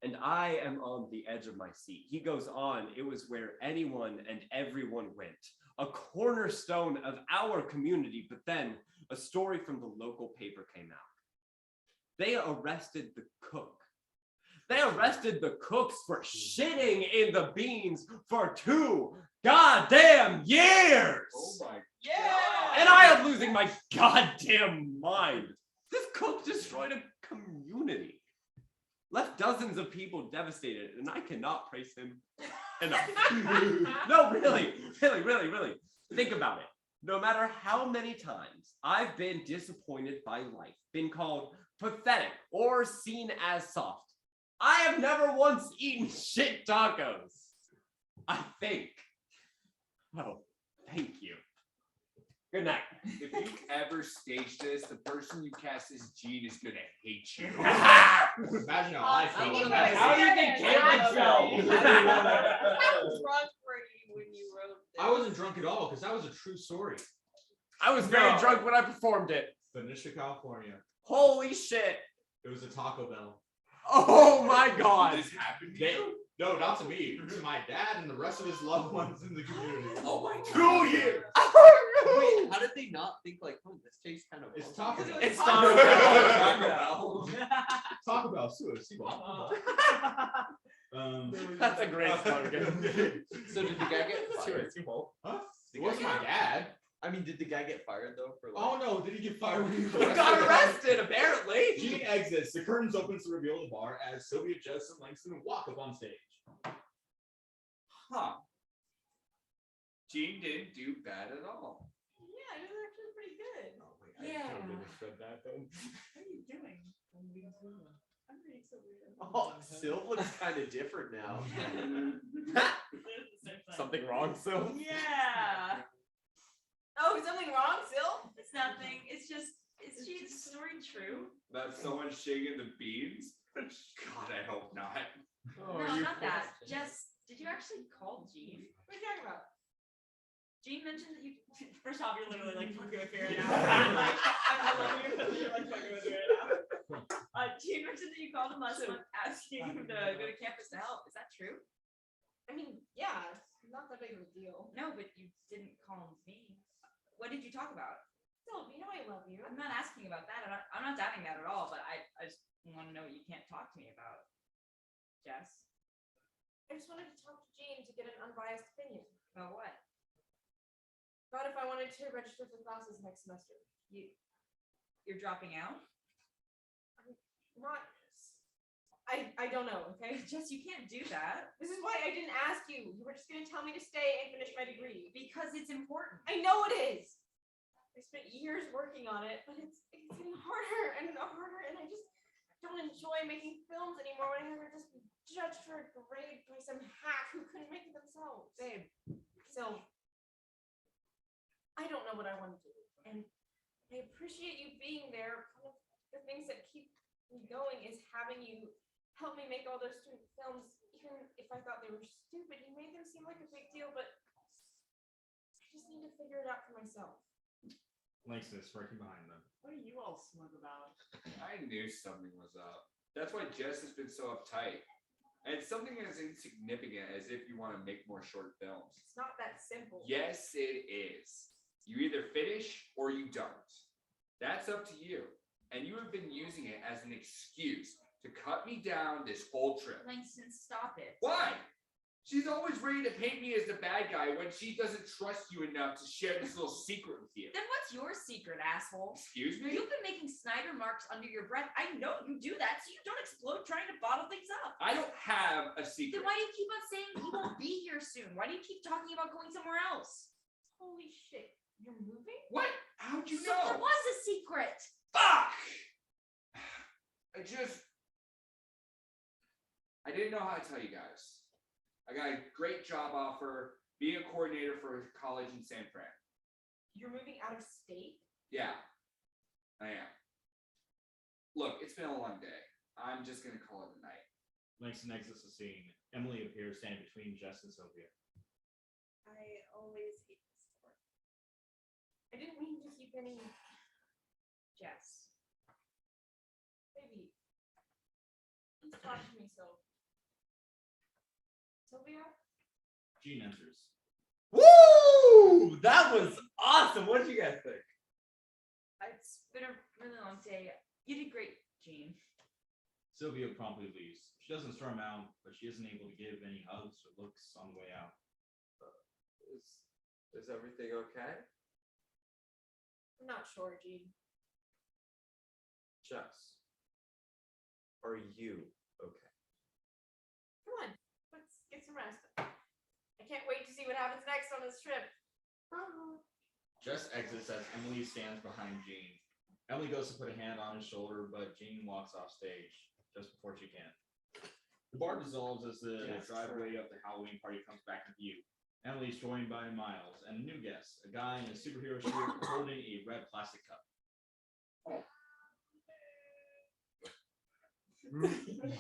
And I am on the edge of my seat. He goes on, it was where anyone and everyone went. A cornerstone of our community, but then a story from the local paper came out. They arrested the cook. They arrested the cooks for shitting in the beans for 2 goddamn years. Oh my Yeah. And I am losing my goddamn mind. This cook destroyed a community. Left dozens of people devastated, and I cannot praise him enough. No, really. Think about it. No matter how many times I've been disappointed by life, been called pathetic, or seen as soft, I have never once eaten shit tacos. I think. Oh, thank you. Good night. If you ever stage this, the person you cast as Gene is gonna hate you. Imagine how I felt. How do you think Caitlin felt? How drunk were you when you wrote this? I wasn't drunk at all because that was a true story. I was very drunk when I performed it. Benicia, California. Holy shit. It was a Taco Bell. Oh my god. This happened to you? No, not to me. To my dad and the rest of his loved ones in the community. Oh my god. 2 years. Wait, how did they not think like, oh, this tastes kind of? It's Taco Bell. It's Taco Taco Bell. Taco Bell. That's a great slogan. So did the guy get fired? Huh? It wasn't my dad. I mean, did the guy get fired though? For like... Oh no, did he get fired? He got arrested, apparently. Gene exits. The curtains open to reveal the bar as Sylvia, Jess, and Langston walk up on stage. Huh. Gene didn't do bad at all. Yeah, it was actually pretty good. Oh, wait, Yeah. totally misread that then. What are you doing? I'm being so weird. I'm being so weird. Oh, Syl looks kind of different now. Something wrong, Sil? Yeah. Oh, is something wrong, Sil? It's nothing. It's just, is Gene's story true? That someone shaking the beans? God, I hope not. Oh, No, not that. Jess, did you actually call Gene? What are you talking about? Gene mentioned that you. First off, you're literally like fucking with Pear now. I love you because you're like fucking with me right now. Gene mentioned that you called him last month asking him to go to campus to help. Is that true? I mean, yeah, it's not that big of a deal. No, but you didn't call me. What did you talk about? Still, you know I love you. I'm not asking about that. I'm not doubting that at all. But I just want to know what you can't talk to me about, Jess. I just wanted to talk to Jane to get an unbiased opinion. About what? About if I wanted to register for classes next semester. You're dropping out? Not. I don't know, okay? Jess, you can't do that This is why I didn't ask you. You were just gonna tell me to stay and finish my degree. because it's important. I know it is. I spent years working on it, but it's getting harder and harder, and I just don't enjoy making films anymore when I have to just be judged for a grade by some hack who couldn't make it themselves. Babe. So I don't know what I want to do, and I appreciate you being there. One of the things that keep me going is having you help me make all those student films, even if I thought they were stupid. You made them seem like a big deal, but I just need to figure it out for myself. Langston is working behind them. What are you all smug about? I knew something was up. That's why Jess has been so uptight. And it's something as insignificant as if you want to make more short films. It's not that simple. Yes, it is. You either finish or you don't. That's up to you. And you have been using it as an excuse to cut me down this whole trip. Langston, stop it. Why? She's always ready to paint me as the bad guy when she doesn't trust you enough to share this little secret with you. Then what's your secret, asshole? Excuse me? You've been making Snyder marks under your breath. I know you do that so you don't explode trying to bottle things up. I don't have a secret. Then why do you keep on saying he won't be here soon? Why do you keep talking about going somewhere else? Holy shit. You're moving? What? How'd you So know? there was a secret. Fuck! I didn't know how to tell you guys. I got a great job offer being a coordinator for a college in San Fran. You're moving out of state? Yeah, I am. Look, it's been a long day. I'm just gonna call it a night. Langston exits the scene. Emily appears standing between Jess and Sylvia. I always hate this store. I didn't mean to keep any. Jess. Baby. Please talk to me, Sylvia? Jean enters. Woo! That was awesome. What did you guys think? It's been a really long day. You did great, Jean. Sylvia promptly leaves. She doesn't storm out, but she isn't able to give any hugs or looks on the way out. Is everything okay? I'm not sure, Jean. Jess, are you okay? Come on, let's get some rest. I can't wait to see what happens next on this trip. Jess exits as Emily stands behind Jean. Emily goes to put a hand on his shoulder, but Jean walks off stage just before she can. The bar dissolves as the driveway of the Halloween party comes back in view. Emily's joined by Miles and a new guest, a guy in a superhero suit holding a red plastic cup.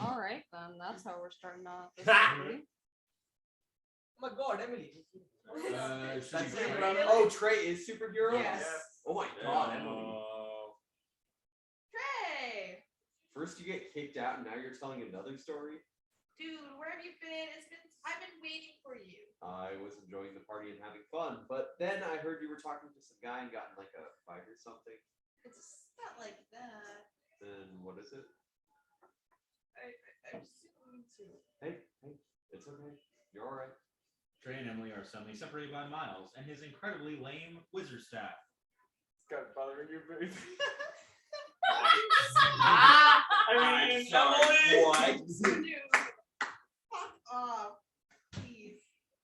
All right, then that's how we're starting off. This movie. Oh my god, Emily. Should That's we it, try- bro. Oh, Trey is superhero? Yes. Oh my god, Emily. Trey! First you get kicked out and now you're telling another story? Dude, where have you been? I've been waiting for you. I was enjoying the party and having fun, but then I heard you were talking to some guy and got in like a fight or something. It's not like that. Then what is it? I just didn't mean to. Hey, it's okay. You're alright. Trey and Emily are suddenly separated by Miles and his incredibly lame wizard staff. It's got bothering your booth. I mean, What? Dude, fuck off. Please.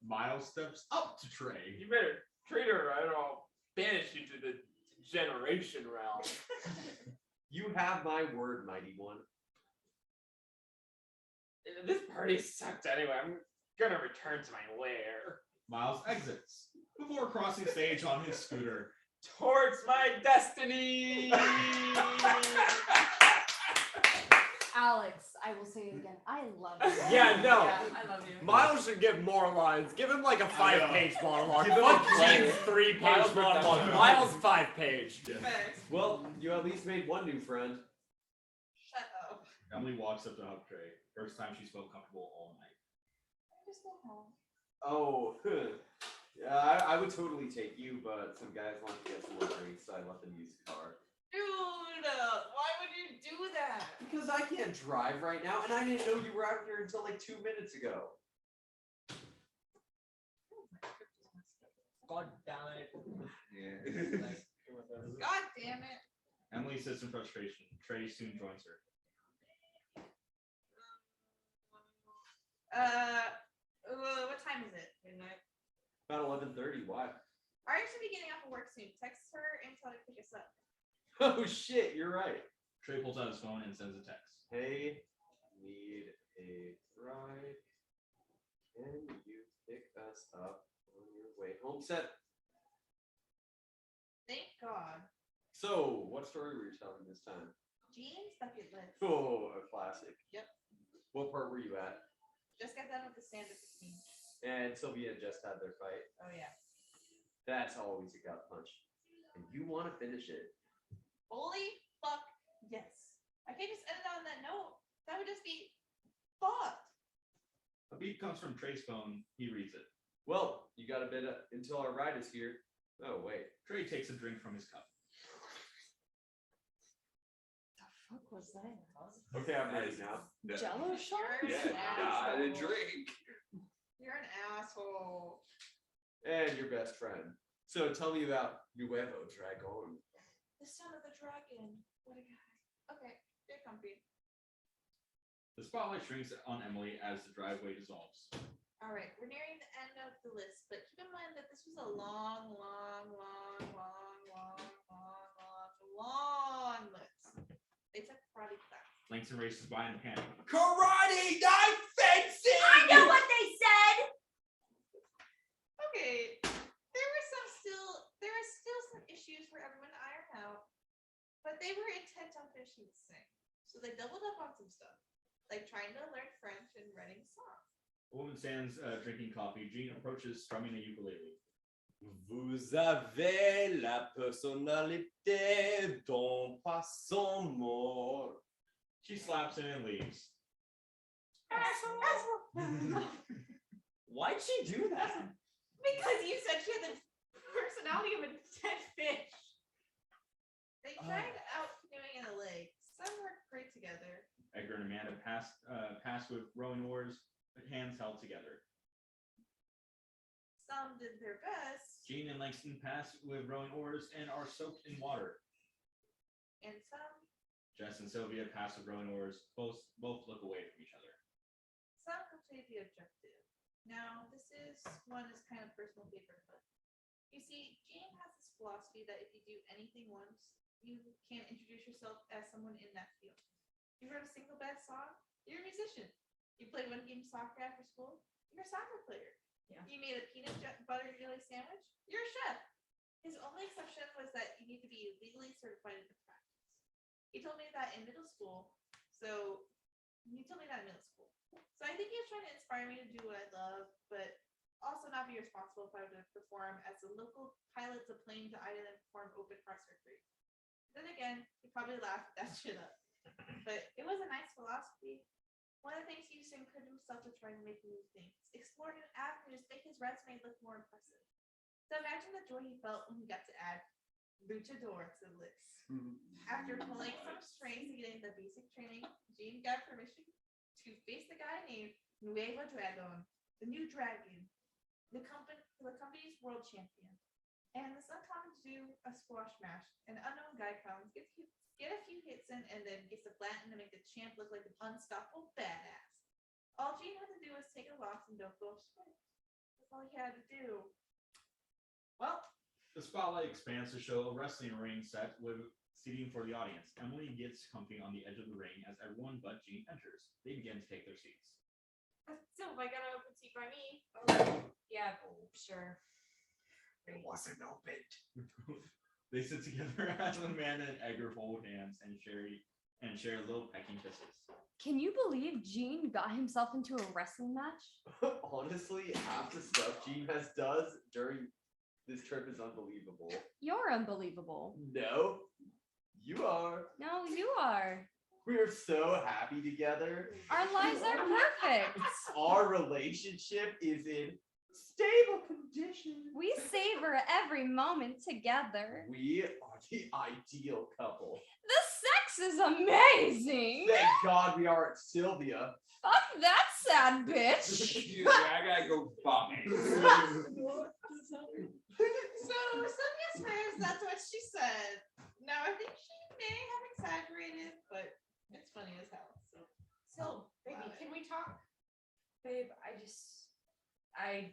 Miles steps up to Trey. You better treat her right or I'll banish you to the generation realm. You have my word, mighty one. This party sucked anyway. I'm gonna return to my lair. Miles exits before crossing stage on his scooter. Towards my destiny. Alex, I will say it again. I love you. Yeah, no. Yeah, I love you. Miles should get more lines. Give him like a I know. 5-page monologue. Give him Fuck a play. Jean's 3-page Miles with monologue. that. Miles 5-page. Thanks. Well, you at least made one new friend. Shut up. Emily walks up to hug Trey. First time she's felt comfortable all night. Oh, yeah, I would totally take you, but some guys wanted to get some more drinks, so I let them use the car. Dude, why would you do that? Because I can't drive right now, and I didn't know you were out here until like 2 minutes ago. God damn it. Yeah. God damn it. Emily sits in frustration. Trey soon joins her. What time is it? Midnight. About 11:30. Why? I should be getting off of work soon. Text her and tell her to pick us up. Oh shit, you're right. Trey pulls out his phone and sends a text. Hey, need a ride. Can you pick us up on your way home? Set. Thank God. So, what story were you telling this time? Jean's bucket list. Oh, a classic. Yep. What part were you at? Just got done with the stand up 15. And Sylvia just had their fight. Oh yeah. That's always a gut punch. And you want to finish it. Holy fuck yes. I can't just end it on that note. That would just be fucked. A beep comes from Trey's phone. He reads it. Well, you got a bit until our ride is here. Oh, wait. Trey takes a drink from his cup. The fuck was that? Okay, I'm ready now. Jello shot? You're Yeah, an not a asshole. drink. You're an asshole. And your best friend. So tell me about Nuevo Dragon. The son of the dragon. What a guy. Okay, get comfy. The spotlight shrinks on Emily as the driveway dissolves. All right, we're nearing the end of the list, but keep in mind that this was a long list. They took karate class. Langston races by in panic. Karate, not fencing! I know what they said! Okay, there are still some issues for everyone to iron out, but they were intent on finishing this thing, so they doubled up on some stuff, like trying to learn French and writing songs. A woman stands drinking coffee. Jean approaches, strumming a ukulele. Vous avez la personnalité d'un poisson mort. She slaps him and leaves. Why'd she do that? Because you said she had the personality of a dead fish. They tried out canoeing in the lake. Some worked great together. Edgar and Amanda pass with rowing oars, hands held together. Some did their best, Jean and Langston pass with rowing oars and are soaked in water. and some Jess and Sylvia pass with rowing oars. Both look away from each other. completed the objective. Now, this one is kind of personal favorite, but you see, Jean has this philosophy that if you do anything once, you can't introduce yourself as someone in that field. You wrote a single bad song, you're a musician. You play one game of soccer after school, you're a soccer player. Yeah. You made a peanut butter jelly sandwich, you're a chef. His only exception was that you need to be legally certified in the practice. He told me that in middle school, so I think he was trying to inspire me to do what I love, but also not be responsible if I were to perform as the local pilots a plane to Ida and perform open heart surgery. Then again, he probably laughed that shit up. But it was a nice philosophy. One of the things he used to encourage himself to try and make new things, explore new avenues, make his resume look more impressive. So imagine the joy he felt when he got to add luchador to the list. After pulling some strings and getting the basic training, Jean got permission to face the guy named Nuevo Dragon, the new dragon, the company's world champion. And it's uncommon to do a squash match. An unknown guy comes, get a few hits in, and then gets a flatten to make the champ look like an unstoppable badass. All Jean had to do was take a loss and don't go straight. That's all he had to do. Well, The spotlight expands to show a wrestling ring set with seating for the audience. Emily gets comfy on the edge of the ring as everyone but Jean enters. They begin to take their seats. So if I got an open seat by me. Yeah, sure. It wasn't opened. They sit together as Amanda and Edgar hold hands and share little pecking kisses. Can you believe Gene got himself into a wrestling match? Honestly, half the stuff Gene does during this trip is unbelievable. You're unbelievable. No, you are. No, you are. We are so happy together. Our lives are perfect. Our relationship is in stable condition. We savor every moment together. We are the ideal couple. The sex is amazing. Thank God we aren't Sylvia. Fuck that sad bitch. Excuse me, I gotta go vomit. so Sylvia swears that's what she said. Now I think she may have exaggerated, but it's funny as hell. So So, baby, love it. can we talk? Babe, I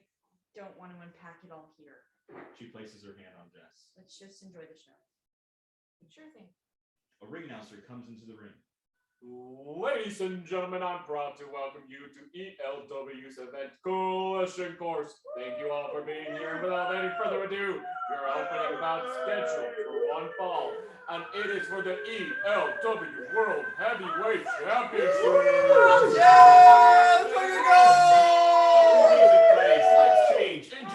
don't want to unpack it all here. She places her hand on Jess. Let's just enjoy the show. Sure thing. A ring announcer comes into the ring. Ladies and gentlemen, I'm proud to welcome you to ELW's event Coalition Course. Thank you all for being here. Without any further ado, your opening bout scheduled for one fall, and it is for the ELW World Heavyweight Championship. Yeah, there you go. Music plays, lights change, and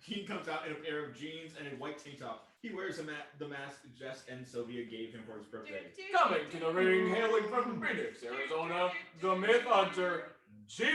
Gene comes out in a pair of jeans and a white tank top. He wears the mask Jess and Sylvia gave him for his birthday. Coming to the ring, hailing from Phoenix, Arizona, the Myth Hunter, Gene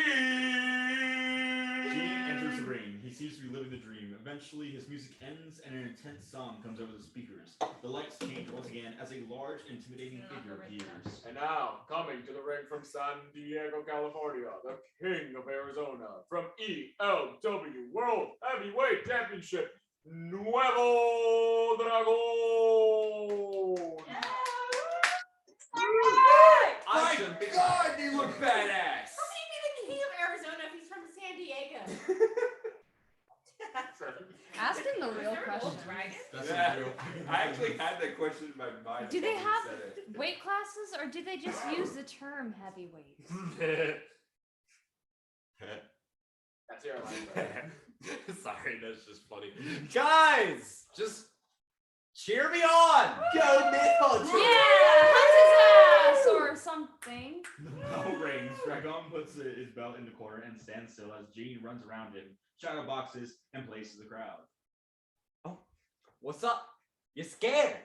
enters the ring. He seems to be living the dream. Eventually, his music ends and an intense song comes over the speakers. The lights change once again as a large, intimidating figure appears. And now, coming to the ring from San Diego, California, the King of Arizona, from ELW World Heavyweight Championship, Nuevo Dragon! My God, they look badass. How can he be the king of Arizona if he's from San Diego? Ask him the real question. That's Yeah. real. I actually had that question in my mind. Do they when you have said it. weight classes, or do they just use the term heavyweight? That's your line. Sorry, that's just funny. Guys, just cheer me on. Go Myth Hunter. Yeah, hunt his ass or something. The bell rings. Dragon puts his belt in the corner and stands still as Gene runs around him, shadow boxes, and plays to the crowd. What's up? You're scared?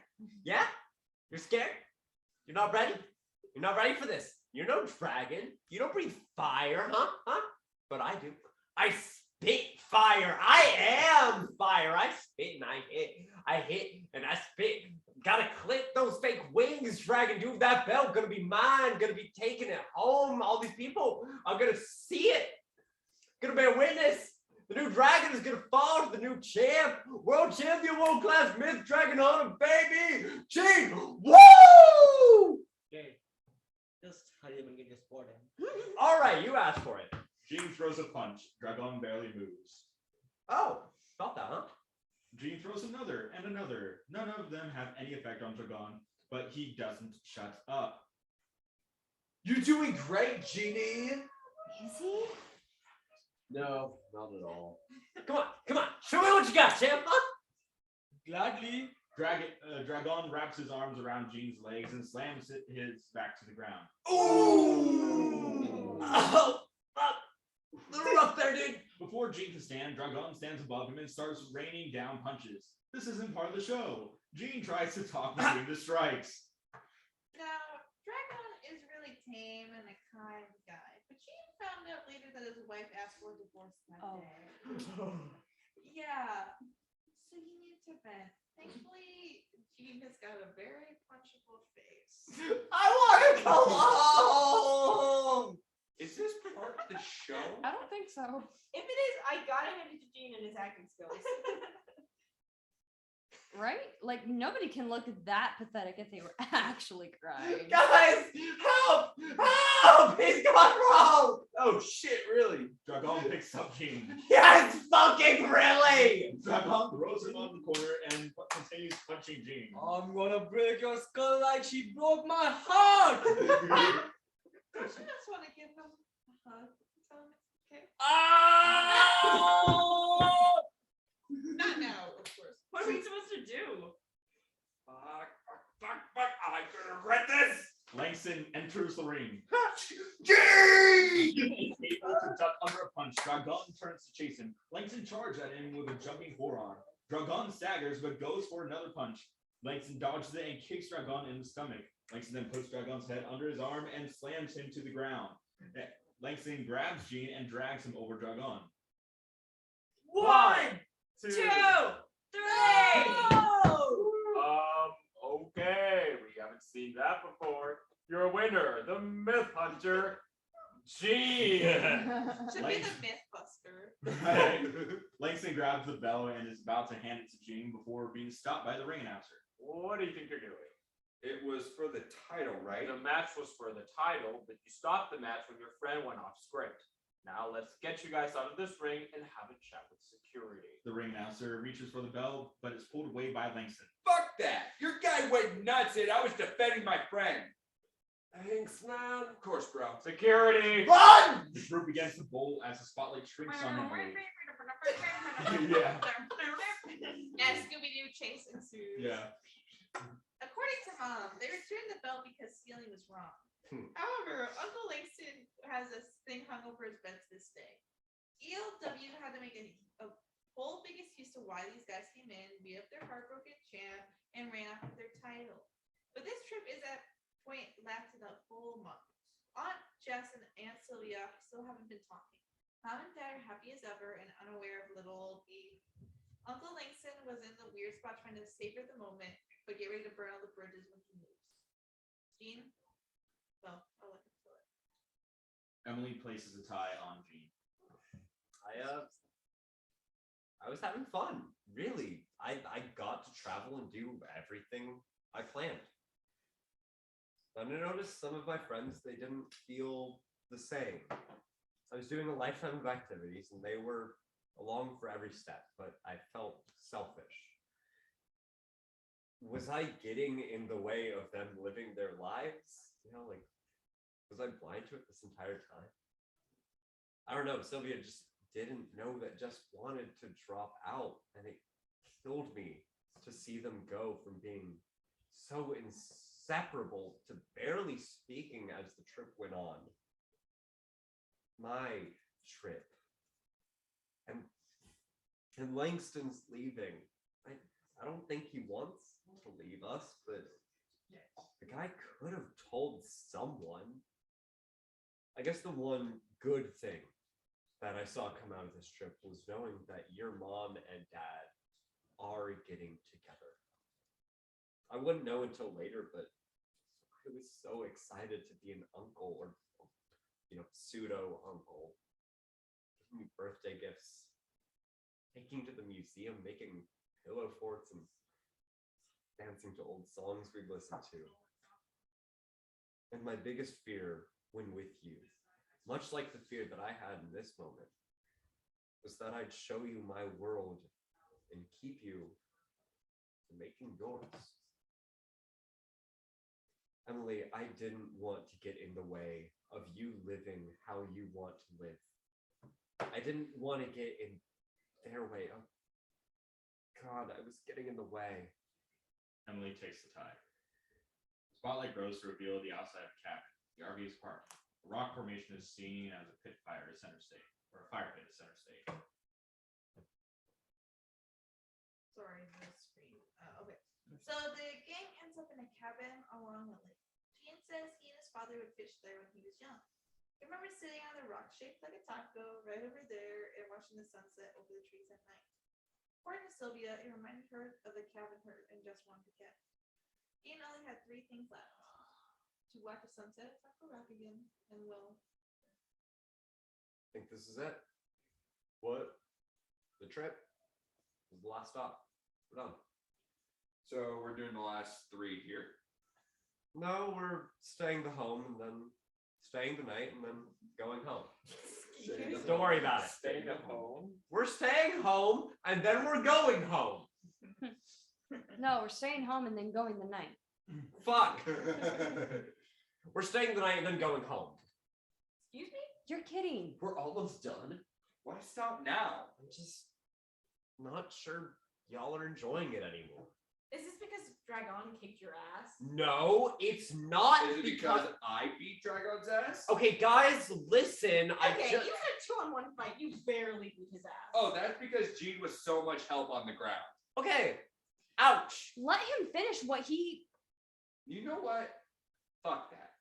Yeah? You're scared? You're not ready? You're not ready for this. You're no dragon. You don't breathe fire, huh? Huh? But I do. I spit fire. I am fire. I spit and I hit. I hit and I spit. Gotta clip those fake wings, dragon. Dude, that belt gonna be mine. Gonna be taking it home. All these people are gonna see it. Gonna be a witness. The new dragon is gonna fall to the new champ. World champion, world class myth dragon hunter, baby. Gene, woo! Okay, just hurry up and get your spot in. All right, you asked for it. Gene throws a punch. Dragon barely moves. Oh, thought that, huh? Gene throws another and another. None of them have any effect on Dragon, but he doesn't shut up. You're doing great, Genie. Is he? No, not at all. Come on, show me what you got, champ. Huh? Gladly. Dragon wraps his arms around Gene's legs and slams his back to the ground. Ooh! Oh, little rough there, dude. Before Gene can stand, Dragon stands above him and starts raining down punches. This isn't part of the show. Gene tries to talk between the strikes. Now, Dragon is really tame and a kind guy, but Gene found out later that his wife asked for a divorce that day. Yeah, so you need to vent. Thankfully, Gene has got a very punchable face. I want to go home. Is this part of the show? I don't think so. If it is, I gotta hand it to Gene and his acting skills. Right? Like, nobody can look that pathetic if they were actually crying. Guys, help! Help! He's gone wrong. Oh shit, really? Dragon picks up Gene. Yes, fucking really. Dragon throws him on the corner and continues punching Gene. I'm gonna break your skull like she broke my heart. I just want to give him a hug. Tell him it's okay. Oh! Not now, of course. What are we supposed to do? Fuck, I'm gonna regret this! Langston enters the ring. Gene! He's able to duck under a punch. Dragon turns to chase him. Langston charges at him with a jumping forearm. Dragon staggers but goes for another punch. Langston dodges it and kicks Dragon in the stomach. Langston then puts Dragon's head under his arm and slams him to the ground. Langston grabs Gene and drags him over Dragon. 1, 2, 3. Okay, we haven't seen that before. Your winner, the Myth Hunter, Gene. Should be the Mythbuster. Langston grabs the bell and is about to hand it to Gene before being stopped by the ring announcer. What do you think you're doing? It was for the title, right? The match was for the title, but you stopped the match when your friend went off script. Now let's get you guys out of this ring and have a chat with security. The ring announcer reaches for the bell, but it's pulled away by Langston. Fuck that! Your guy went nuts and I was defending my friend. Thanks, man. Of course, bro. Security. Run! The group begins to bowl as the spotlight shrinks on Emily. Yeah. Yeah, Scooby-Doo chase ensues. Yeah. According to Mom, they returned the belt because stealing was wrong. However, Uncle Langston has this thing hung over his bed to this day. ELW had to make a whole big excuse to why these guys came in, beat up their heartbroken champ, and ran off with their title. But this trip is at point lasted a full month. Aunt Jess and Aunt Sylvia still haven't been talking. Mom and Dad are happy as ever and unaware of little old me. Uncle Langston was in the weird spot trying to savor the moment, but get ready to burn all the bridges when he moves. Jean? Well, I'll let him fill it. Emily places a tie on Jean. I was having fun. Really. I got to travel and do everything I planned. Then I noticed some of my friends, they didn't feel the same. I was doing a lifetime of activities and they were along for every step, but I felt selfish. Was I getting in the way of them living their lives? You know, like, was I blind to it this entire time? I don't know. Sylvia just didn't know that Jess wanted to drop out, and it killed me to see them go from being so inseparable to barely speaking as the trip went on. My trip. And Langston's leaving. I don't think he wants to leave us, but the guy could have told someone. I guess the one good thing that I saw come out of this trip was knowing that your mom and dad are getting together. I wouldn't know until later, but I was so excited to be an uncle, or pseudo uncle, giving me birthday gifts, taking to the museum, making pillow forts, and dancing to old songs we'd listened to. And my biggest fear when with you, much like the fear that I had in this moment, was that I'd show you my world and keep you from making yours. Emily, I didn't want to get in the way of you living how you want to live. I didn't want to get in their way. Oh, God, I was getting in the way. Emily takes the tie. Spotlight grows to reveal the outside of the cabin. The RV is parked. A rock formation is seen as a pit fire is center stage, or a fire pit is center stage. Sorry, the screen. Okay. So the gang ends up in a cabin along the lake. Jean says he and his father would fish there when he was young. He remembers sitting on a rock shaped like a taco right over there and watching the sunset over the trees at night. According to Sylvia, it reminded her of the cabin her and just one forget. Jean only had 3 things left: to watch the sunset at Taco Rock again, and well. I think this is it. What? The trip was the last stop. We're done. So we're doing the last 3 here. No, we're staying the home and then staying the night and then going home. Don't worry about it. Staying at home. We're staying home and then we're going home. No, we're staying home and then going the night. Fuck. We're staying the night and then going home. Excuse me? You're kidding. We're almost done. Why stop now? I'm just not sure y'all are enjoying it anymore. Is this because Dragon kicked your ass? No, it's not. Is it because I beat Dragon's ass? Okay, guys, listen. Okay, you had a 2-on-1 fight. You barely beat his ass. Oh, that's because Jean was so much help on the ground. Okay. Ouch. Let him finish what he... You know what? Fuck that.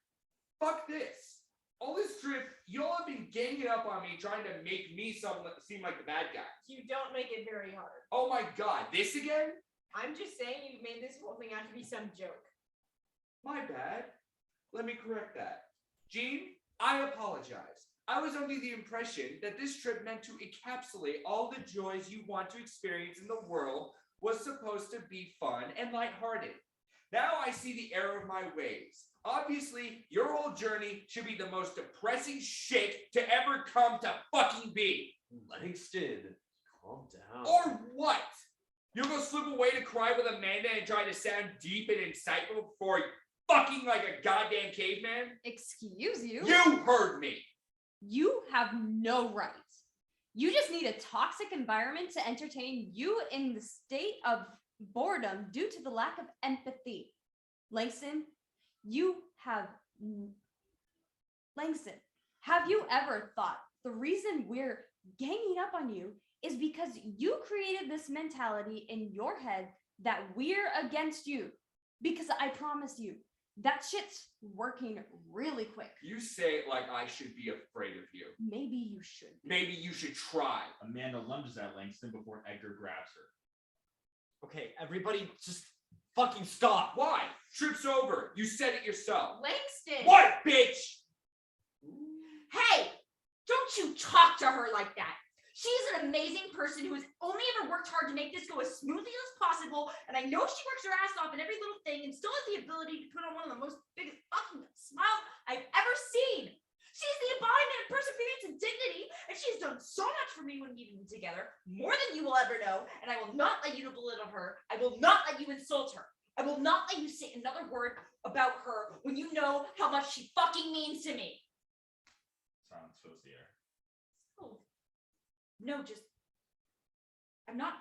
Fuck this. All this trip, y'all have been ganging up on me, trying to make me seem like the bad guy. You don't make it very hard. Oh my god, this again? I'm just saying you made this whole thing out to be some joke. My bad. Let me correct that. Jean, I apologize. I was under the impression that this trip meant to encapsulate all the joys you want to experience in the world was supposed to be fun and lighthearted. Now I see the error of my ways. Obviously, your whole journey should be the most depressing shit to ever come to fucking be. Langston, calm down. Or what? You'll go slip away to cry with Amanda and try to sound deep and insightful before fucking like a goddamn caveman? Excuse you? You heard me. You have no right. You just need a toxic environment to entertain you in the state of boredom due to the lack of empathy. Langston, Langston, have you ever thought the reason we're ganging up on you is because you created this mentality in your head that we're against you? Because I promise you, that shit's working really quick. You say it like I should be afraid of you. Maybe you should. Maybe you should try. Amanda lunges at Langston before Edgar grabs her. Okay, everybody just fucking stop. Why? Trip's over. You said it yourself. Langston! What, bitch? Hey! Don't you talk to her like that. She's an amazing person who has only ever worked hard to make this go as smoothly as possible, and I know she works her ass off in every little thing and still has the ability to put on one of the most biggest fucking smiles I've ever seen. She's the embodiment of perseverance and dignity, and she's done so much for me when we've been together, more than you will ever know, and I will not let you belittle her. I will not let you insult her. I will not let you say another word about her when you know how much she fucking means to me. Silence fills the air. Oh. No, just, I'm not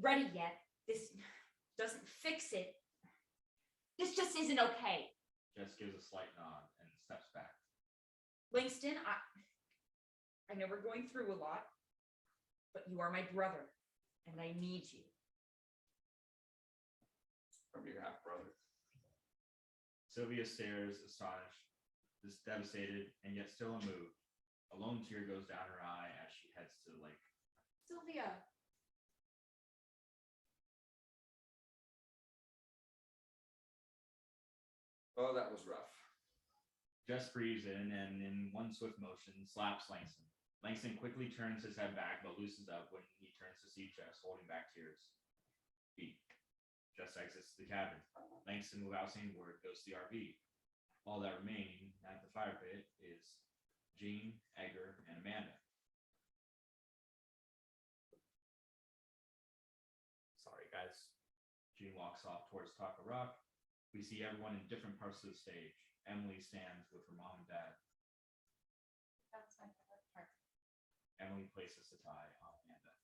ready yet. This doesn't fix it. This just isn't okay. Jess gives a slight nod and steps back. Langston, I know we're going through a lot, but you are my brother, and I need you. I'm your half brother. Sylvia stares, astonished, devastated, and yet still unmoved. A lone tear goes down her eye as she heads to the lake. Sylvia. Oh, that was rough. Jess breathes in and, in one swift motion, slaps Langston. Langston quickly turns his head back, but loosens up when he turns to see Jess holding back tears. Beat. Jess exits the cabin. Langston, without saying a word, goes to the RV. All that remain at the fire pit is Jean, Edgar, and Amanda. Sorry, guys. Jean walks off towards Taco Rock. We see everyone in different parts of the stage. Emily stands with her mom and dad. That's my favorite part. Emily places the tie on Amanda.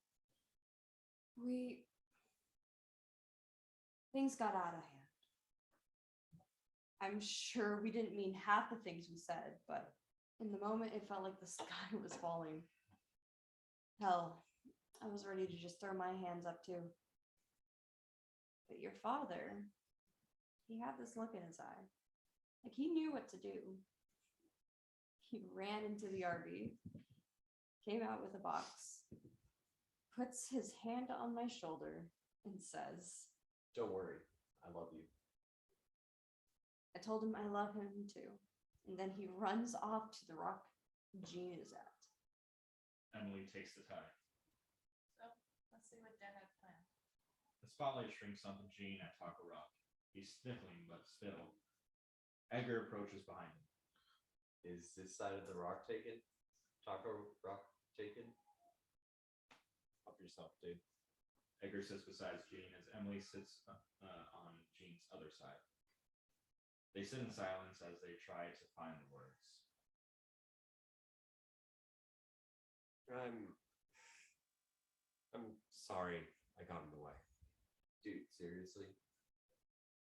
Things got out of hand. I'm sure we didn't mean half the things we said, but in the moment it felt like the sky was falling. Hell, I was ready to just throw my hands up too. But your father, he had this look in his eye. Like he knew what to do. He ran into the RV, came out with a box, puts his hand on my shoulder, and says, Don't worry, I love you. I told him I love him too. And then he runs off to the rock Jean is at. Emily takes the tie. So let's see what Dad had planned. The spotlight shrinks onto Jean at Taco Rock. He's sniffling, but still. Edgar approaches behind him. Is this side of the rock taken? Taco Rock taken? Help yourself, dude. Edgar sits beside Jean as Emily sits on Jean's other side. They sit in silence as they try to find the words. I'm sorry I got in the way. Dude, seriously?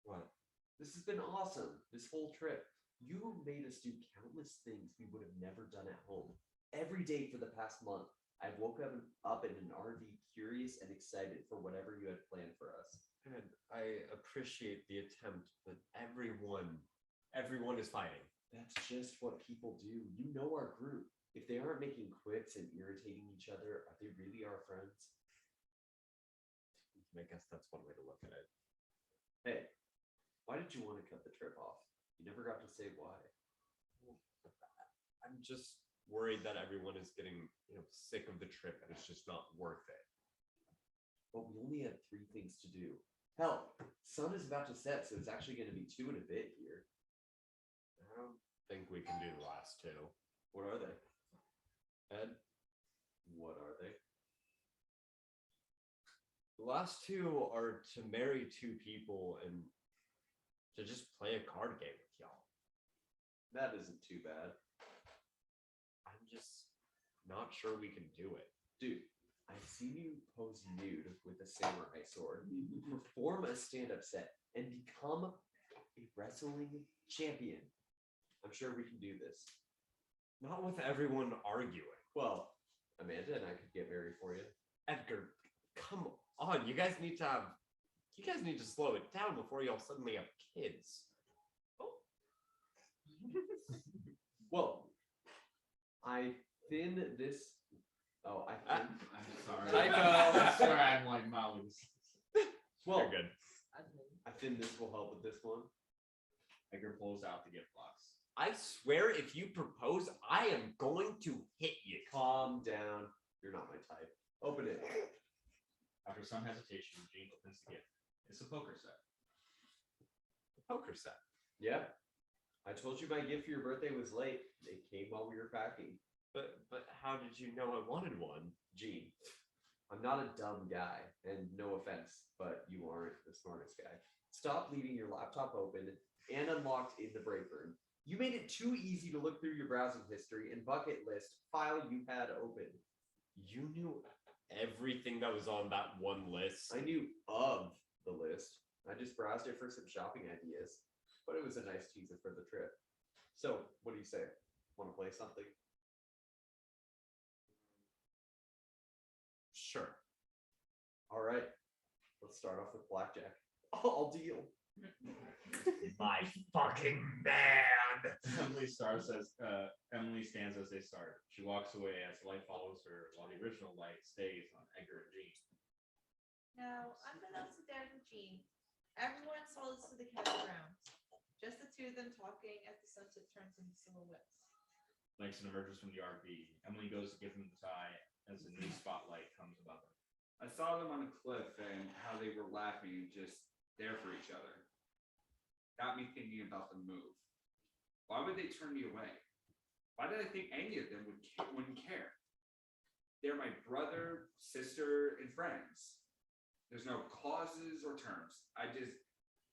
What? This has been awesome, this whole trip. You made us do countless things we would have never done at home. Every day for the past month, I woke up in an RV curious and excited for whatever you had planned for us. And I appreciate the attempt, but everyone is fighting. That's just what people do. You know our group. If they aren't making quips and irritating each other, are they really our friends? I guess that's one way to look at it. Hey, why did you want to cut the trip off? You never got to say why. I'm just worried that everyone is getting, sick of the trip and it's just not worth it. But we only had 3 things to do. Hell, Sun is about to set, so it's actually going to be 2 in a bit here. I don't think we can do the last 2. What are they? Ed, What are they? the last 2 are to marry 2 people and to just play a card game with y'all. That isn't too bad. I'm just not sure we can do it. Dude, I've seen you pose nude with a samurai sword, perform a stand-up set, and become a wrestling champion. I'm sure we can do this. Not with everyone arguing. Well, Amanda and I could get married for you. Edgar, come on. You guys need to slow it down before y'all suddenly have kids. Well, I thin this. Oh, I thin. I'm sorry. Typo. I'm sorry, I'm like Molly's. Well, You're good. I thin this will help with this one. Edgar pulls out the gift box. I swear if you propose, I am going to hit you. Calm down. You're not my type. Open it. After some hesitation, Eugene opens the gift. It's a poker set. Poker set. Yeah. I told you my gift for your birthday was late. It came while we were packing. But how did you know I wanted one? Gene, I'm not a dumb guy, and no offense, but you aren't the smartest guy. Stop leaving your laptop open and unlocked in the break room. You made it too easy to look through your browsing history and bucket list file you had open. You knew everything that was on that one list. I knew of the list. I just browsed it for some shopping ideas, but it was a nice teaser for the trip. So, what do you say? Want to play something? Sure. All right. Let's start off with blackjack. I'll deal. My fucking man. Emily stands as they start. She walks away as the light follows her, while the original light stays on Edgar and Jean. Now, unbeknownst to Dan and Jean, everyone follows to the campground. Just the 2 of them talking as the sunset turns into silhouettes. Langston emerges from the RV. Emily goes to give him the tie as a new spotlight comes above her. I saw them on a cliff and how they were laughing, just there for each other. Got me thinking about the move. Why would they turn me away? Why did I think any of them wouldn't care? They're my brother, sister, and friends. There's no clauses or terms. I just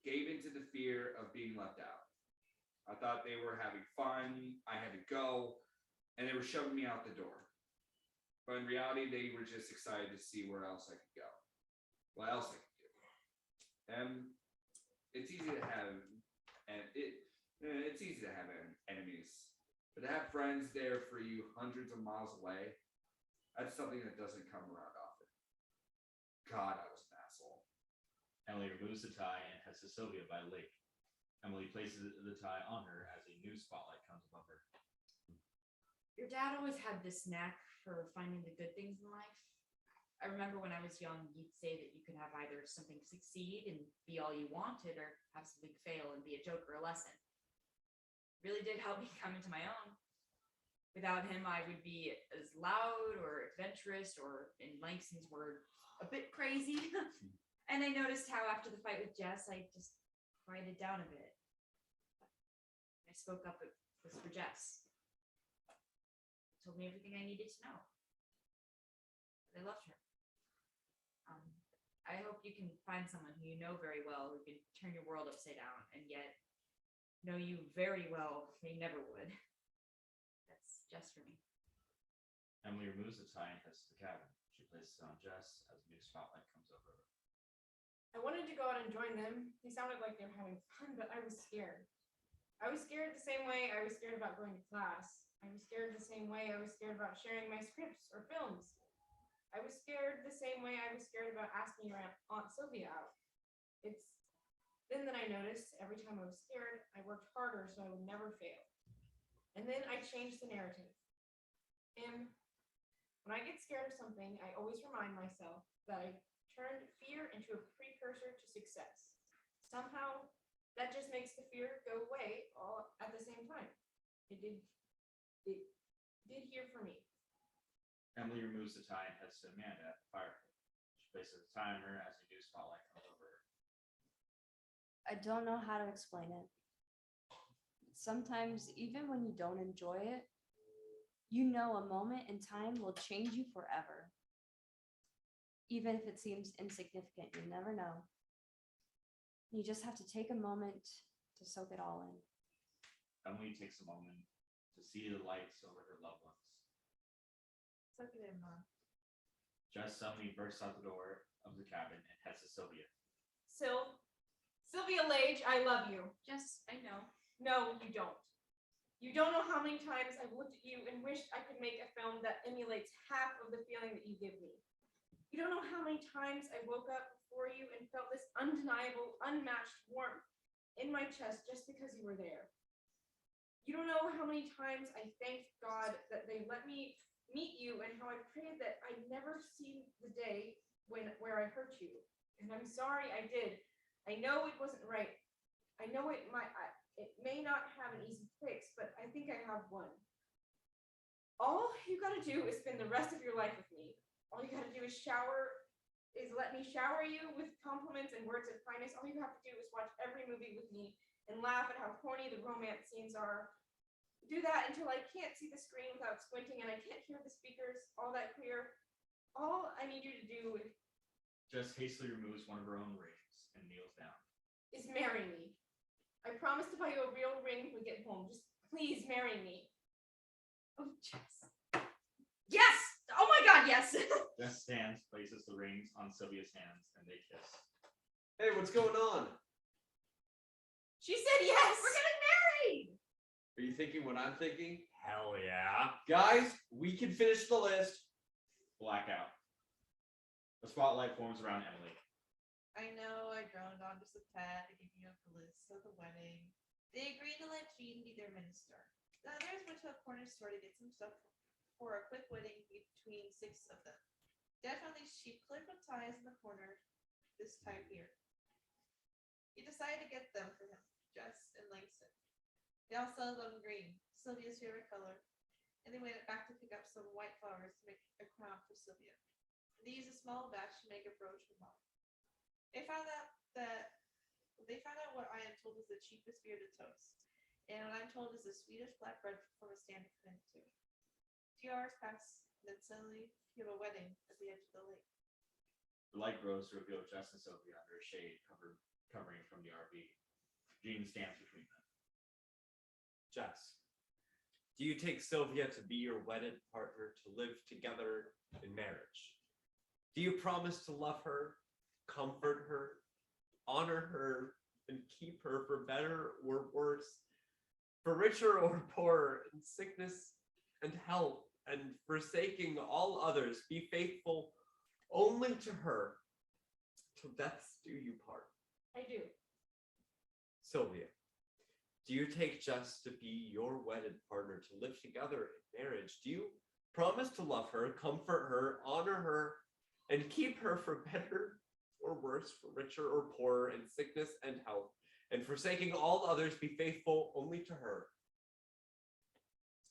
gave into the fear of being left out. I thought they were having fun. I had to go, and they were shoving me out the door. But in reality, they were just excited to see where else I could go, what else I could do. It's easy to have, enemies, but to have friends there for you hundreds of miles away, that's something that doesn't come around often. God, I was an asshole. Emily removes the tie and heads to Sylvia by the lake. Emily places the tie on her as a new spotlight comes above her. Your dad always had this knack for finding the good things in life. I remember when I was young, you'd say that you could have either something succeed and be all you wanted, or have something fail and be a joke or a lesson. Really did help me come into my own. Without him, I would be as loud or adventurous, or in Langston's word, a bit crazy. And I noticed how after the fight with Jess, I just quieted down a bit. I spoke up, it was for Jess. Told me everything I needed to know. I loved her. I hope you can find someone who you know very well, who can turn your world upside down, and yet know you very well they never would. That's just for me. Emily removes the tie and heads to the cabin. She places it on Jess as a new spotlight comes over her. I wanted to go out and join them. They sounded like they were having fun, but I was scared. I was scared the same way I was scared about going to class. I was scared the same way I was scared about sharing my scripts or films. I was scared the same way I was scared about asking your Aunt Sylvia out. It's then that I noticed every time I was scared, I worked harder so I would never fail. And then I changed the narrative. And when I get scared of something, I always remind myself that I turned fear into a precursor to success. Somehow, that just makes the fear go away all at the same time. It did here for me. Emily removes the tie and heads to Amanda at the fire pit. She places the tie on her as a new spotlight comes over her. I don't know how to explain it. Sometimes, even when you don't enjoy it, you know a moment in time will change you forever. Even if it seems insignificant, you never know. You just have to take a moment to soak it all in. Emily takes a moment to see the lights over her loved ones. Suck it in, Mom. Jess suddenly bursts out the door of the cabin and heads to Sylvia. Sylvia Lage, I love you. Just, I know. No, you don't. You don't know how many times I've looked at you and wished I could make a film that emulates half of the feeling that you give me. You don't know how many times I woke up before you and felt this undeniable, unmatched warmth in my chest just because you were there. You don't know how many times I thanked God that they let me meet you and how I prayed that I'd never see the day where I hurt you. And I'm sorry I did. I know it wasn't right. I know it may not have an easy fix, but I think I have one. All you gotta do is spend the rest of your life with me. All you gotta do is let me shower you with compliments and words of kindness. All you have to do is watch every movie with me and laugh at how corny the romance scenes are. Do that until I can't see the screen without squinting and I can't hear the speakers all that clear. All I need you to do Jess hastily removes one of her own rings and kneels down. is marry me. I promise to buy you a real ring when we get home. Just please marry me. Oh, Jess. Yes! Oh my God, yes! Jess stands, places the rings on Sylvia's hands, and they kiss. Hey, what's going on? She said yes! We're getting married! Are you thinking what I'm thinking? Hell yeah. Guys, we can finish the list. Blackout. The spotlight forms around Emily. I know I droned on just a tad to give you a list of the wedding. They agreed to let Jean be their minister. The others went to a corner store to get some stuff for a quick wedding between 6 of them. Definitely cheap clip-on ties in the corner, this type here. He decided to get them for him, Jess and Langston. They all settled on green, Sylvia's favorite color, and they went back to pick up some white flowers to make a crown for Sylvia. They used a small batch to make a brooch for Mom. They found out what I am told is the cheapest beer to toast, and what I'm told is the sweetest flatbread from a stand to connect to. 2 hours pass, then suddenly you have a wedding at the edge of the lake. The light grows to reveal Jess and Sylvia under a shade covering from the RV. Jean stands between them. Jess, do you take Sylvia to be your wedded partner to live together in marriage? Do you promise to love her, comfort her, honor her, and keep her for better or worse, for richer or poorer, in sickness and health, and forsaking all others, be faithful only to her till death do you part? I do. Sylvia, do you take Jess to be your wedded partner to live together in marriage? Do you promise to love her, comfort her, honor her, and keep her for better or worse, for richer or poorer, in sickness and health, and forsaking all others, be faithful only to her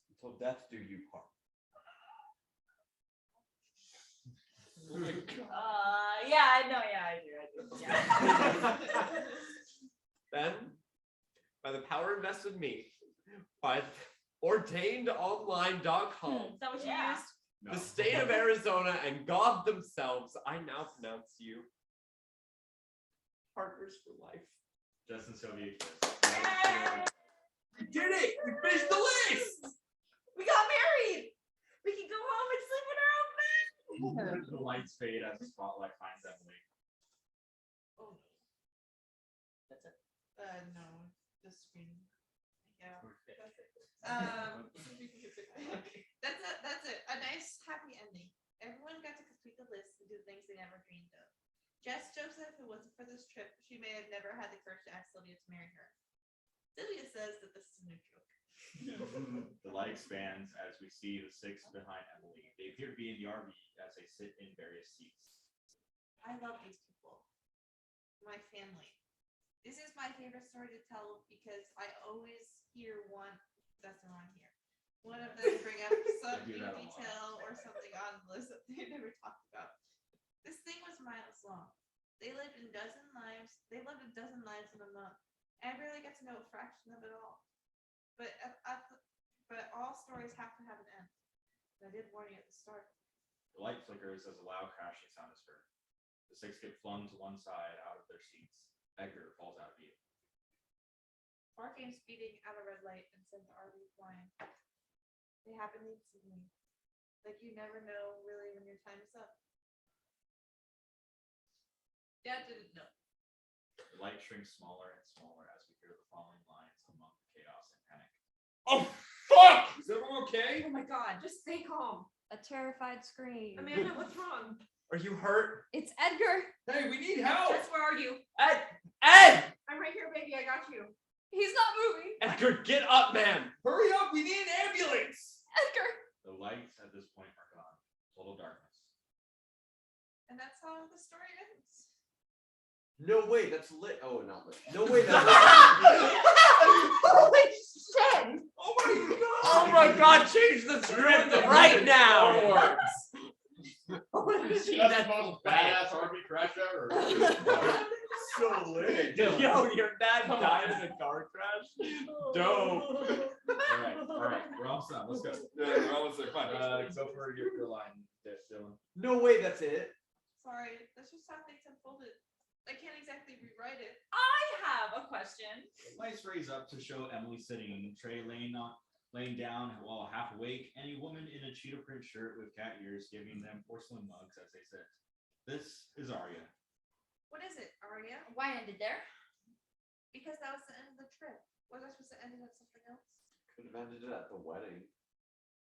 until death do you part? Oh my God. I do. Yeah. Then, by the power invested in me, by ordainedonline.com, Is that what you Yeah. used? No. the state of Arizona, and God themselves, I now pronounce you partners for life. Jess and Sylvia kiss. We did it! We finished the list! We got married! We can go home and sleep in our own bed! The lights fade as the spotlight finds Emily. Oh, That's it. no, the screen. Yeah, that's it. That's it. A nice, happy ending. Everyone got to complete the list and do things they never dreamed of. Jess jokes that if it wasn't for this trip, she may have never had the courage to ask Sylvia to marry her. Sylvia says that this is a new joke. The light expands as we see the 6 behind Emily. They appear to be in the RV as they sit in various seats. I love these people. My family. This is my favorite story to tell because I always hear one that's around here. One of them bring up some I do new that a lot. detail or something on the list that they never talked about. This thing was miles long. They lived a dozen lives in a month, and I barely get to know a fraction of it all. But but all stories have to have an end. And I did warn you at the start. The light flickers as a loud crashing sound is heard. The six get flung to one side out of their seats. Edgar falls out of view. Mark came speeding out of red light and sent the RV flying. They happened instantly. Like you never know really when your time is up. Dad didn't know. The light shrinks smaller and smaller as we hear the following lines among the chaos and panic. Oh fuck! Is everyone okay? Oh my god, just stay calm. A terrified scream. Amanda, what's wrong? Are you hurt? It's Edgar. Hey, we need help! Jess, where are you? Ed! I'm right here, baby. I got you. He's not moving. Edgar, get up, man! Hurry up, we need an ambulance! Edgar. The lights at this point are gone. Total darkness. And that's how the story ends. No way, that's lit. Oh, not lit. No way, that's Holy shit! Oh my god! Oh my god, change the script right now! That's the most badass RV crash ever. So lit. Yo, your dad died in a car crash? Dope. Alright, we're almost done. Let's go. Yeah, we're almost there. Fine. Go for your line, Dylan. no way, that's it. Sorry, that's just how things unfolded. I can't exactly rewrite it. I have a question. Lights raise up to show Emily sitting, Trey laying down while half awake, and a woman in a cheetah print shirt with cat ears giving them porcelain mugs as they sit. This is Arya. What is it, Arya? Why ended there? Because that was the end of the trip. Was I supposed to end it at something else? Could have ended it at the wedding.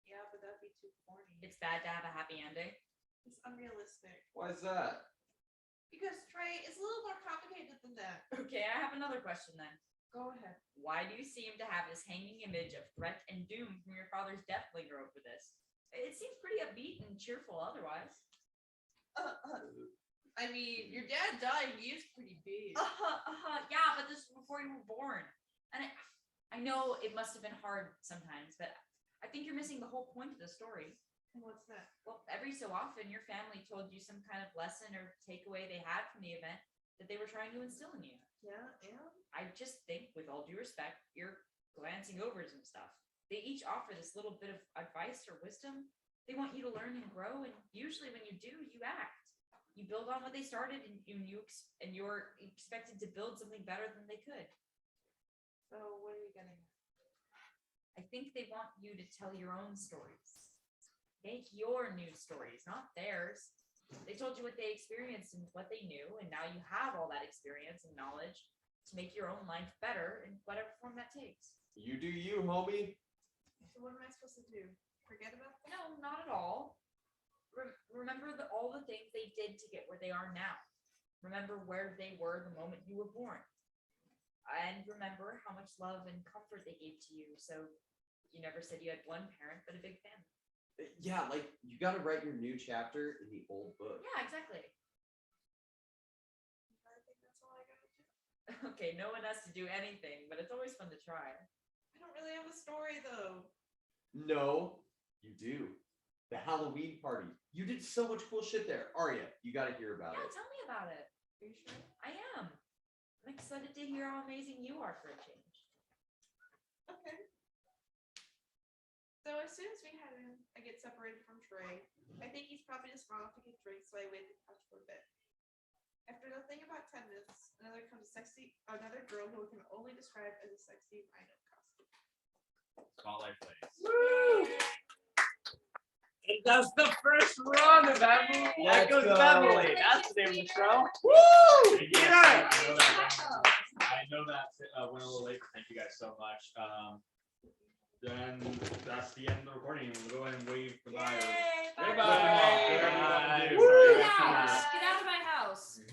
Yeah, but that'd be too corny. It's bad to have a happy ending. It's unrealistic. Why is that? Because Trey, it's a little more complicated than that. Okay, I have another question then. Go ahead. Why do you seem to have this hanging image of threat and doom from your father's death linger over this? It seems pretty upbeat and cheerful otherwise. I mean, your dad dying is pretty big. Yeah, but this was before you were born. And I know it must have been hard sometimes, but I think you're missing the whole point of the story. And what's that? Well, every so often your family told you some kind of lesson or takeaway they had from the event that they were trying to instill in you. Yeah, yeah. I just think, with all due respect, you're glancing over some stuff. They each offer this little bit of advice or wisdom. They want you to learn and grow, and usually when you do, you act. You build on what they started, and you're expected to build something better than they could. So what are you getting at? I think they want you to tell your own stories. Make your new stories, not theirs. They told you what they experienced and what they knew, and now you have all that experience and knowledge to make your own life better in whatever form that takes. You do you, homie. So what am I supposed to do? Forget about that? No, not at all. Remember all the things they did to get where they are now. Remember where they were the moment you were born. And remember how much love and comfort they gave to you. So you never said you had one parent, but a big family. Yeah, like you gotta write your new chapter in the old book. Yeah, exactly. I think that's all I gotta do. Okay, no one has to do anything, but it's always fun to try. I don't really have a story though. No, you do. The Halloween party. You did so much cool shit there. Arya, you gotta hear about Yeah, it. tell me about it. Are you sure? I am. I'm excited to hear how amazing you are for a change. Okay. So as soon as I get separated from Trey, I think he's probably just gone off to get drinks, so I wait the couch for a bit. After nothing about 10 minutes, another girl who we can only describe as a sexy rhino costume. Spotlight plays. Woo! And that's the first run of Emily. Let's Echoes of go. Emily. That's the name of the show. Woo! Yeah! I know that went a little late. Thank you guys so much. Then that's the end of the recording. We'll go ahead and wave goodbye.